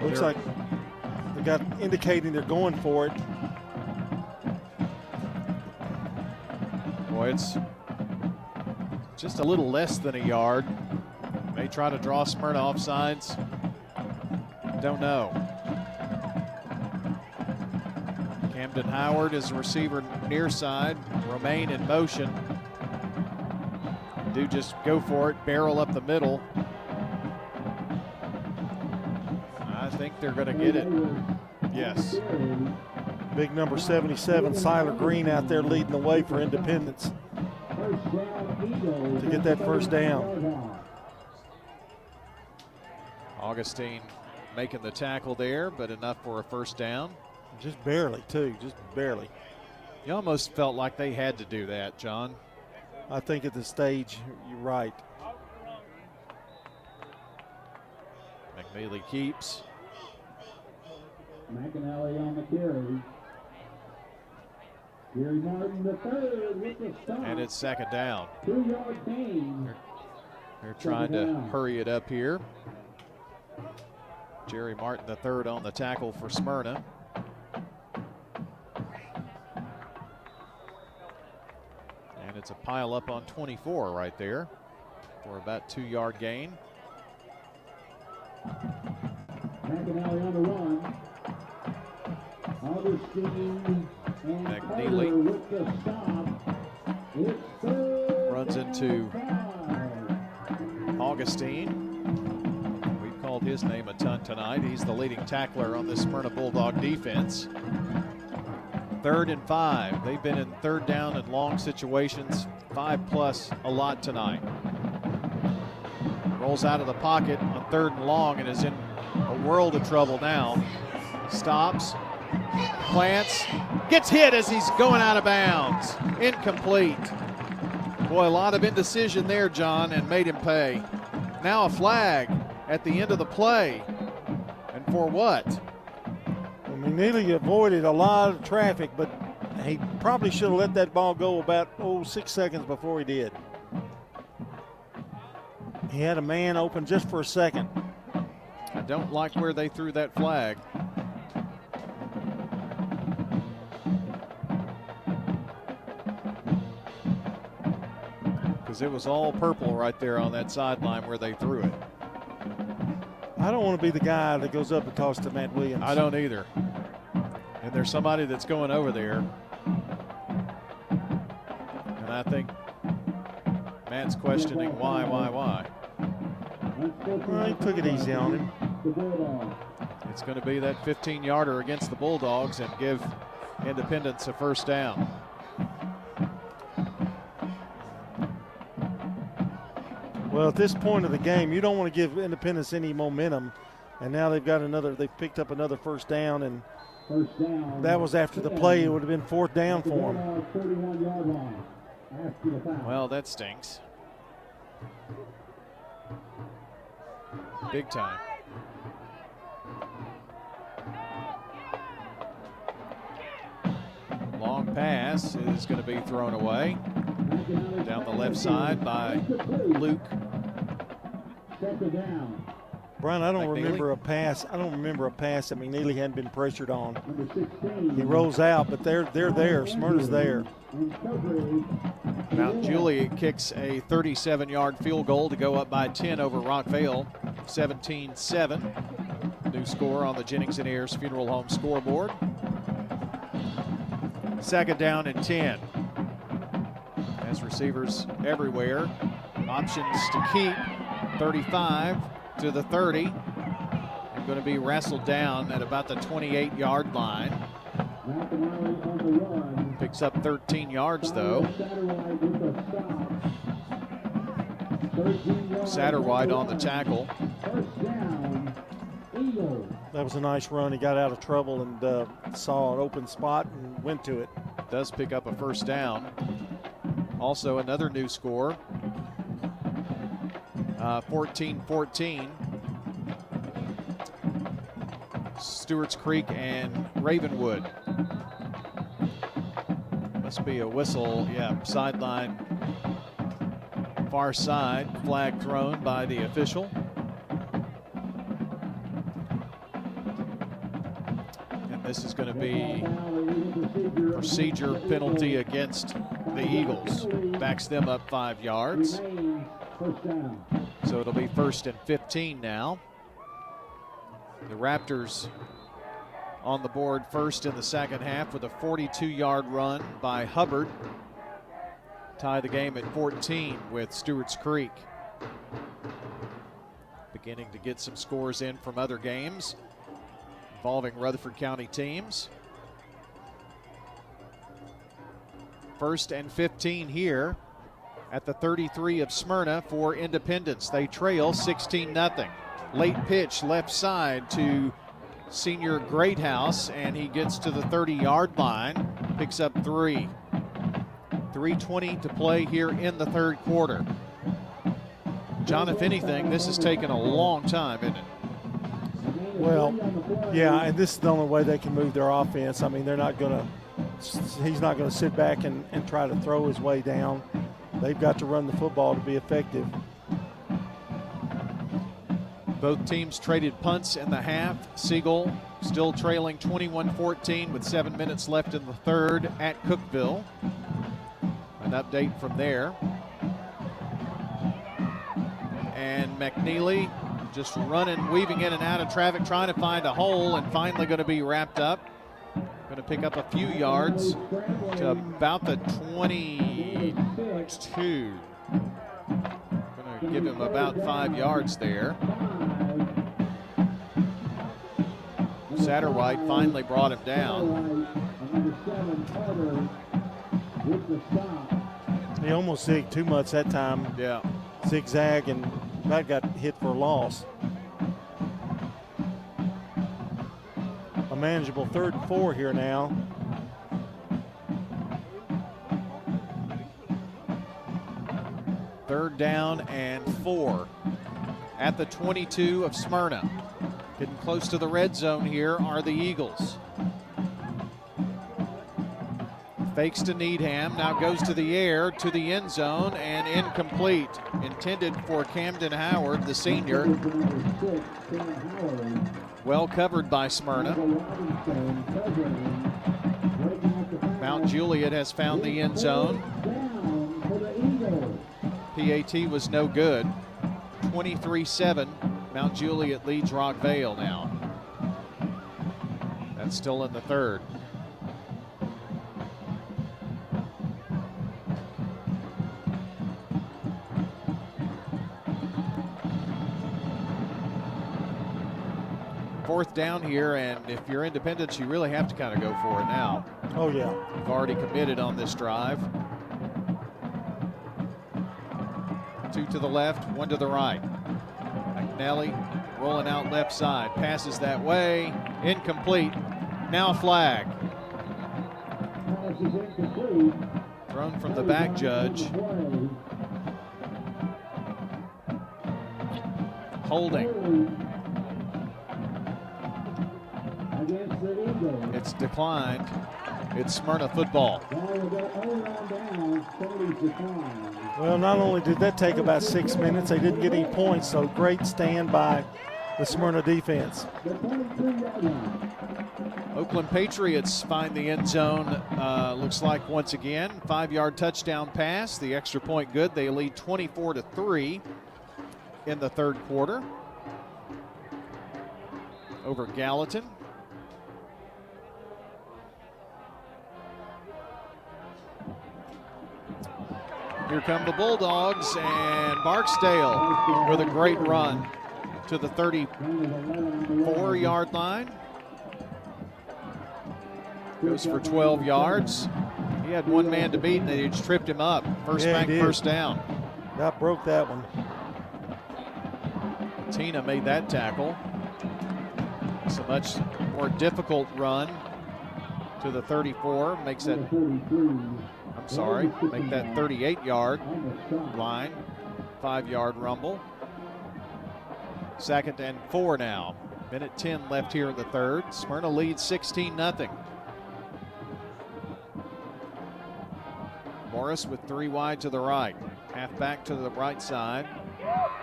looks like they got indicating they're going for it. Boy, it's just a little less than a yard. May try to draw Smyrna offsides. Don't know. Camden Howard is the receiver near side. Romaine in motion. Do just go for it, barrel up the middle. I think they're going to get it. Yes. Big number 77, Siler Green out there leading the way for Independence to get that first down. Augustine making the tackle there, but enough for a first down. Just barely, too, just barely. You almost felt like they had to do that, John. I think at this stage, you're right. McNeely keeps. McAnally on the carry. Gary Martin the third with the stop. And it's second down. 2-yard gain. They're trying to hurry it up here. Jerry Martin the third on the tackle for Smyrna. And it's a pile up on 24 right there for about 2-yard gain. McAnally on the run. Augustine and McNeely with the stop. It's third runs into Augustine. We've called his name a ton tonight. He's the leading tackler on this Smyrna Bulldog defense. 3rd and 5. They've been in 3rd down and long situations, 5+ a lot tonight. Rolls out of the pocket on 3rd and long and is in a world of trouble now. Stops, plants, gets hit as he's going out of bounds. Incomplete. Boy, a lot of indecision there, John, and made him pay. Now a flag at the end of the play. And for what? Well, McNeely avoided a lot of traffic, but he probably should have let that ball go about 6 seconds before he did. He had a man open just for a second. I don't like where they threw that flag. Because it was all purple right there on that sideline where they threw it. I don't want to be the guy that goes up and talks to Matt Williams. I don't either. And there's somebody that's going over there. And I think Matt's questioning why. Well, he took it easy on him. It's going to be that 15-yarder against the Bulldogs and give Independence a first down. Well, at this point of the game, you don't want to give Independence any momentum. And now they've picked up another first down, and that was after the play. It would have been fourth down for them. Well, that stinks. Big time. Long pass is going to be thrown away. Down the left side by Luke. Brian, I don't McNeely? remember a pass. I don't remember a pass that McNeely hadn't been pressured on. He rolls out, but they're there. Smyrna's there. Mount Juliet kicks a 37-yard field goal to go up by 10 over Rockvale, 17-7. New score on the Jennings and Ayers Funeral Home scoreboard. Second down and 10. As receivers everywhere, options to keep. 35 to the 30. And going to be wrestled down at about the 28-yard line. Picks up 13 yards though. Satterwhite on the tackle. That was a nice run. He got out of trouble and saw an open spot and went to it. Does pick up a first down. Also another new score. 14-14. Stewart's Creek and Ravenwood. Must be a whistle. Yeah, sideline, far side. Flag thrown by the official. And this is going to be procedure penalty against the Eagles. Backs them up 5 yards. So it'll be 1st and 15 now. The Raptors on the board first in the second half with a 42-yard run by Hubbard. Tie the game at 14 with Stewart's Creek. Beginning to get some scores in from other games involving Rutherford County teams. 1st and 15 here at the 33 of Smyrna for Independence. They trail 16-0. Late pitch left side to senior Greathouse, and he gets to the 30-yard line, picks up 3. 3:20 to play here in the third quarter. John, if anything, this has taken a long time, isn't it? Well, yeah, and this is the only way they can move their offense. I mean, he's not going to sit back and try to throw his way down. They've got to run the football to be effective. Both teams traded punts in the half. Siegel still trailing 21-14 with 7 minutes left in the third at Cookeville. An update from there. And McNeely just running, weaving in and out of traffic, trying to find a hole, and finally going to be wrapped up. Going to pick up a few yards to about the 22. Going to give him about 5 yards there. Satterwhite finally brought him down. He almost zigged too much that time. Yeah. Zigzag and about got hit for a loss. A manageable 3rd and 4 here now. Third down and 4 at the 22 of Smyrna. Getting close to the red zone here are the Eagles. Fakes to Needham, now goes to the air, to the end zone, and incomplete. Intended for Camden Howard, the senior. Well covered by Smyrna. Mount Juliet has found the end zone. PAT was no good. 23-7, Mount Juliet leads Rockvale now. That's still in the third. Fourth down here, and if you're Independence, you really have to kind of go for it now. Oh, yeah. You've already committed on this drive. 2 to the left, 1 to the right. McNally rolling out left side, passes that way, incomplete. Now flag. Thrown from the back judge. Holding. It's declined. It's Smyrna football. Well, not only did that take about 6 minutes, they didn't get any points, so great stand by the Smyrna defense. Oakland Patriots find the end zone, looks like once again. 5-yard touchdown pass, the extra point good. They lead 24-3 in the third quarter over Gallatin. Here come the Bulldogs, and Barksdale with a great run to the 34-yard line. Goes for 12 yards. He had one man to beat, and they just tripped him up. First down. That broke that one. Tina made that tackle. It's a much more difficult run to the 34. Makes that, make that 38-yard line. 5-yard rumble. 2nd and 4 now. Minute 10 left here in the third. Smyrna leads 16-0. Morris with 3 wide to the right. Half back to the right side.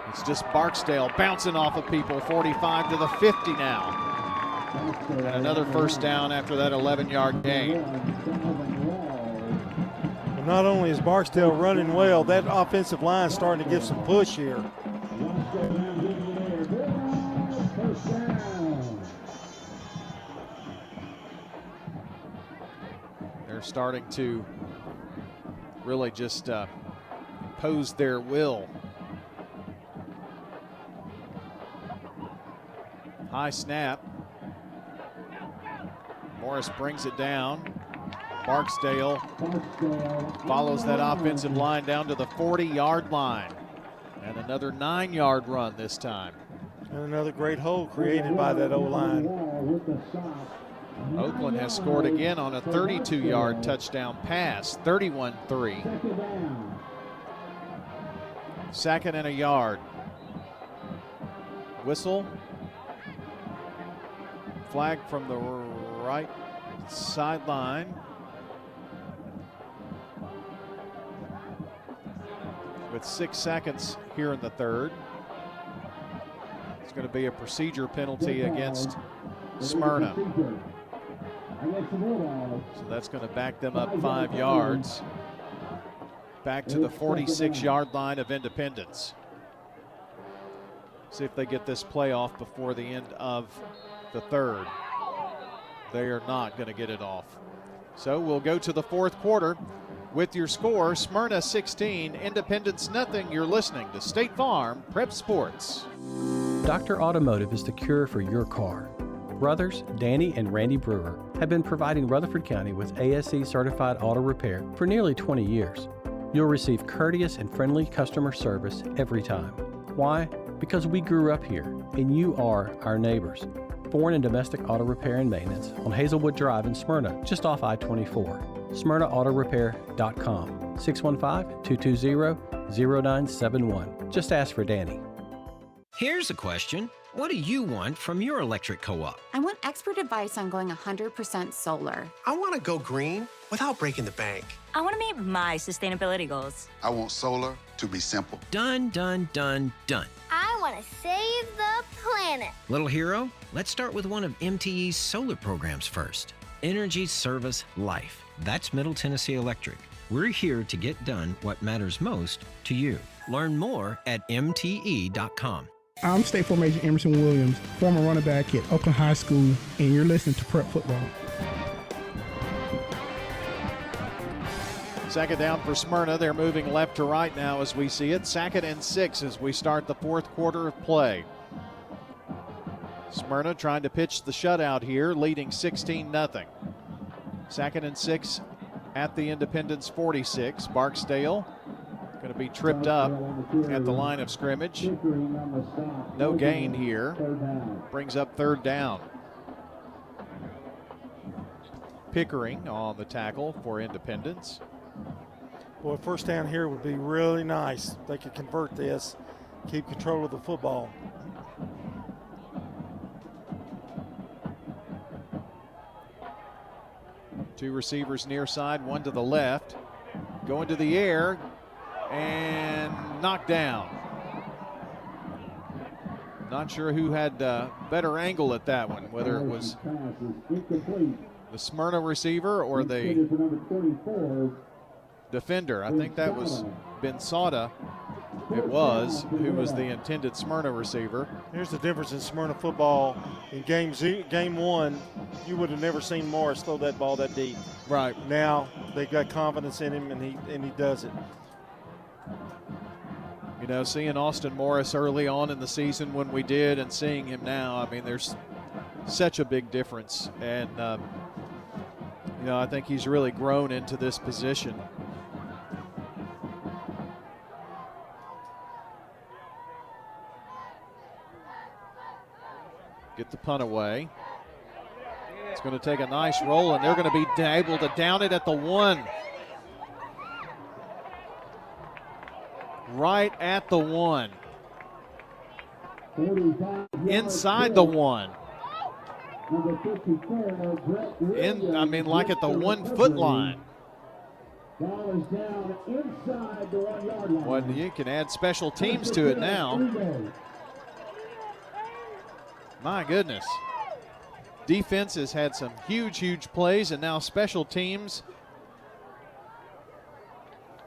It's just Barksdale bouncing off of people. 45 to the 50 now. And another first down after that 11-yard gain. And not only is Barksdale running well, that offensive line is starting to give some push here. They're starting to really just impose their will. High snap. Morris brings it down. Barksdale follows that offensive line down to the 40-yard line. And another 9-yard run this time. And another great hole created by that O-line. Oakland has scored again on a 32-yard touchdown pass, 31-3. 2nd and a yard. Whistle. Flag from the right sideline. With 6 seconds here in the third. It's going to be a procedure penalty against Smyrna. So that's going to back them up 5 yards. Back to the 46-yard line of Independence. See if they get this play off before the end of the third. They are not going to get it off. So we'll go to the fourth quarter with your score, Smyrna 16, Independence nothing. You're listening to State Farm Prep Sports. Dr. Automotive is the cure for your car. Brothers Danny and Randy Brewer have been providing Rutherford County with ASE certified auto repair for nearly 20 years. You'll receive courteous and friendly customer service every time. Why? Because we grew up here and you are our neighbors. Foreign and domestic auto repair and maintenance on Hazelwood Drive in Smyrna, just off I-24. SmyrnaAutorepair.com, 615-220-0971. Just ask for Danny. Here's a question. What do you want from your electric co-op? I want expert advice on going 100% solar. I want to go green without breaking the bank. I want to meet my sustainability goals. I want solar to be simple. Done, done, done, done. I want to save the planet. Little hero, let's start with one of MTE's solar programs first. Energy Service Life. That's Middle Tennessee Electric. We're here to get done what matters most to you. Learn more at MTE.com. I'm State Farm Agent Emerson Williams, former running back at Oakland High School, and you're listening to Prep Football. Second down for Smyrna. They're moving left to right now as we see it. 2nd and 6 as we start the fourth quarter of play. Smyrna trying to pitch the shutout here, leading 16-0. 2nd and 6 at the Independence 46. Barksdale going to be tripped up at the line of scrimmage. No gain here. Brings up 3rd down. Pickering on the tackle for Independence. Boy, first down here would be really nice. If they could convert this, keep control of the football. Two receivers near side, one to the left. Going to the air and knocked down. Not sure who had better angle at that one, whether it was the Smyrna receiver or the defender. I think that was Bensada. It was, who was the intended Smyrna receiver. Here's the difference in Smyrna football. In game one, you would have never seen Morris throw that ball that deep. Right. Now they've got confidence in him, and he does it. You know, seeing Austin Morris early on in the season when we did, and seeing him now, I mean, there's such a big difference. And, you know, I think he's really grown into this position. Get the punt away. It's going to take a nice roll, and they're going to be able to down it at the 1. Right at the 1. Inside the 1. Like at the 1 foot line. Ball is down inside the 1 yard line. Well, you can add special teams to it now. My goodness. Defense has had some huge plays, and now special teams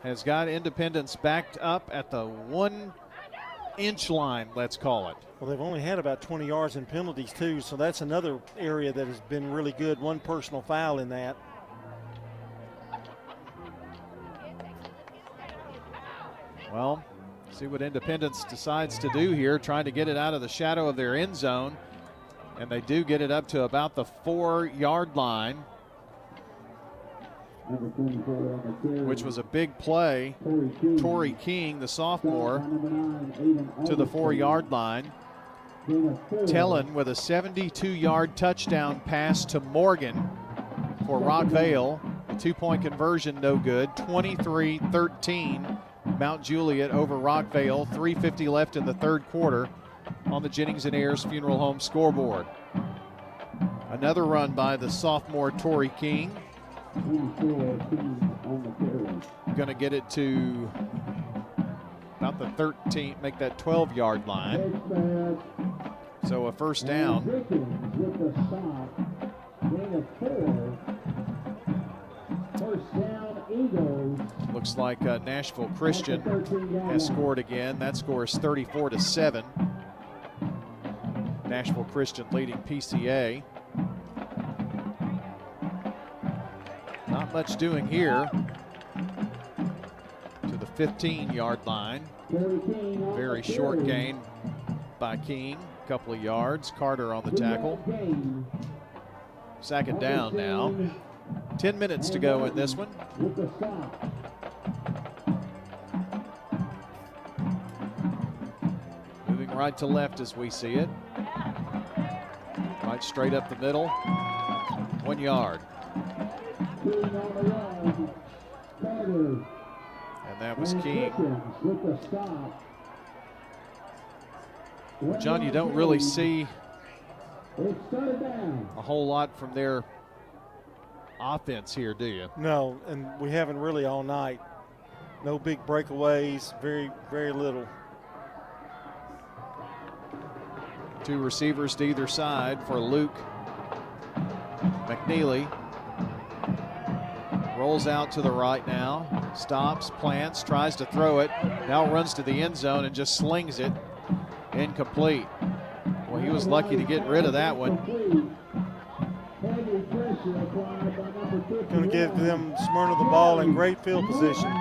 has got Independence backed up at the 1 inch line, let's call it. Well, they've only had about 20 yards in penalties, too, so that's another area that has been really good. 1 personal foul in that. Well, see what Independence decides to do here, trying to get it out of the shadow of their end zone. And they do get it up to about the 4 yard line, which was a big play. Torrey King, the sophomore, to the 4 yard line. Tellin with a 72-yard touchdown pass to Morgan for Rockvale. A 2-point conversion, no good. 23-13, Mount Juliet over Rockvale. 3:50 left in the 3rd quarter on the Jennings and Ayers Funeral Home scoreboard. Another run by the sophomore Torrey King. Going to get it to about the 13, make that 12-yard line. So a first down. Looks like Nashville Christian has scored again. That score is 34-7. Nashville Christian leading PCA. Not much doing here. To the 15-yard line. Very short gain by King. Couple of yards. Carter on the tackle. 2nd down now. 10 minutes to go in this one. Moving right to left as we see it. Right straight up the middle. 1 yard. And that was King. Well, John, you don't really see a whole lot from their offense here, do you? No, and we haven't really all night. No big breakaways, very little. 2 receivers to either side for Luke. McNeely rolls out to the right now, stops, plants, tries to throw it, now runs to the end zone and just slings it Incomplete. Well, he was lucky to get rid of that one. Going to give them Smyrna the ball in great field position.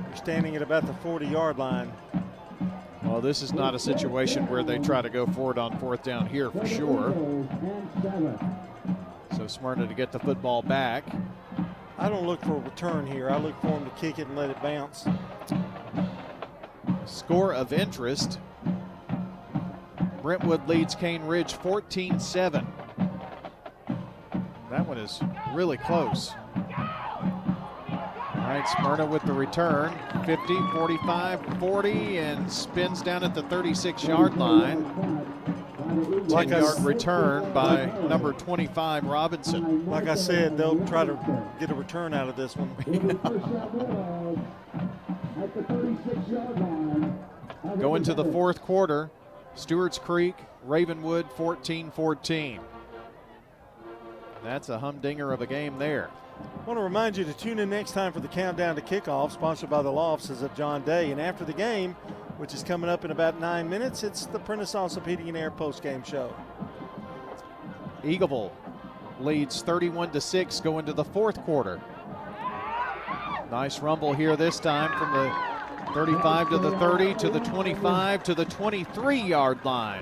They're standing at about the 40-yard line. Well, this is not a situation where they try to go for it on fourth down here for sure. So Smyrna to get the football back. I don't look for a return here. I look for them to kick it and let it bounce. Score of interest. Brentwood leads Cane Ridge 14-7. That one is really close. All right, Smyrna with the return. 50, 45, 40, and spins down at the 36-yard line. 10-yard return by number 25, Robinson. Like I said, they'll try to get a return out of this one. Going to the fourth quarter, Stewart's Creek, Ravenwood 14-14. That's a humdinger of a game there. I want to remind you to tune in next time for the Countdown to Kickoff, sponsored by the law offices of John Day. And after the game, which is coming up in about 9 minutes, it's the Prentice Allsup Heating and Air post-game show. Eagleville leads 31-6 going to the fourth quarter. Nice rumble here this time from the 35 to the 30 to the 25 to the 23-yard line.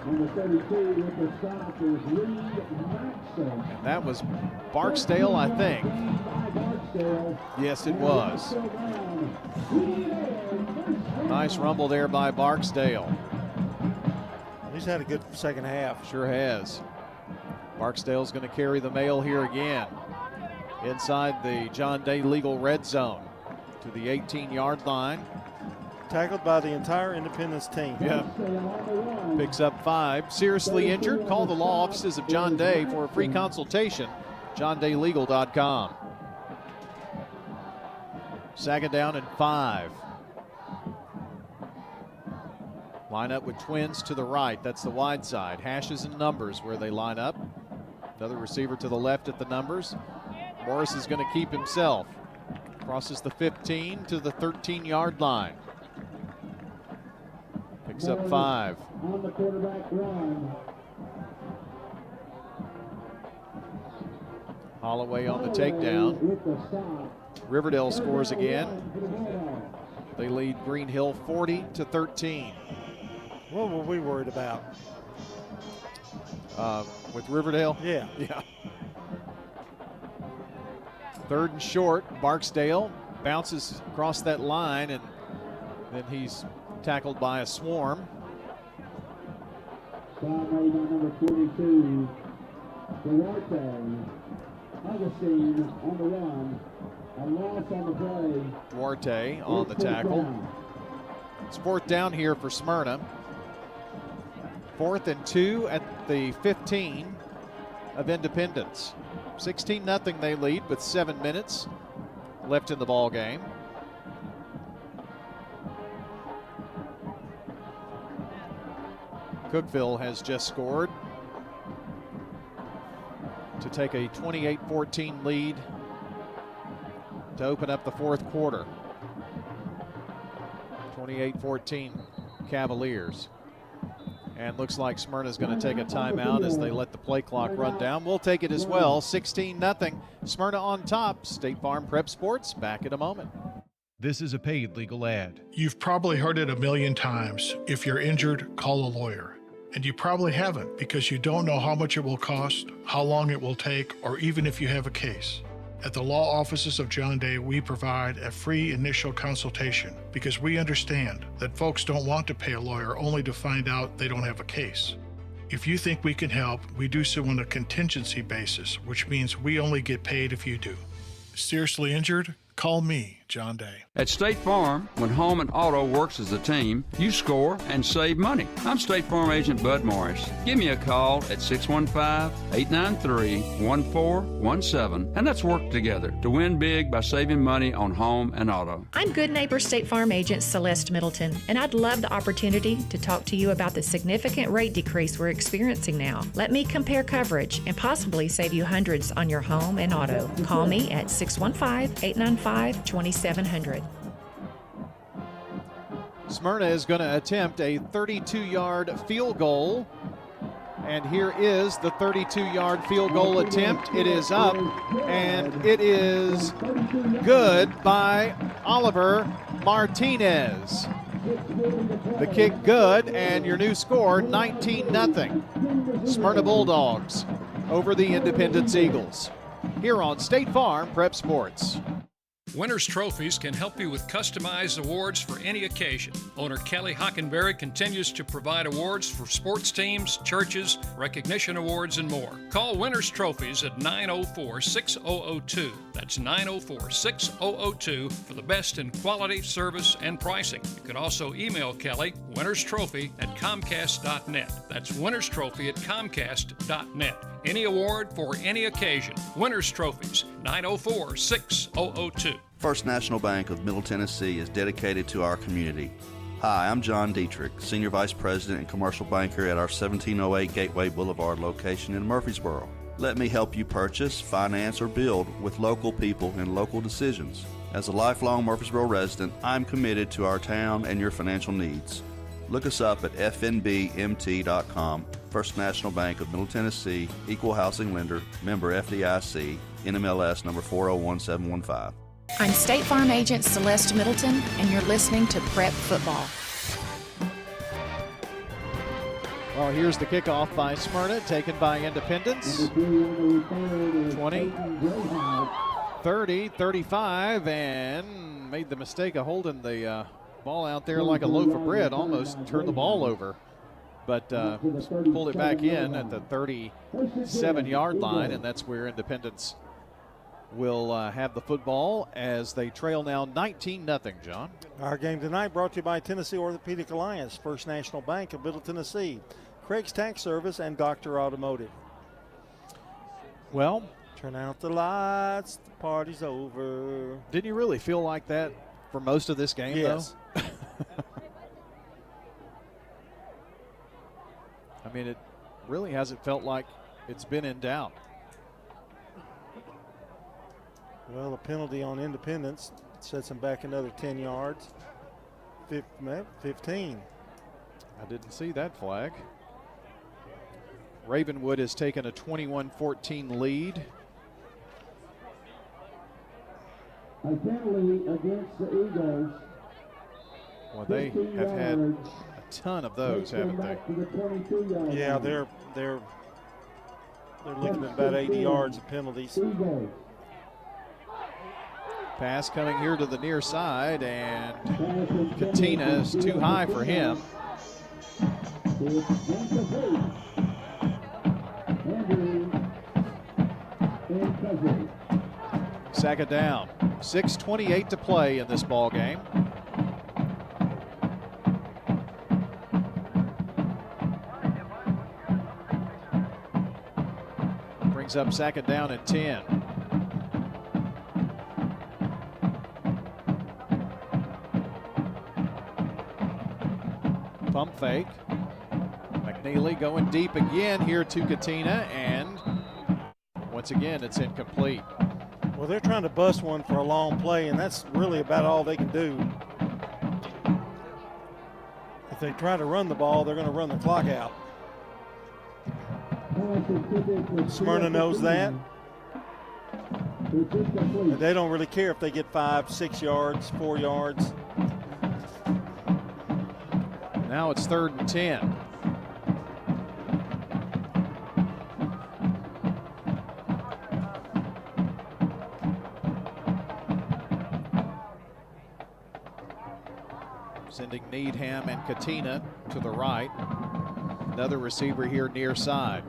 And that was Barksdale, I think. Yes, it was. Nice rumble there by Barksdale. He's had a good second half. Sure has. Barksdale's going to carry the mail here again. Inside the John Day legal red zone to the 18-yard line. Tackled by the entire Independence team. Yeah. Picks up 5. Seriously injured? Call the law offices of John Day for a free consultation. JohnDayLegal.com. Second down and 5. Line up with twins to the right. That's the wide side. Hashes and numbers where they line up. Another receiver to the left at the numbers. Morris is going to keep himself. Crosses the 15 to the 13-yard line. Picks up 5. On the quarterback run. Holloway on the takedown. Riverdale scores again. They lead Green Hill 40-13. What were we worried about? With Riverdale? Yeah. Third and short. Barksdale bounces across that line, and then he's tackled by a swarm. Number 42, Duarte. Augustine on the run. A loss on the play. Duarte on the tackle. It's fourth down here for Smyrna. 4th and 2 at the 15 of Independence. 16-0 they lead with 7 minutes left in the ball game. Cookeville has just scored to take a 28-14 lead to open up the fourth quarter. 28-14 Cavaliers. And looks like Smyrna's going to take a timeout as they let the play clock run down. We'll take it as well. 16-0. Smyrna on top. State Farm Prep Sports back in a moment. This is a paid legal ad. You've probably heard it a million times. If you're injured, call a lawyer. And you probably haven't because you don't know how much it will cost, how long it will take, or even if you have a case. At the law offices of John Day, we provide a free initial consultation because we understand that folks don't want to pay a lawyer only to find out they don't have a case. If you think we can help, we do so on a contingency basis, which means we only get paid if you do. Seriously injured? Call me, John Day. At State Farm, when home and auto works as a team, you score and save money. I'm State Farm Agent Bud Morris. Give me a call at 615-893-1417, and let's work together to win big by saving money on home and auto. I'm Good Neighbor State Farm Agent Celeste Middleton, and I'd love the opportunity to talk to you about the significant rate decrease we're experiencing now. Let me compare coverage and possibly save you hundreds on your home and auto. Call me at 615-895-2700. Smyrna is going to attempt a 32-yard field goal. And here is the 32-yard field goal attempt. It is up, and it is good by Oliver Martinez. The kick good, and your new score, 19-0. Smyrna Bulldogs over the Independence Eagles. Here on State Farm Prep Sports. Winners Trophies can help you with customized awards for any occasion. Owner Kelly Hockenberry continues to provide awards for sports teams, churches, recognition awards, and more. Call Winners Trophies at 904-6002. That's 904-6002 for the best in quality, service, and pricing. You can also email Kelly, winnerstrophy@comcast.net. That's winnerstrophy@comcast.net. Any award for any occasion. Winners Trophies, 904-6002. First National Bank of Middle Tennessee is dedicated to our community. Hi, I'm John Dietrich, Senior Vice President and Commercial Banker at our 1708 Gateway Boulevard location in Murfreesboro. Let me help you purchase, finance, or build with local people and local decisions. As a lifelong Murfreesboro resident, I'm committed to our town and your financial needs. Look us up at fnbmt.com. First National Bank of Middle Tennessee, Equal Housing Lender, member FDIC, NMLS number 401715. I'm State Farm Agent Celeste Middleton, and you're listening to Prep Football. Well, here's the kickoff by Smyrna, taken by Independence. 20, 30, 35, and made the mistake of holding the ball out there like a loaf of bread, almost turned the ball over. But pulled it back in at the 37-yard line, and that's where Independence will have the football as they trail now 19-0, John. Our game tonight brought to you by Tennessee Orthopedic Alliance, First National Bank of Middle Tennessee, Craig's Tax Service, and Dr. Automotive. Well, turn out the lights, the party's over. Didn't you really feel like that for most of this game, yes. though? I mean, it really hasn't felt like it's been in doubt. Well, a penalty on Independence sets them back another 10 yards. 15. I didn't see that flag. Ravenwood has taken a 21-14 lead. A penalty against the Eagles. Well, they have had a ton of those, haven't they? Yeah, they're looking at about 80 yards of penalties. Pass coming here to the near side, and Katina is too high for him. Second down. 6:28 to play in this ball game. Brings up second down and 10. Pump fake. McNeely going deep again here to Katina, and once again it's incomplete. Well, they're trying to bust one for a long play, and that's really about all they can do. If they try to run the ball, they're going to run the clock out. Smyrna knows that. But they don't really care if they get 5, 6 yards, 4 yards. Now it's 3rd and 10. Sending Needham and Katina to the right. Another receiver here near side.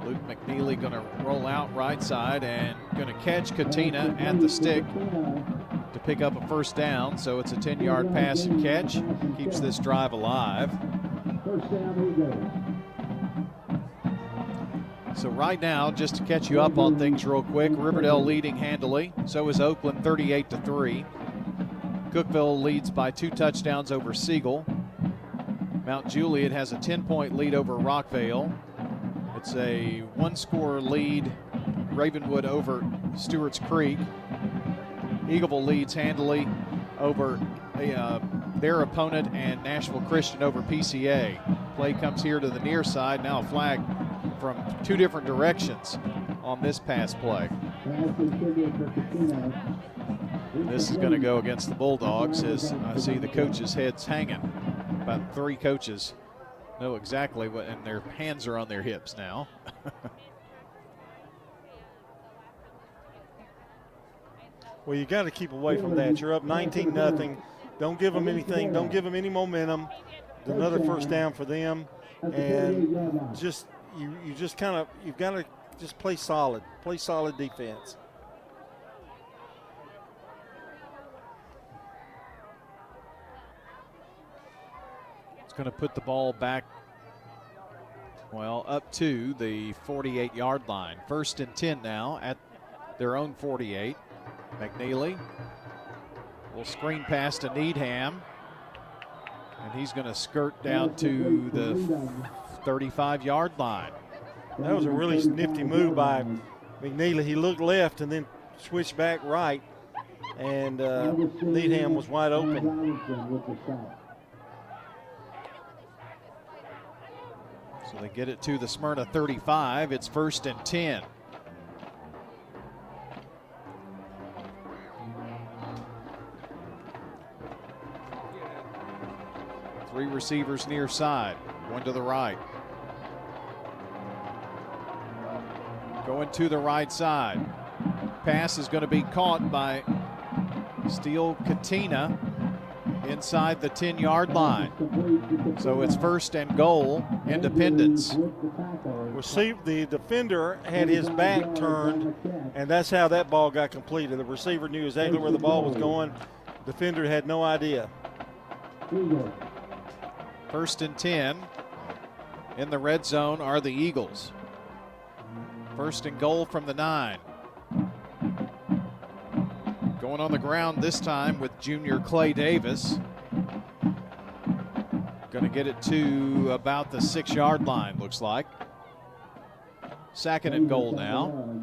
Luke McNeely going to roll out right side and going to catch Katina at the stick to pick up a first down. So it's a 10-yard pass and catch. Keeps this drive alive. So right now, just to catch you up on things real quick, Riverdale leading handily. So is Oakland, 38-3. Cookeville leads by 2 touchdowns over Siegel. Mount Juliet has a 10-point lead over Rockvale. It's a 1-score lead, Ravenwood over Stewart's Creek. Eagleville leads handily over their opponent, and Nashville Christian over PCA. Play comes here to the near side. Now a flag from two different directions on this pass play. This is going to go against the Bulldogs, as I see the coaches' heads hanging. About 3 coaches know exactly what, and their hands are on their hips now. Well, you got to keep away from that. You're up 19-0. Don't give them anything. Don't give them any momentum. Another first down for them, and just you've got to just play solid defense. It's going to put the ball back, well, up to the 48-yard line. 1st and 10 now at their own 48. McNeely will screen pass to Needham, and he's going to skirt down to the 35-yard line. That was a really nifty move by McNeely. He looked left and then switched back right, and Needham was wide open. So they get it to the Smyrna 35. It's 1st and 10. Three receivers near side, one to the right. Going to the right side. Pass is going to be caught by Steele Katina inside the 10-yard line. So it's 1st and goal, Independence. The defender had his back turned, and that's how that ball got completed. The receiver knew exactly where the ball was going. Defender had no idea. 1st and 10. In the red zone are the Eagles. 1st and goal from the 9. Going on the ground this time with junior Clay Davis. Going to get it to about the 6-yard line, looks like. 2nd and goal now.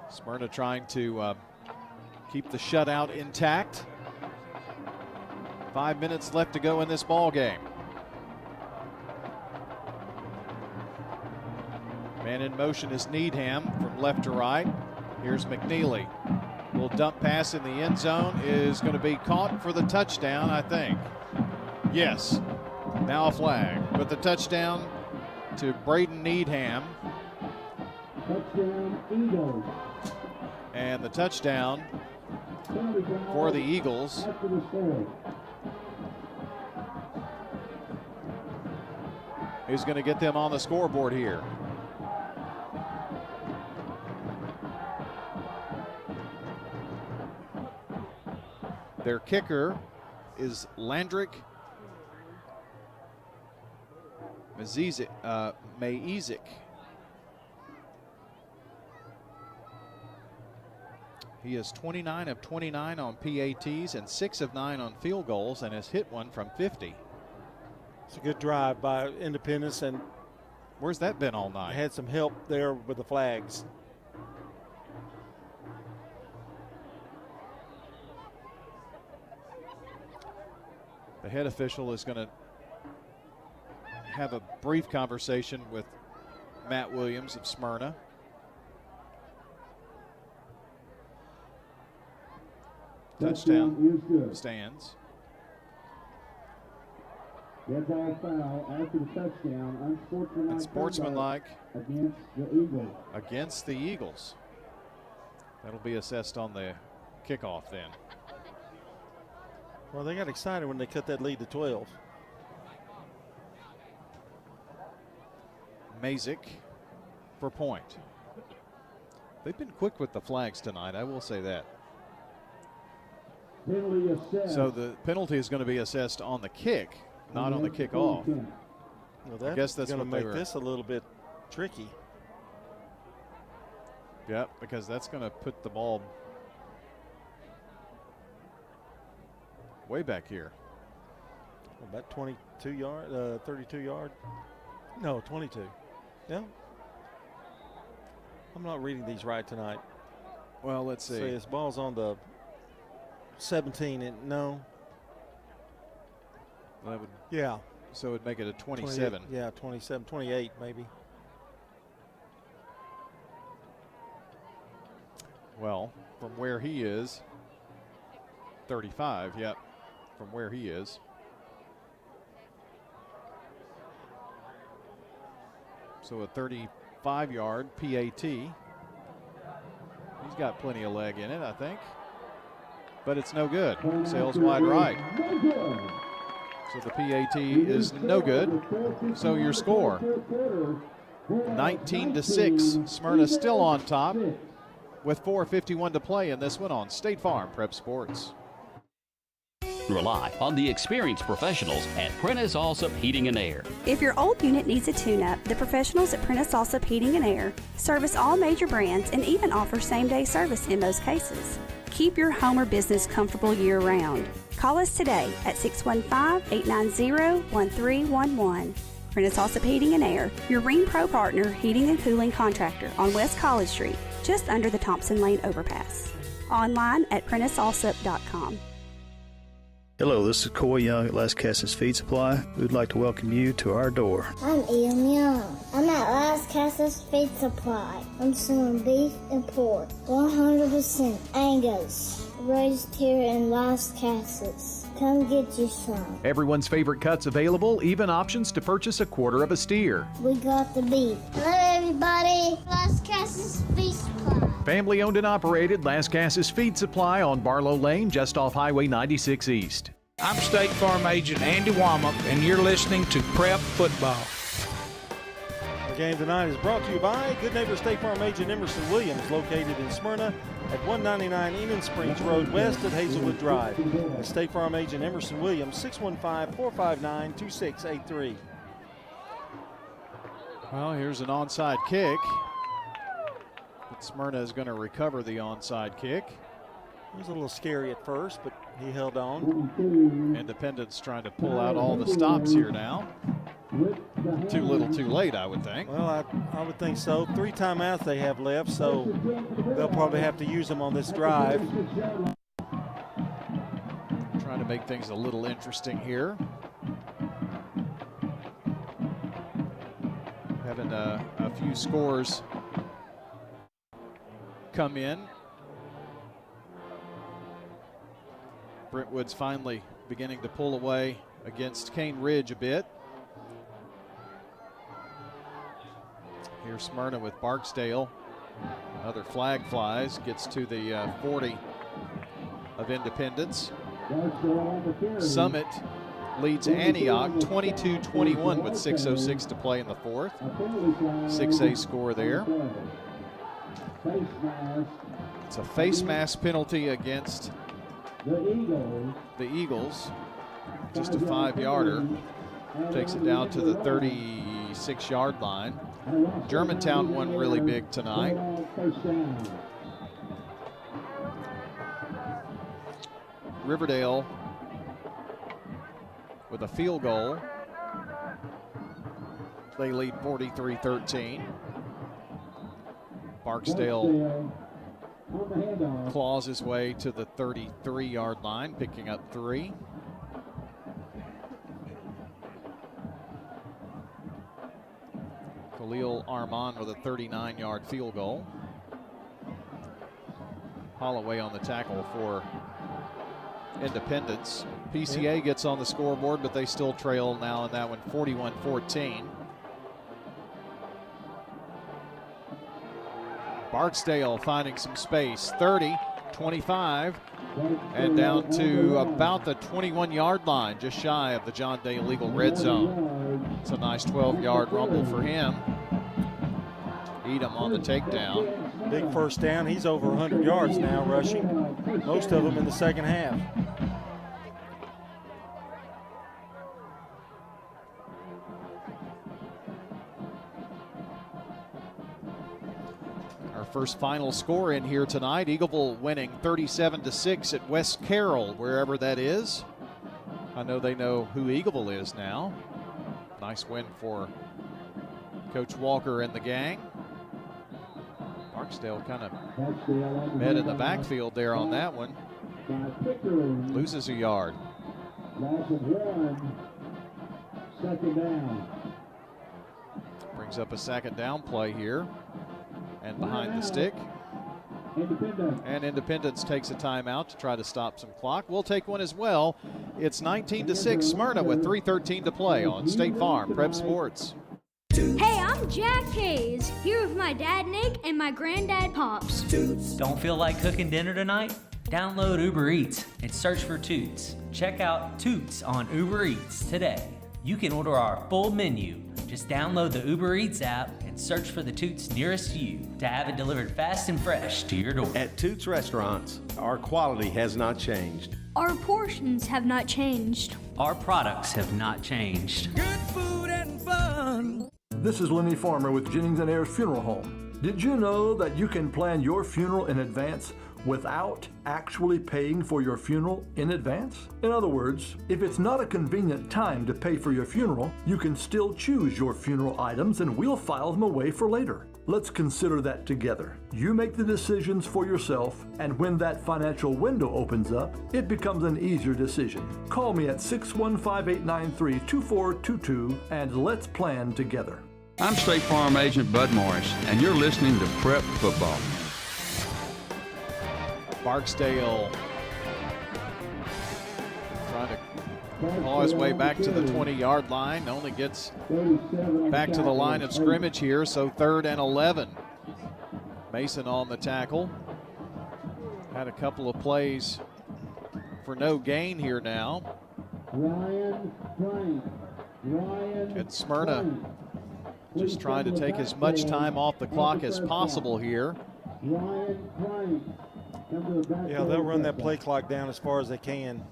Smyrna trying to keep the shutout intact. 5 minutes left to go in this ball game. Man in motion is Needham from left to right. Here's McNeely. Little dump pass in the end zone is going to be caught for the touchdown, I think. Yes. Now a flag. But the touchdown to Braden Needham. Touchdown, Eagles. And the touchdown for the Eagles is going to get them on the scoreboard here. Their kicker is Landrick Mayizik. He is 29 of 29 on PATs and 6 of 9 on field goals, and has hit one from 50. It's a good drive by Independence, and where's that been all night? Had some help there with the flags. The head official is going to have a brief conversation with Matt Williams of Smyrna. Touchdown stands. Red ball foul after the touchdown. Unsportsmanlike against the Eagles. Against the Eagles. That'll be assessed on the kickoff then. Well, they got excited when they cut that lead to 12. Mazik for point. They've been quick with the flags tonight, I will say that. Penalty assessed. So the penalty is going to be assessed on the kick, not on the kickoff. Well, I guess that's going to what make this a little bit tricky. Yeah, because that's going to put the ball way back here. About 22 yard, 32 yard. No, 22. Yeah. I'm not reading these right tonight. Well, let's see. His ball's on the 17, and no. That would, yeah. So it would make it a 27. Yeah, 27, 28 maybe. Well, from where he is, 35, yep, from where he is. So a 35-yard PAT. He's got plenty of leg in it, I think. But it's no good. Sails wide right. So the PAT is no good. So your score, 19-6. Smyrna still on top with 4:51 to play in this one on State Farm Prep Sports. Rely on the experienced professionals at Prentice Allsup Heating and Air. If your old unit needs a tune-up, the professionals at Prentice Allsup Heating and Air service all major brands and even offer same-day service in most cases. Keep your home or business comfortable year-round. Call us today at 615-890-1311. Prentice Allsup Heating and Air, your Ring Pro partner heating and cooling contractor on West College Street, just under the Thompson Lane overpass. Online at PrenticeAllsup.com. Hello, this is Coy Young at Las Casas Feed Supply. We'd like to welcome you to our door. I'm Ian Young. I'm at Las Casas Feed Supply. I'm selling beef and pork, 100% Angus, raised here in Las Casas. Come get you some. Everyone's favorite cuts available, even options to purchase a quarter of a steer. We got the beef. Hello, everybody. Las Casas Feed Supply. Family owned and operated Las Casas Feed Supply on Barlow Lane, just off Highway 96 East. I'm State Farm Agent Andy Womack, and you're listening to Prep Football. The game tonight is brought to you by Good Neighbor State Farm Agent Emerson Williams, located in Smyrna at 199 Enon Springs Road West at Hazelwood Drive. And State Farm Agent Emerson Williams, 615-459-2683. Well, here's an onside kick. But Smyrna is going to recover the onside kick. It was a little scary at first, but he held on. Independence trying to pull out all the stops here now. Too little, too late, I would think. Well, I would think so. 3 timeouts they have left, so they'll probably have to use them on this drive. Trying to make things a little interesting here. Having a few scores come in. Brentwood's finally beginning to pull away against Cane Ridge a bit. Here's Smyrna with Barksdale. Another flag flies, gets to the 40 of Independence. Summit leads Antioch 22-21 with 6:06 to play in the fourth. 6A score there. It's a face mask penalty against the Eagles. Just a 5-yarder. Takes it down to the 36-yard line. Germantown won really big tonight. Riverdale with a field goal. They lead 43-13. Barksdale claws his way to the 33-yard line, picking up 3. Khalil Armand with a 39-yard field goal. Holloway on the tackle for Independence. PCA gets on the scoreboard, but they still trail now in that one, 41-14. Barksdale finding some space, 30, 25, and down to about the 21-yard line, just shy of the John Day legal red zone. It's a nice 12-yard rumble for him. Edom on the takedown. Big first down. He's over 100 yards now rushing, most of them in the second half. First final score in here tonight. Eagleville winning 37-6 at West Carroll, wherever that is. I know they know who Eagleville is now. Nice win for Coach Walker and the gang. Barksdale kind of met in the backfield there on that one. Loses a yard. Loss of 1. Second down. Brings up a second down play here. And behind the stick. And Independence takes a timeout to try to stop some clock. We'll take one as well. It's 19-6 Smyrna with 3:13 to play on State Farm Prep Sports. Hey, I'm Jack Hayes, here with my dad Nick and my granddad Pops. Don't feel like cooking dinner tonight? Download Uber Eats and search for Toots. Check out Toots on Uber Eats today. You can order our full menu. Just download the Uber Eats app and search for the Toots nearest you to have it delivered fast and fresh to your door. At Toots Restaurants, our quality has not changed. Our portions have not changed. Our products have not changed. Good food and fun. This is Lenny Farmer with Jennings & Ayers Funeral Home. Did you know that you can plan your funeral in advance without actually paying for your funeral in advance? In other words, if it's not a convenient time to pay for your funeral, you can still choose your funeral items and we'll file them away for later. Let's consider that together. You make the decisions for yourself, and when that financial window opens up, it becomes an easier decision. Call me at 615-893-2422 and let's plan together. I'm State Farm Agent Bud Morris, and you're listening to Prep Football. Barksdale trying to claw his way back to the 20-yard line. Only gets back to the line of scrimmage here, so 3rd and 11. Mason on the tackle. Had a couple of plays for no gain here now. And Smyrna just trying to take as much time off the clock as possible here. Yeah, they'll run that play clock down as far as they can.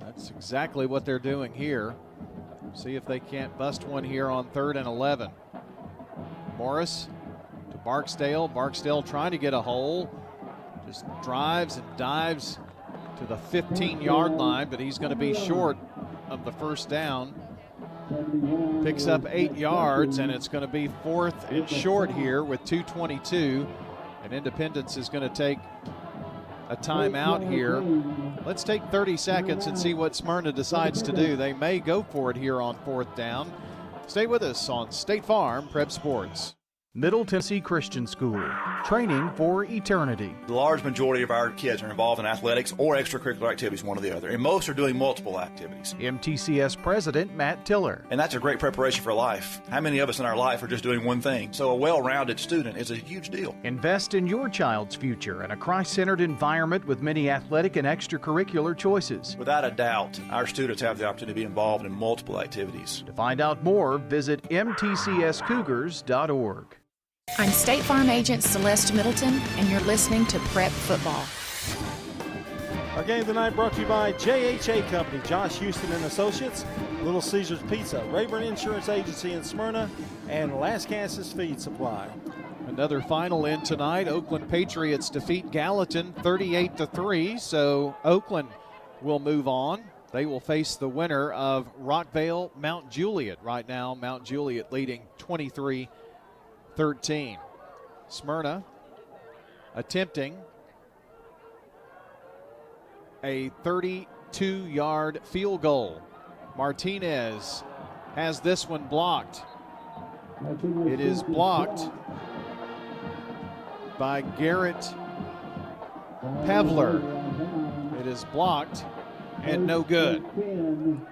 That's exactly what they're doing here. See if they can't bust one here on 3rd and 11. Morris to Barksdale. Barksdale trying to get a hole. Just drives and dives to the 15-yard line, but he's going to be short of the first down. Picks up 8 yards, and it's going to be 4th and short here with 2:22. And Independence is going to take a timeout here. Let's take 30 seconds and see what Smyrna decides to do. They may go for it here on 4th down. Stay with us on State Farm Prep Sports. Middle Tennessee Christian School, training for eternity. The large majority of our kids are involved in athletics or extracurricular activities, one or the other, and most are doing multiple activities. MTCS President Matt Tiller. And that's a great preparation for life. How many of us in our life are just doing one thing? So a well-rounded student is a huge deal. Invest in your child's future in a Christ-centered environment with many athletic and extracurricular choices. Without a doubt, our students have the opportunity to be involved in multiple activities. To find out more, visit mtcscougars.org. I'm State Farm Agent Celeste Middleton, and you're listening to Prep Football. Our game tonight brought to you by JHA Company, Josh Houston and Associates, Little Caesars Pizza, Rayburn Insurance Agency in Smyrna, and Lascassas Feed Supply. Another final in tonight. Oakland Patriots defeat Gallatin 38-3, so Oakland will move on. They will face the winner of Rockvale Mount Juliet. Right now, Mount Juliet leading 23-13. Smyrna attempting a 32-yard field goal. Martinez has this one blocked. It is blocked by Garrett Pevler. It is blocked and no good.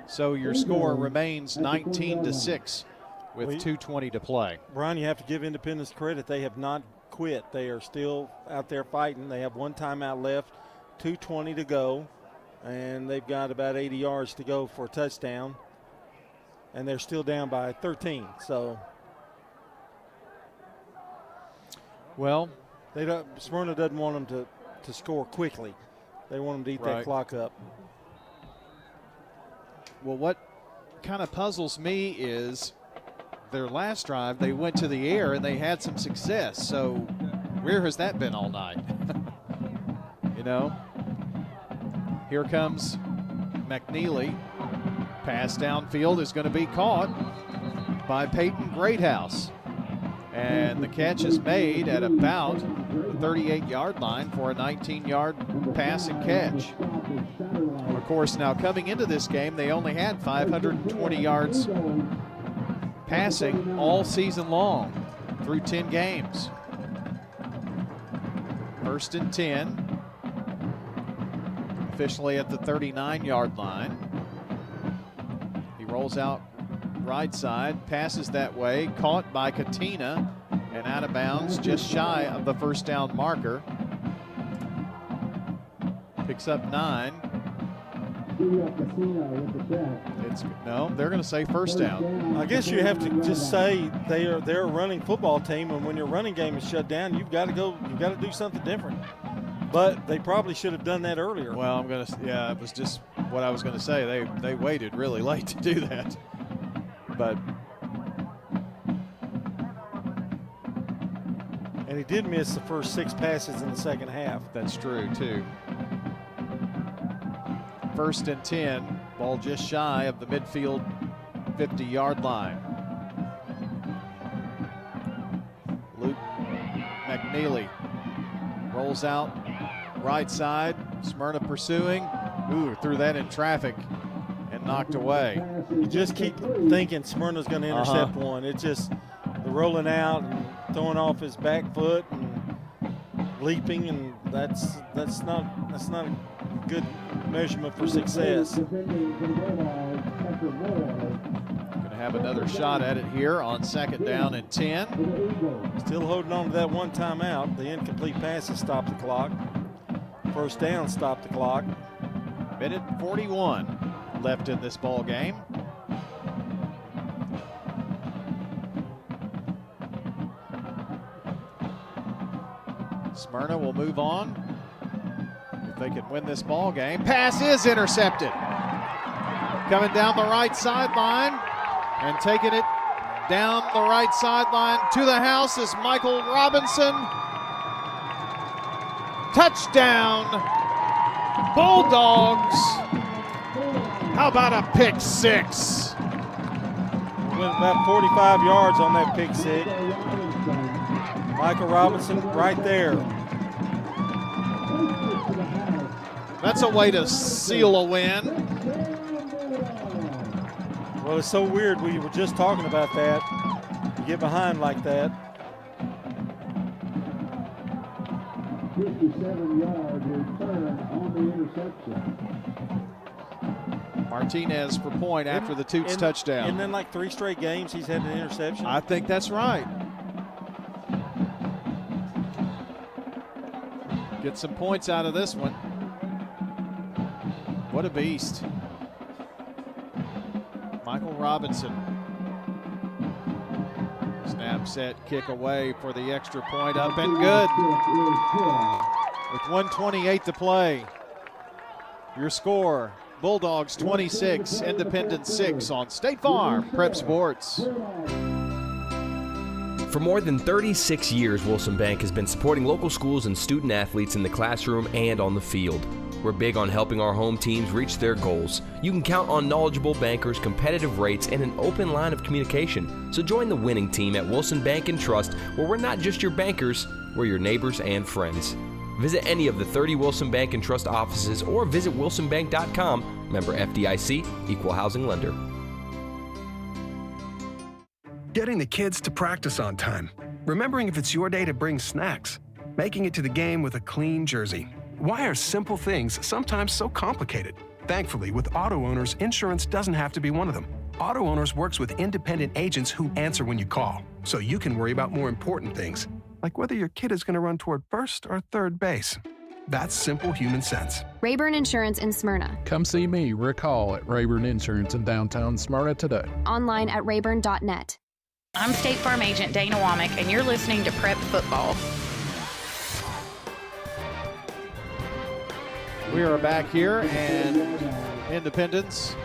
So your score remains 19-6 with 2:20 to play. Brian, you have to give Independence credit. They have not quit. They are still out there fighting. They have one timeout left, 2:20 to go, and they've got about 80 yards to go for a touchdown, and they're still down by 13. So, well, Smyrna doesn't want them to score quickly. They want them to eat that clock up. Well, what kind of puzzles me is their last drive, they went to the air and they had some success. So where has that been all night? You know, here comes McNeely. Pass downfield is going to be caught by Peyton Greathouse. And the catch is made at about the 38-yard line for a 19-yard pass and catch. Of course, now coming into this game, they only had 520 yards passing all season long through 10 games. 1st and 10. Officially at the 39-yard line. He rolls out right side, passes that way, caught by Katina, and out of bounds just shy of the first down marker. Picks up 9. No, they're going to say first down. I guess you have to just say they're a running football team, and when your running game is shut down, you've got to do something different. But they probably should have done that earlier. Well, it was just what I was going to say. They waited really late to do that. But and he did miss the first 6 passes in the second half. That's true too. 1st and 10, ball just shy of the midfield 50-yard line. Luke McNeely rolls out right side. Smyrna pursuing. Ooh, threw that in traffic and knocked away. You just keep thinking Smyrna's going to intercept one. It's just the rolling out and throwing off his back foot and leaping, and that's not a good measurement for success. Going to have another shot at it here on 2nd down and 10. Still holding on to that one timeout. The incomplete passes stopped the clock. First down stopped the clock. Minute 41 left in this ball game. Smyrna will move on if they can win this ball game. Pass is intercepted. Coming down the right sideline and taking it down the right sideline to the house is Michael Robinson. Touchdown, Bulldogs. How about a pick six? Went about 45 yards on that pick six. Michael Robinson right there. That's a way to seal a win. Well, it's so weird. We were just talking about that. You get behind like that. 57-yard return on the interception. Martinez for point after the Toots touchdown. And then like 3 straight games he's had an interception. I think that's right. Get some points out of this one. What a beast. Michael Robinson. Snap, set, kick away for the extra point, up and good. With 1:28 to play. Your score, Bulldogs 26, Independence 6 on State Farm Prep Sports. For more than 36 years, Wilson Bank has been supporting local schools and student athletes in the classroom and on the field. We're big on helping our home teams reach their goals. You can count on knowledgeable bankers, competitive rates, and an open line of communication. So join the winning team at Wilson Bank and Trust, where we're not just your bankers, we're your neighbors and friends. Visit any of the 30 Wilson Bank and Trust offices or visit wilsonbank.com. Member FDIC, Equal Housing Lender. Getting the kids to practice on time. Remembering if it's your day to bring snacks. Making it to the game with a clean jersey. Why are simple things sometimes so complicated? Thankfully, with Auto Owners, insurance doesn't have to be one of them. Auto Owners works with independent agents who answer when you call, so you can worry about more important things, like whether your kid is going to run toward first or third base. That's simple human sense. Rayburn Insurance in Smyrna. Come see me, Rick Hall, at Rayburn Insurance in downtown Smyrna today. Online at rayburn.net. I'm State Farm Agent Dana Womack, and you're listening to Prep Football. We are back here, and Independence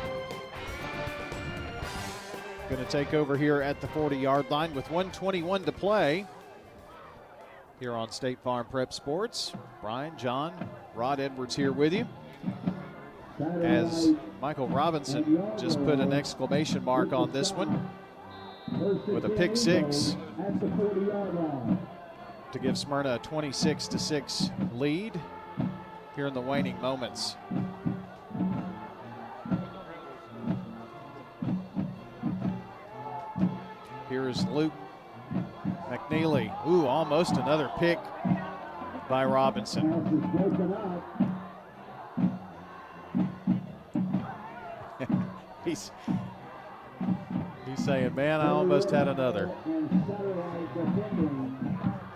going to take over here at the 40-yard line with 1:21 to play here on State Farm Prep Sports. Brian, John, Rod Edwards here with you. As Michael Robinson just put an exclamation mark on this one. with a pick six at the 40-yard line. to give Smyrna a 26-6 lead here in the waning moments. Here's Luke McNeely. Ooh, almost another pick by Robinson. He's saying, man, I almost had another.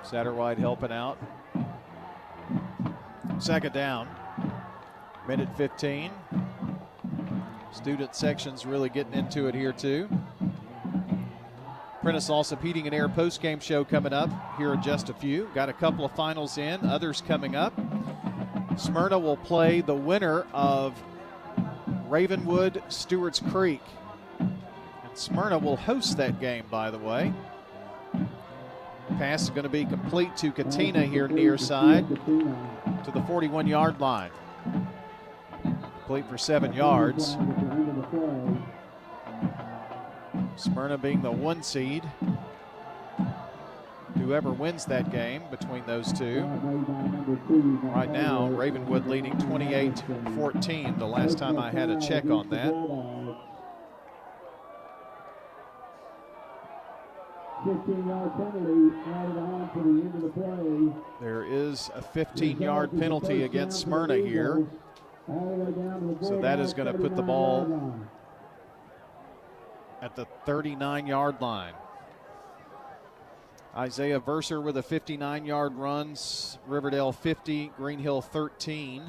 Satterwhite helping out. Second down. Minute 15. Student section's really getting into it here too. Prentice also Heating and Air post-game show coming up here in just a few. Got a couple of finals in, others coming up. Smyrna will play the winner of Ravenwood Stewart's Creek. And Smyrna will host that game, by the way. Pass is going to be complete to Katina here near side to the 41-yard line. Complete for 7 yards. Smyrna being the 1 seed. Whoever wins that game between those two. Right now, Ravenwood leading 28-14 the last time I had a check on that. There is a 15-yard penalty against Smyrna here. So that is going to put the ball at the 39-yard line. Isaiah Verser with a 59-yard run. Riverdale 50, Green Hill 13.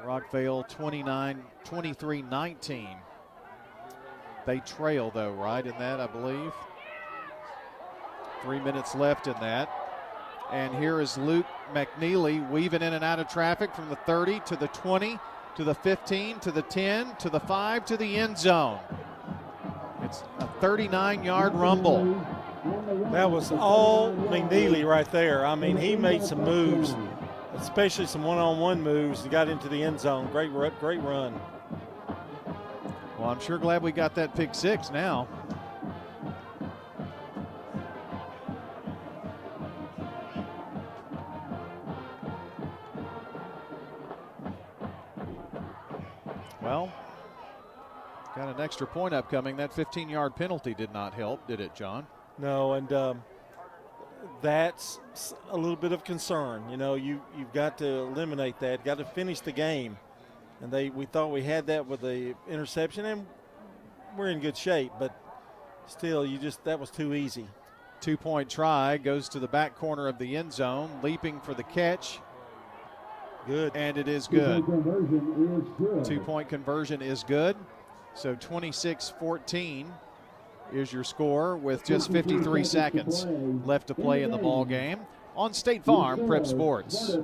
Rockvale 23-19. They trail though, right, in that, I believe. 3 minutes left in that. And here is Luke McNeely weaving in and out of traffic from the 30 to the 20 to the 15 to the 10 to the 5 to the end zone. It's a 39-yard rumble. That was all McNeely right there. I mean, he made some moves, especially some one-on-one moves, and got into the end zone. Great run. Well, I'm sure glad we got that pick six now. Well, got an extra point upcoming. That 15-yard penalty did not help, did it, John? No, and that's a little bit of concern. You know, you've got to eliminate that, got to finish the game. And we thought we had that with the interception, and we're in good shape. But still, that was too easy. 2-point try, goes to the back corner of the end zone, leaping for the catch. Good. And it is good. 2-point conversion is good. So 26-14 is your score with just 53 seconds left to play in the ball game on State Farm Prep Sports.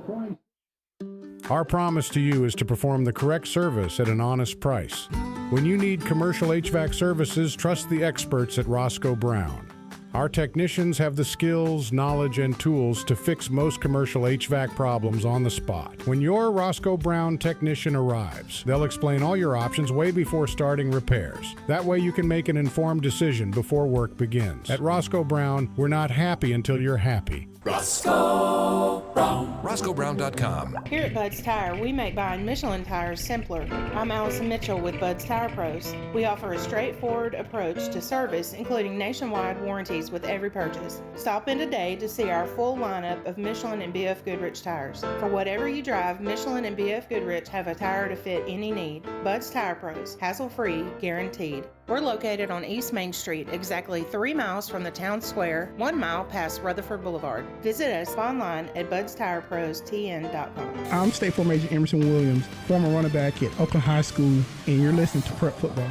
Our promise to you is to perform the correct service at an honest price. When you need commercial HVAC services, trust the experts at Roscoe Brown. Our technicians have the skills, knowledge, and tools to fix most commercial HVAC problems on the spot. When your Roscoe Brown technician arrives, they'll explain all your options way before starting repairs. That way you can make an informed decision before work begins. At Roscoe Brown, we're not happy until you're happy. Roscoe Brown. RoscoeBrown.com. Here at Bud's Tire, we make buying Michelin tires simpler. I'm Allison Mitchell with Bud's Tire Pros. We offer a straightforward approach to service, including nationwide warranties with every purchase. Stop in today to see our full lineup of Michelin and BF Goodrich tires. For whatever you drive, Michelin and BF Goodrich have a tire to fit any need. Bud's Tire Pros, hassle-free, guaranteed. We're located on East Main Street, exactly 3 miles from the town square, 1 mile past Rutherford Boulevard. Visit us online at budstirepros.tn.com. I'm State Farm Agent Emerson Williams, former running back at Oakland High School, and you're listening to Prep Football.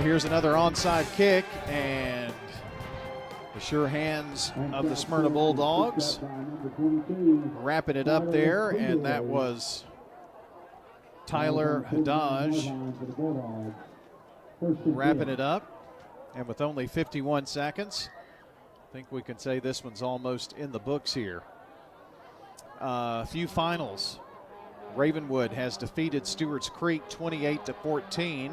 Here's another onside kick, and the sure hands of the Smyrna Bulldogs. Wrapping it up there, and that was Tyler Haddad wrapping it up. And with only 51 seconds, I think we can say this one's almost in the books here. A few finals Ravenwood has defeated Stewart's Creek 28-14.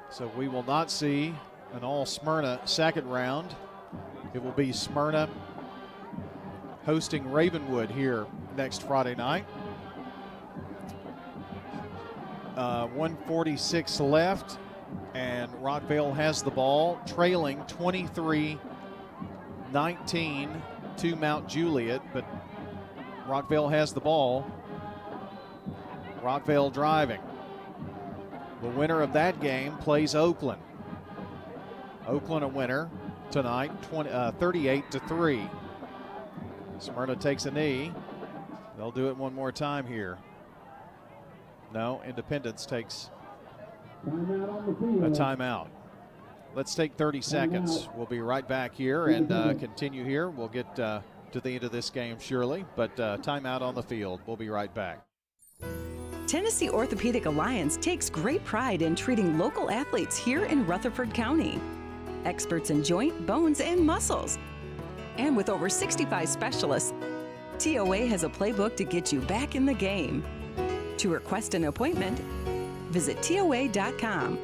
So we will not see an all Smyrna second round. It will be Smyrna hosting Ravenwood here next Friday night. 1:46 left, and Rockvale has the ball, trailing 23-19 to Mount Juliet, but Rockvale has the ball. Rockvale driving. The winner of that game plays Oakland. Oakland a winner tonight, 38-3. Smyrna takes a knee. They'll do it one more time here. No, Independence takes a timeout. Let's take 30 seconds. We'll be right back here and continue here. We'll get to the end of this game surely, but timeout on the field. We'll be right back. Tennessee Orthopedic Alliance takes great pride in treating local athletes here in Rutherford County. Experts in joint, bones, and muscles. And with over 65 specialists, TOA has a playbook to get you back in the game. To request an appointment, visit TOA.com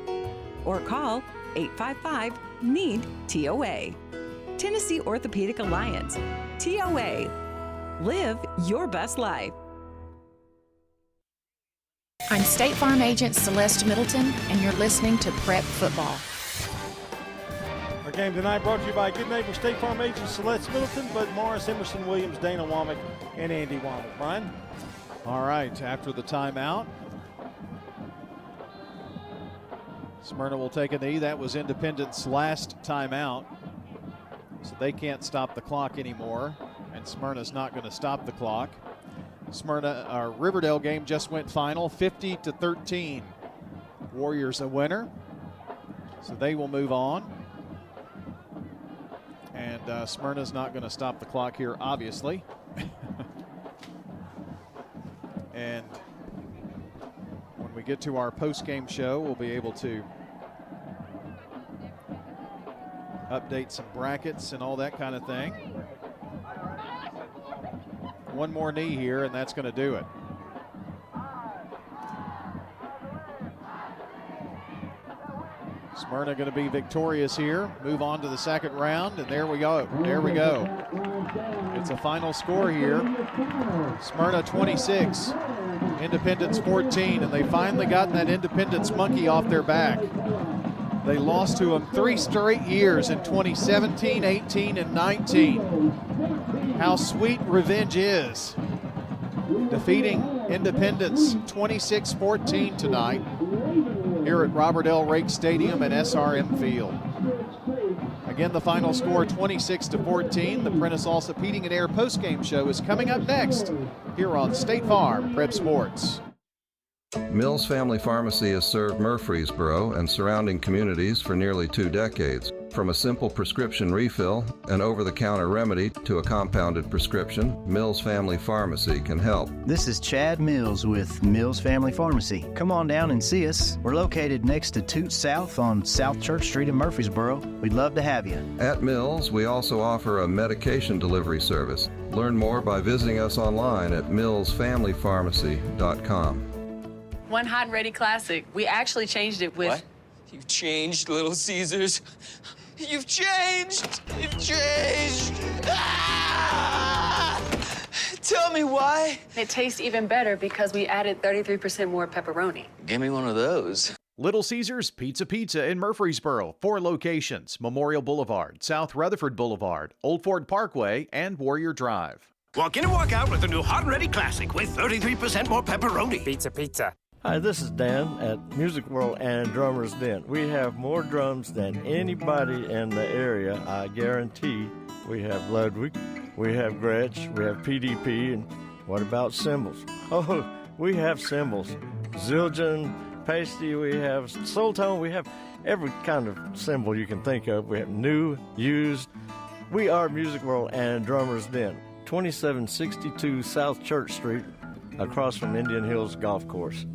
or call 855-NEED-TOA. Tennessee Orthopedic Alliance. TOA. Live your best life. I'm State Farm Agent Celeste Middleton, and you're listening to Prep Football. Our game tonight brought to you by Good Neighbor State Farm Agent Celeste Middleton, Bud Morris, Emerson Williams, Dana Womack, and Andy Womack. Brian? All right, after the timeout, Smyrna will take a knee. That was Independent's last timeout, so they can't stop the clock anymore, and Smyrna's not going to stop the clock. Our Riverdale game just went final, 50-13. Warriors a winner, so they will move on. And Smyrna's not going to stop the clock here, obviously. And when we get to our post-game show, we'll be able to update some brackets and all that kind of thing. One more knee here, and that's going to do it. Smyrna going to be victorious here, move on to the second round, and there we go. There we go. It's a final score here. Smyrna 26, Independence 14, and they finally gotten that Independence monkey off their back. They lost to them 3 straight years in 2017, 18, and 19. How sweet revenge is. Defeating Independence 26-14 tonight here at Robert L. Rake Stadium at SRM Field. Again, the final score 26-14. The Prentice Allsup Heating and Air postgame show is coming up next here on State Farm Prep Sports. Mills Family Pharmacy has served Murfreesboro and surrounding communities for nearly 2 decades. From a simple prescription refill, an over-the-counter remedy, to a compounded prescription, Mills Family Pharmacy can help. This is Chad Mills with Mills Family Pharmacy. Come on down and see us. We're located next to Toots South on South Church Street in Murfreesboro. We'd love to have you. At Mills, we also offer a medication delivery service. Learn more by visiting us online at millsfamilypharmacy.com. One hot and ready classic. We actually changed it with... What? You've changed, Little Caesars. You've changed! You've changed! Ah! Tell me why. It tastes even better because we added 33% more pepperoni. Give me one of those. Little Caesars Pizza in Murfreesboro. 4 locations: Memorial Boulevard, South Rutherford Boulevard, Old Ford Parkway, and Warrior Drive. Walk in and walk out with the new Hot and Ready Classic with 33% more pepperoni. Pizza. Hi, this is Dan at Music World and Drummers Den. We have more drums than anybody in the area, I guarantee. We have Ludwig, we have Gretsch, we have PDP, and what about cymbals? Oh, we have cymbals. Zildjian, Pasty, we have Soultone, we have every kind of cymbal you can think of. We have new, used. We are Music World and Drummers Den, 2762 South Church Street, across from Indian Hills Golf Course.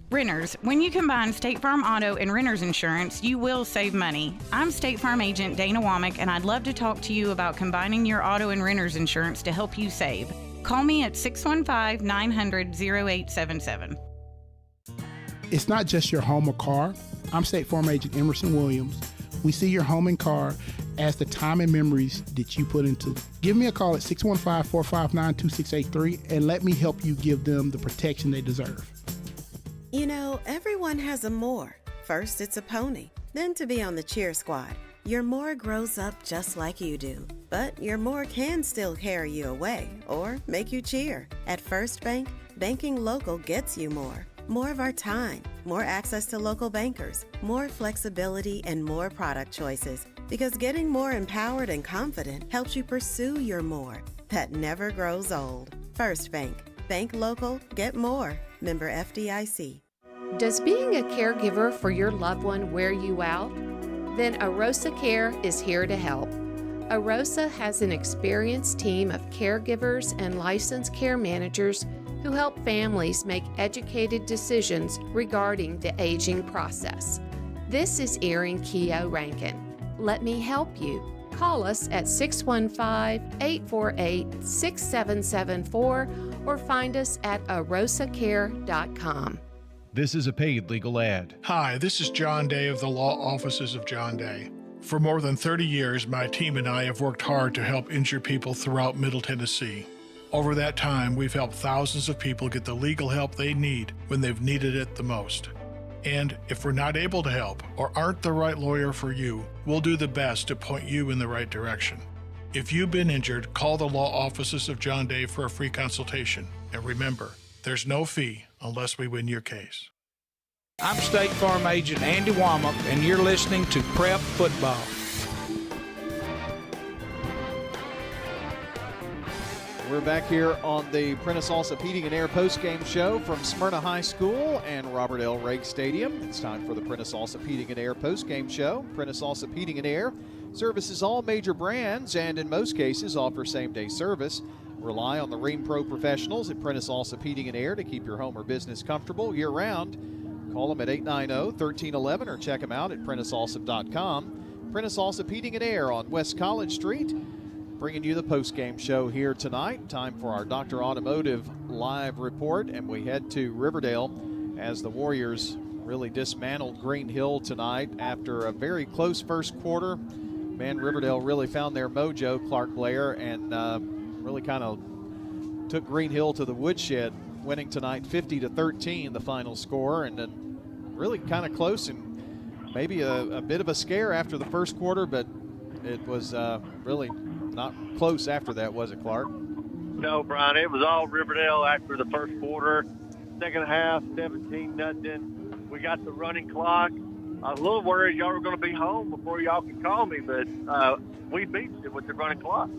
Renters, when you combine State Farm Auto and Renters Insurance, you will save money. I'm State Farm Agent Dana Womack, and I'd love to talk to you about combining your auto and renters insurance to help you save. Call me at 615-900-0877. It's not just your home or car. I'm State Farm Agent Emerson Williams. We see your home and car as the time and memories that you put into it. Give me a call at 615-459-2683 and let me help you give them the protection they deserve. You know, everyone has a more. First, it's a pony. Then to be on the cheer squad. Your more grows up just like you do. But your more can still carry you away or make you cheer. At First Bank, banking local gets you more. More of our time, more access to local bankers, more flexibility, and more product choices. Because getting more empowered and confident helps you pursue your more. That never grows old. First Bank. Bank local, get more. Member FDIC. Does being a caregiver for your loved one wear you out? Then Arosa Care is here to help. Arosa has an experienced team of caregivers and licensed care managers who help families make educated decisions regarding the aging process. This is Erin Keogh Rankin. Let me help you. Call us at 615-848-6774 or find us at arosacare.com. This is a paid legal ad. Hi, this is John Day of the Law Offices of John Day. For more than 30 years, my team and I have worked hard to help injured people throughout Middle Tennessee. Over that time, we've helped thousands of people get the legal help they need when they've needed it the most. And if we're not able to help or aren't the right lawyer for you, we'll do the best to point you in the right direction. If you've been injured, call the Law Offices of John Day for a free consultation. And remember, there's no fee unless we win your case. I'm State Farm Agent Andy Womack, and you're listening to Prep Football. We're back here on the Prentice Allsup Heating and Air postgame show from Smyrna High School and Robert L. Rake Stadium. It's time for the Prentice Allsup Heating and Air postgame show. Prentice Allsup Heating and Air services all major brands and in most cases offer same-day service. Rely on the Rheem Pro professionals at Prentice Allsup Heating and Air to keep your home or business comfortable year-round. Call them at 890-1311 or check them out at PrenticeAllsup.com. Prentice Allsup Heating and Air on West College Street. Bringing you the post-game show here tonight. Time for our Dr. Automotive live report, and we head to Riverdale as the Warriors really dismantled Green Hill tonight after a very close first quarter. Man, Riverdale really found their mojo, Clark Blair, and really kind of took Green Hill to the woodshed, winning tonight 50-13, the final score, and then really kind of close and maybe a bit of a scare after the first quarter, but it was really not close after that, was it, Clark? No, Brian, it was all Riverdale after the first quarter. Second half, 17-0. We got the running clock. I was a little worried y'all were going to be home before y'all could call me, but we beat you with the running clock.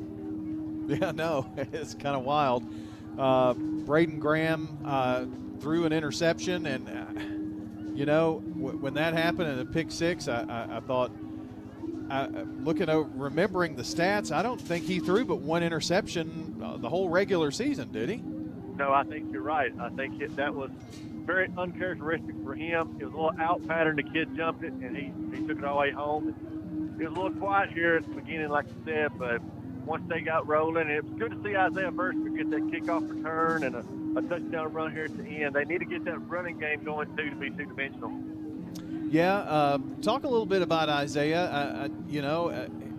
Yeah, no, it's kind of wild. Braden Graham threw an interception, and, you know, when that happened in a pick six, I thought, remembering the stats, I don't think he threw but one interception the whole regular season, did he? No, I think you're right. I think that was very uncharacteristic for him. It was a little out pattern. The kid jumped it, and he took it all the way home. It was a little quiet here at the beginning, like you said, but once they got rolling, it was good to see Isaiah Burster get that kickoff return and a touchdown run here at the end. They need to get that running game going, too, to be two-dimensional. Yeah, talk a little bit about Isaiah.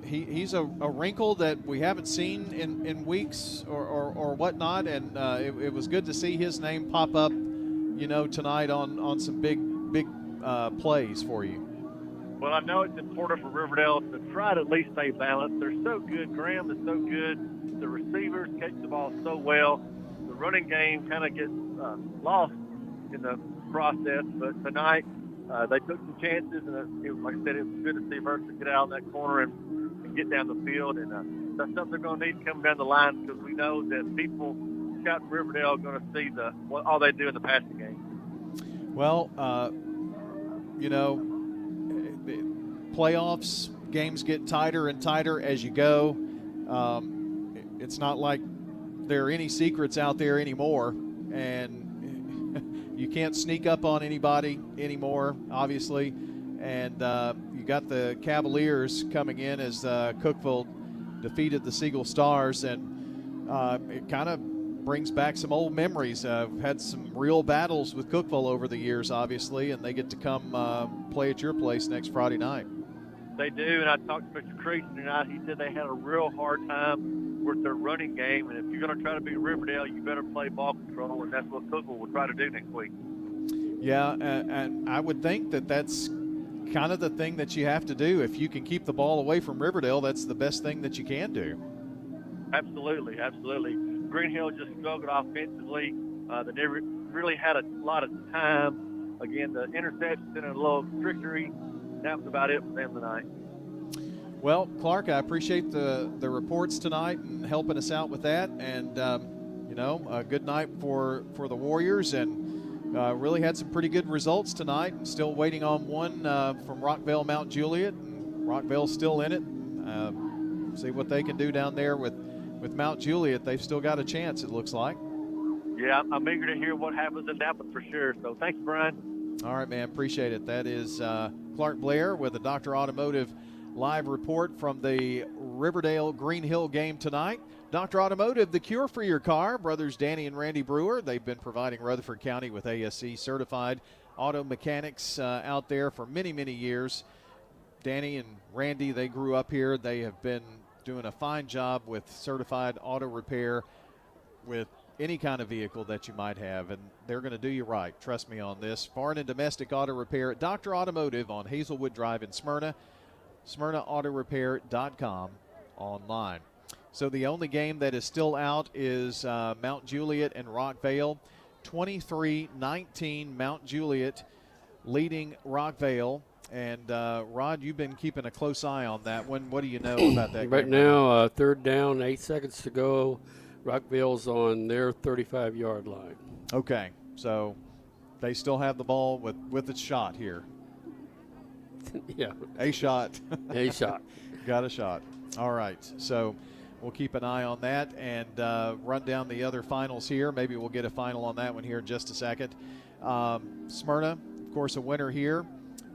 He's a wrinkle that we haven't seen in weeks or whatnot, and it was good to see his name pop up, tonight on some big plays for you. Well, I know it's important for Riverdale to try to at least stay balanced. They're so good. Graham is so good. The receivers catch the ball so well. The running game kind of gets lost in the process, but tonight they took some chances, and like I said, it was good to see Mercer get out in that corner and get down the field, and that's something they're going to need coming down the line, because we know that people scouting Riverdale are going to see all they do in the passing game. Well, playoffs, games get tighter and tighter as you go. It's not like there are any secrets out there anymore, and you can't sneak up on anybody anymore, obviously. And you got the Cavaliers coming in as Cookeville defeated the Siegel Stars, and it kind of brings back some old memories. I've had some real battles with Cookeville over the years, obviously, and they get to come play at your place next Friday night. They do, and I talked to Mr. Creaston tonight. He said they had a real hard time with their running game, and if you're going to try to beat Riverdale, you better play ball control, and that's what Cookeville will try to do next week. Yeah, and I would think that that's kind of the thing that you have to do. If you can keep the ball away from Riverdale, that's the best thing that you can do. Absolutely, absolutely. Green Hill just struggled offensively. They never really had a lot of time. Again, the interceptions and a little trickery. That was about it for them tonight. Well, Clark, I appreciate the reports tonight and helping us out with that. And, a good night for the Warriors, and really had some pretty good results tonight. Still waiting on one from Rockvale Mount Juliet. And Rockvale's still in it. See what they can do down there with Mount Juliet. They've still got a chance, it looks like. Yeah, I'm eager to hear what happens in that one for sure. So thanks, Brian. All right, man. Appreciate it. That is Clark Blair with the Dr. Automotive live report from the Riverdale Green Hill game tonight. Dr. Automotive, the cure for your car. Brothers Danny and Randy Brewer, they've been providing Rutherford County with ASE certified auto mechanics out there for many, many years. Danny and Randy, they grew up here. They have been doing a fine job with certified auto repair with any kind of vehicle that you might have, and they're going to do you right. Trust me on this. Foreign and domestic auto repair at Dr. Automotive on Hazelwood Drive in Smyrna, SmyrnaAutorepair.com online. So the only game that is still out is Mount Juliet and Rockvale. 23-19 Mount Juliet leading Rockvale. And, Rod, you've been keeping a close eye on that one. What do you know about that right game? Now, third down, 8 seconds to go. Rockvale's on their 35-yard line. Okay, so they still have the ball with its shot here. Yeah. A shot. A shot. Got a shot. All right, so we'll keep an eye on that and run down the other finals here. Maybe we'll get a final on that one here in just a second. Smyrna, of course, a winner here.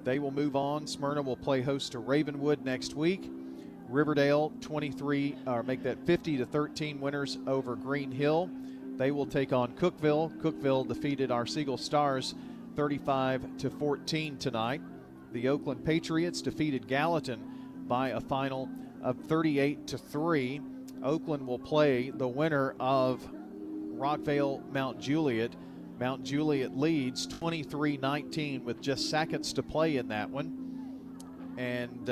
They will move on. Smyrna will play host to Ravenwood next week. Riverdale 50-13 winners over Green Hill. They will take on Cookeville. Cookeville defeated our Siegel Stars 35-14 tonight. The Oakland Patriots defeated Gallatin by a final of 38-3. Oakland will play the winner of Rockvale Mount Juliet. Mount Juliet leads 23-19 with just seconds to play in that one. And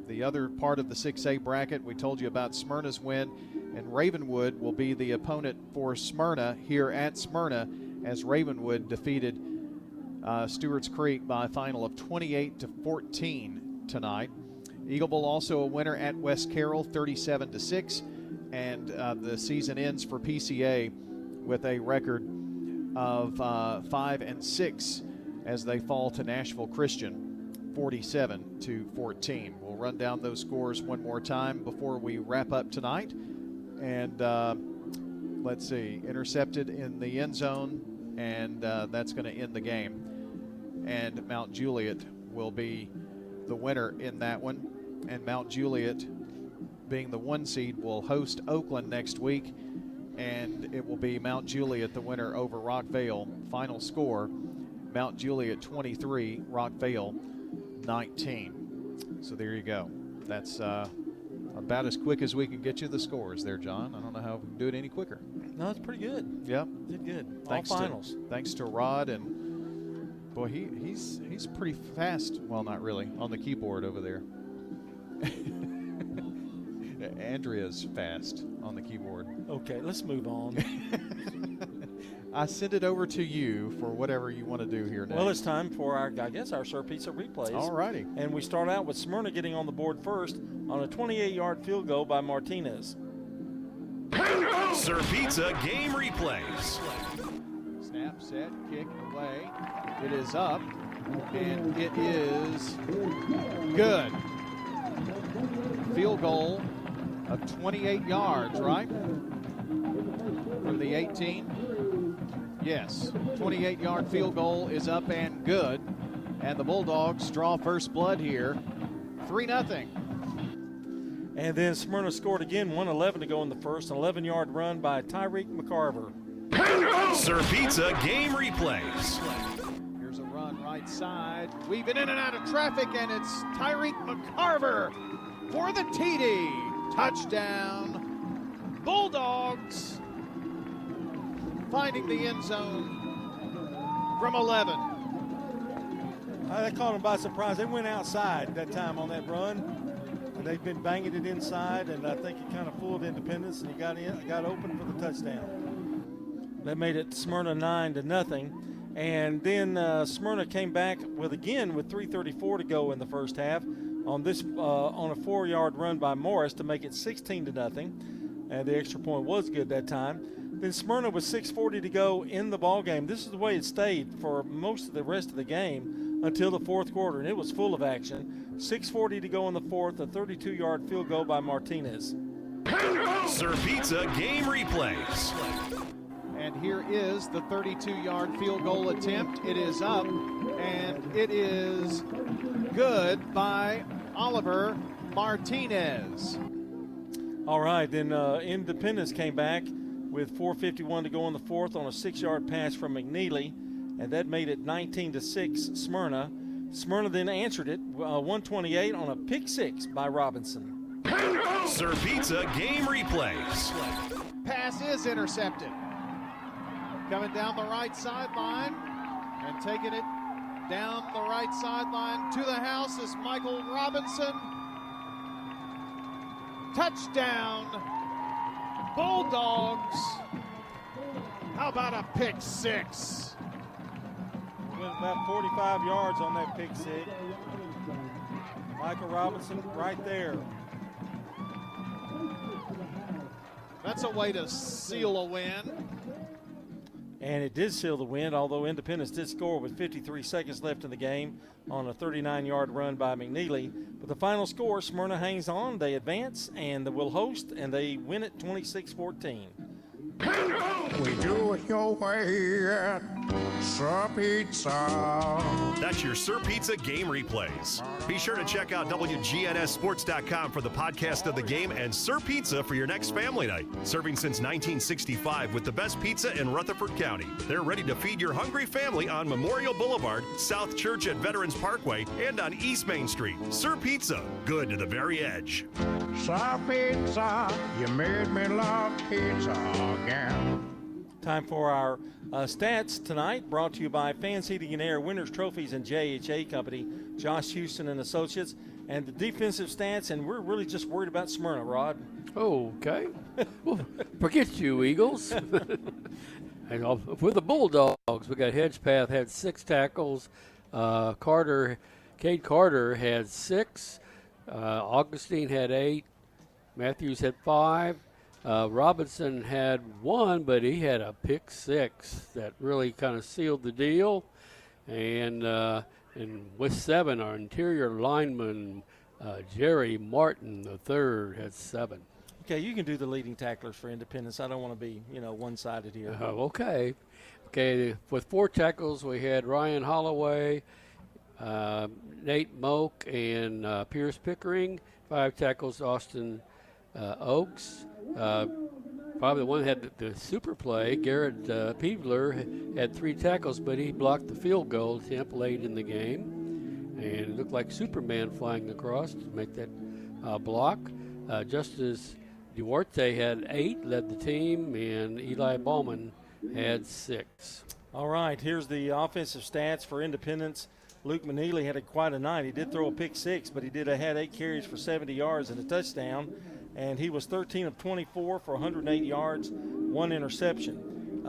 the other part of the 6A bracket, we told you about Smyrna's win, and Ravenwood will be the opponent for Smyrna here at Smyrna as Ravenwood defeated Stewart's Creek by a final of 28-14 tonight. Eagleville also a winner at West Carroll, 37-6, and the season ends for PCA with a record of 5-6 as they fall to Nashville Christian, 47-14. We'll run down those scores one more time before we wrap up tonight. And let's see, intercepted in the end zone, and that's going to end the game. And Mount Juliet will be the winner in that one. And Mount Juliet, being the 1 seed, will host Oakland next week. And it will be Mount Juliet the winner over Rockvale. Final score, Mount Juliet 23, Rockvale 19. So there you go. That's about as quick as we can get you the scores there, John. I don't know how we can do it any quicker. No, it's pretty good. Yep. Did good. Thanks All finals. Thanks to Rod, and boy, he's pretty fast. Well, not really, on the keyboard over there. Andrea's fast on the keyboard. Okay, let's move on. I send it over to you for whatever you want to do here next. Well, it's time for our Sir Pizza replays. All righty. And we start out with Smyrna getting on the board first on a 28-yard field goal by Martinez. Sir Pizza game replays. Snap, set, kick, away. It is up, and it is good. Field goal of 28 yards, right? From the 18. Yes, 28-yard field goal is up and good. And the Bulldogs draw first blood here, 3-0. And then Smyrna scored again, 1:11 to go in the first, an 11-yard run by Tyreek McCarver. Sir Pizza game replays. Here's a run right side, weaving in and out of traffic, and it's Tyreek McCarver for the TD. Touchdown. Bulldogs finding the end zone from 11. They caught them by surprise. They went outside that time on that run. They've been banging it inside, and I think he kind of fooled Independence, and he got open for the touchdown. That made it Smyrna 9-0. And then Smyrna came back with 3:34 to go in the first half on a 4-yard run by Morris to make it 16-0. And the extra point was good that time. Then Smyrna with 6:40 to go in the ball game. This is the way it stayed for most of the rest of the game until the fourth quarter, and it was full of action. 6:40 to go in the fourth, a 32-yard field goal by Martinez. Sir Pizza game replays. And here is the 32-yard field goal attempt. It is up, and it is good by Oliver Martinez. All right, then Independence came back with 4:51 to go in the fourth on a 6-yard pass from McNeely, and that made it 19-6 Smyrna. Smyrna then answered it, 128 on a pick six by Robinson. Sir Pizza game replays. Pass is intercepted. Coming down the right sideline and taking it down the right sideline to the house is Michael Robinson. Touchdown, Bulldogs. How about a pick six? Went about 45 yards on that pick six. Michael Robinson right there. That's a way to seal a win. And it did seal the win, although Independence did score with 53 seconds left in the game on a 39-yard run by McNeely. But the final score, Smyrna hangs on, they advance, and will host, and they win it 26-14. We do it your way at Sir Pizza. That's your Sir Pizza game replays. Be sure to check out WGNSSports.com for the podcast of the game and Sir Pizza for your next family night. Serving since 1965 with the best pizza in Rutherford County. They're ready to feed your hungry family on Memorial Boulevard, South Church at Veterans Parkway, and on East Main Street. Sir Pizza, good to the very edge. Sir Pizza, you made me love pizza again. Time for our stats tonight, brought to you by Fans Heating and Air, Winners Trophies, and JHA Company, Josh Houston and Associates. And the defensive stats, and we're really just worried about Smyrna, Rod. Okay. Well, forget you, Eagles. And with the Bulldogs, we got Hedgepath had 6 tackles. Cade Carter had 6. Augustine had 8. Matthews had 5. Robinson had 1, but he had a pick 6 that really kind of sealed the deal. And with 7, our interior lineman, Jerry Martin III, had 7. Okay, you can do the leading tacklers for Independence. I don't want to be, one-sided here. Okay. With 4 tackles, we had Ryan Holloway, Nate Moak, and Pierce Pickering. 5 tackles, Austin Oakes. Probably the one that had the super play, Garrett Peebler, had 3 tackles, but he blocked the field goal attempt late in the game. And it looked like Superman flying across to make that block. Justice Duarte had 8, led the team, and Eli Ballman had 6. All right, here's the offensive stats for Independence. Luke Manili had quite a night. He did throw a pick 6, but he had 8 carries for 70 yards and a touchdown. And he was 13 of 24 for 108 yards, 1 interception.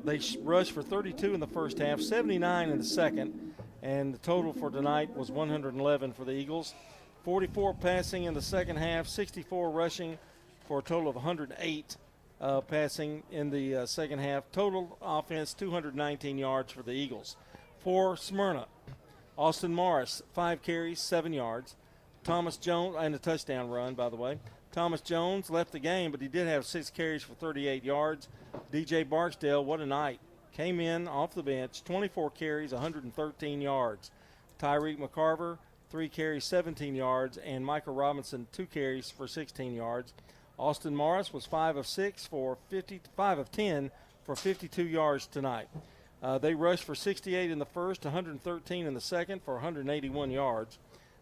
They rushed for 32 in the first half, 79 in the second, and the total for tonight was 111 for the Eagles. 44 passing in the second half, 64 rushing for a total of 108 passing in the second half. Total offense, 219 yards for the Eagles. For Smyrna, Austin Morris, 5 carries, 7 yards. Thomas Jones, and a touchdown run, by the way. Thomas Jones left the game, but he did have 6 carries for 38 yards. DJ Barksdale, what a night. Came in off the bench, 24 carries, 113 yards. Tyreek McCarver, 3 carries, 17 yards, and Michael Robinson, 2 carries for 16 yards. Austin Morris was 5 of 10 for 52 yards tonight. They rushed for 68 in the first, 113 in the second for 181 yards.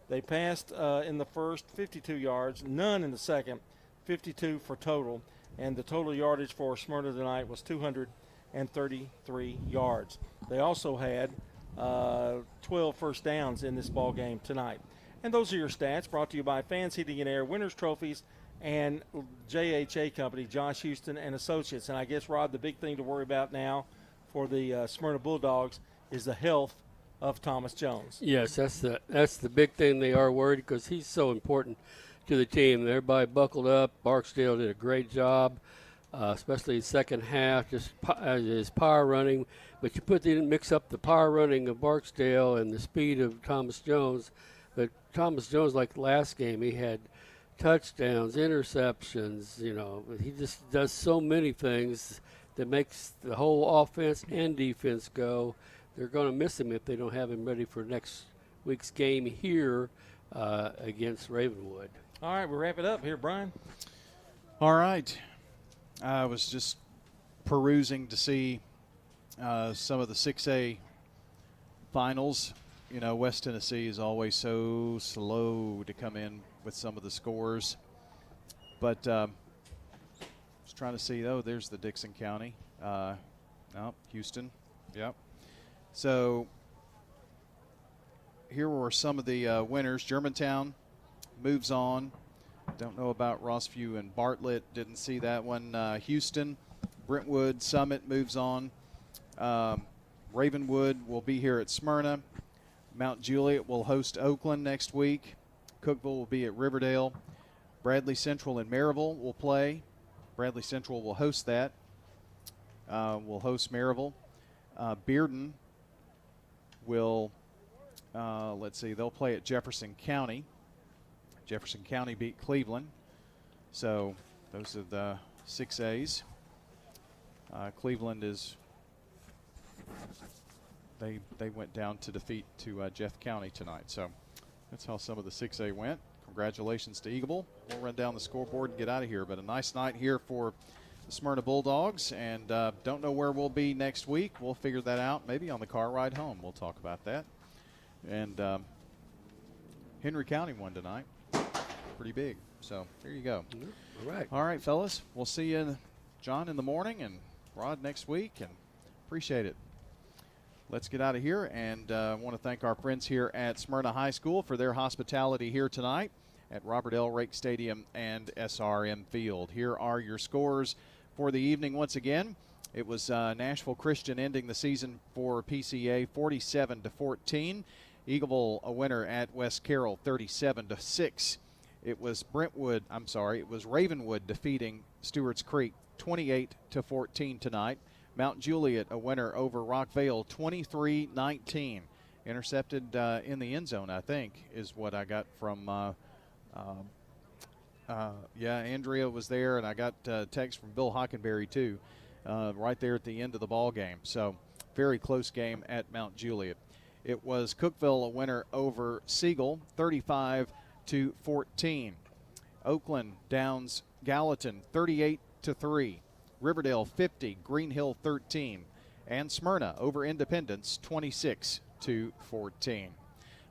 They passed in the first, 52 yards, none in the second, 52 for total. And the total yardage for Smyrna tonight was 233 yards. They also had 12 first downs in this ball game tonight. And those are your stats, brought to you by Fans Heating and Air, Winners Trophies, and JHA Company, Josh Houston and Associates. And I guess, Rod, the big thing to worry about now for the Smyrna Bulldogs is the health of Thomas Jones. Yes, that's the big thing they are worried, because he's so important to the team. Everybody buckled up. Barksdale did a great job, especially the second half, just his power running. But you mix up the power running of Barksdale and the speed of Thomas Jones. But Thomas Jones, like last game, he had touchdowns, interceptions. He just does so many things that makes the whole offense and defense go. They're going to miss him if they don't have him ready for next week's game here against Ravenwood. All right, we'll wrap it up here, Brian. All right. I was just perusing to see some of the 6A finals. West Tennessee is always so slow to come in with some of the scores. But I was trying to see, there's the Dixon County. Houston. Yep. So here were some of the winners. Germantown moves on. Don't know about Rossview and Bartlett. Didn't see that one. Houston, Brentwood, Summit moves on. Ravenwood will be here at Smyrna. Mount Juliet will host Oakland next week. Cookeville will be at Riverdale. Bradley Central and Maryville will play. Bradley Central will host that. Will host Maryville. Bearden will, they'll play at Jefferson County. Jefferson County beat Cleveland. So those are the 6As. Cleveland is, they went down to defeat to Jeff County tonight. So that's how some of the 6A went. Congratulations to Eagleville. We'll run down the scoreboard and get out of here. But a nice night here for the Smyrna Bulldogs, and don't know where we'll be next week. We'll figure that out maybe on the car ride home. We'll talk about that. And Henry County won tonight. Pretty big. So there you go. All right. All right, fellas. We'll see you, John, in the morning, and Rod next week, and appreciate it. Let's get out of here, and I want to thank our friends here at Smyrna High School for their hospitality here tonight at Robert L. Rake Stadium and SRM Field. Here are your scores for the evening once again. It was Nashville Christian ending the season for PCA 47-14. Eagleville a winner at West Carroll 37-6. It was Ravenwood defeating Stewart's Creek 28-14 tonight. Mount Juliet a winner over Rockvale 23-19. Intercepted in the end zone, I think, is what I got from Andrea was there, and I got text from Bill Hockenberry too, right there at the end of the ball game. So very close game at Mount Juliet. It was Cookeville a winner over Siegel 35-14. Oakland downs Gallatin 38-3. Riverdale 50, Green Hill 13, and Smyrna over Independence 26-14.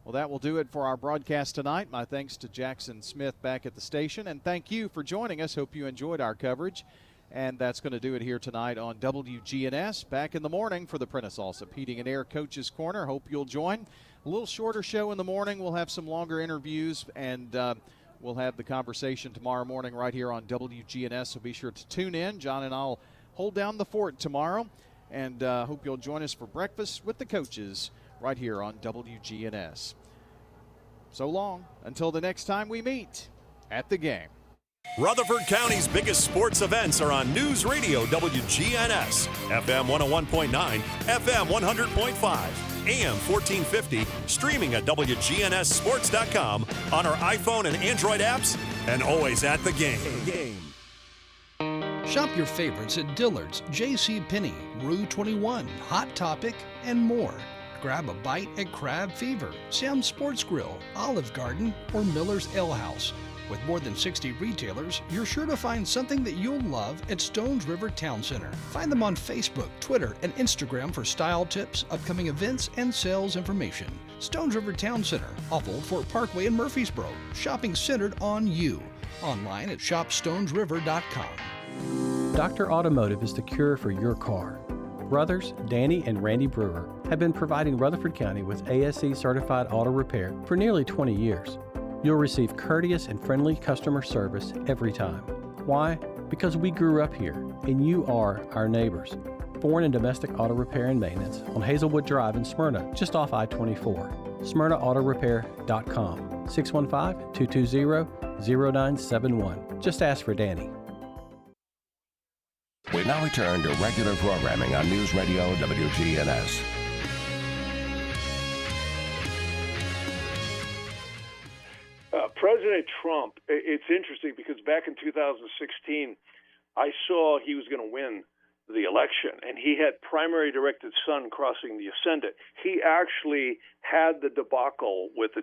Well, that will do it for our broadcast tonight. My thanks to Jackson Smith back at the station, and thank you for joining us. Hope you enjoyed our coverage. And that's going to do it here tonight on WGNS. Back in the morning for the Prentice Allsup Heating and Air Coach's Corner. Hope you'll join. A little shorter show in the morning. We'll have some longer interviews, and we'll have the conversation tomorrow morning right here on WGNS. So be sure to tune in. John and I'll hold down the fort tomorrow, and hope you'll join us for breakfast with the coaches right here on WGNS. So long until the next time we meet at the game. Rutherford County's biggest sports events are on News Radio WGNS, FM 101.9, FM 100.5, AM 1450, streaming at WGNSSports.com, on our iPhone and Android apps, and always at the game. Shop your favorites at Dillard's, JCPenney, Rue 21, Hot Topic, and more. Grab a bite at Crab Fever, Sam's Sports Grill, Olive Garden, or Miller's Ale House. With more than 60 retailers, you're sure to find something that you'll love at Stones River Town Center. Find them on Facebook, Twitter, and Instagram for style tips, upcoming events, and sales information. Stones River Town Center, off Old Fort Parkway in Murfreesboro. Shopping centered on you. Online at shopstonesriver.com. Dr. Automotive is the cure for your car. Brothers Danny and Randy Brewer have been providing Rutherford County with ASE certified auto repair for nearly 20 years. You'll receive courteous and friendly customer service every time. Why? Because we grew up here, and you are our neighbors. Foreign and domestic auto repair and maintenance on Hazelwood Drive in Smyrna, just off I-24. SmyrnaAutorepair.com, 615-220-0971. Just ask for Danny. We now return to regular programming on News Radio WGNS. President Trump, it's interesting because back in 2016, I saw he was going to win the election, and he had primary-directed son crossing the ascendant. He actually had the debacle with the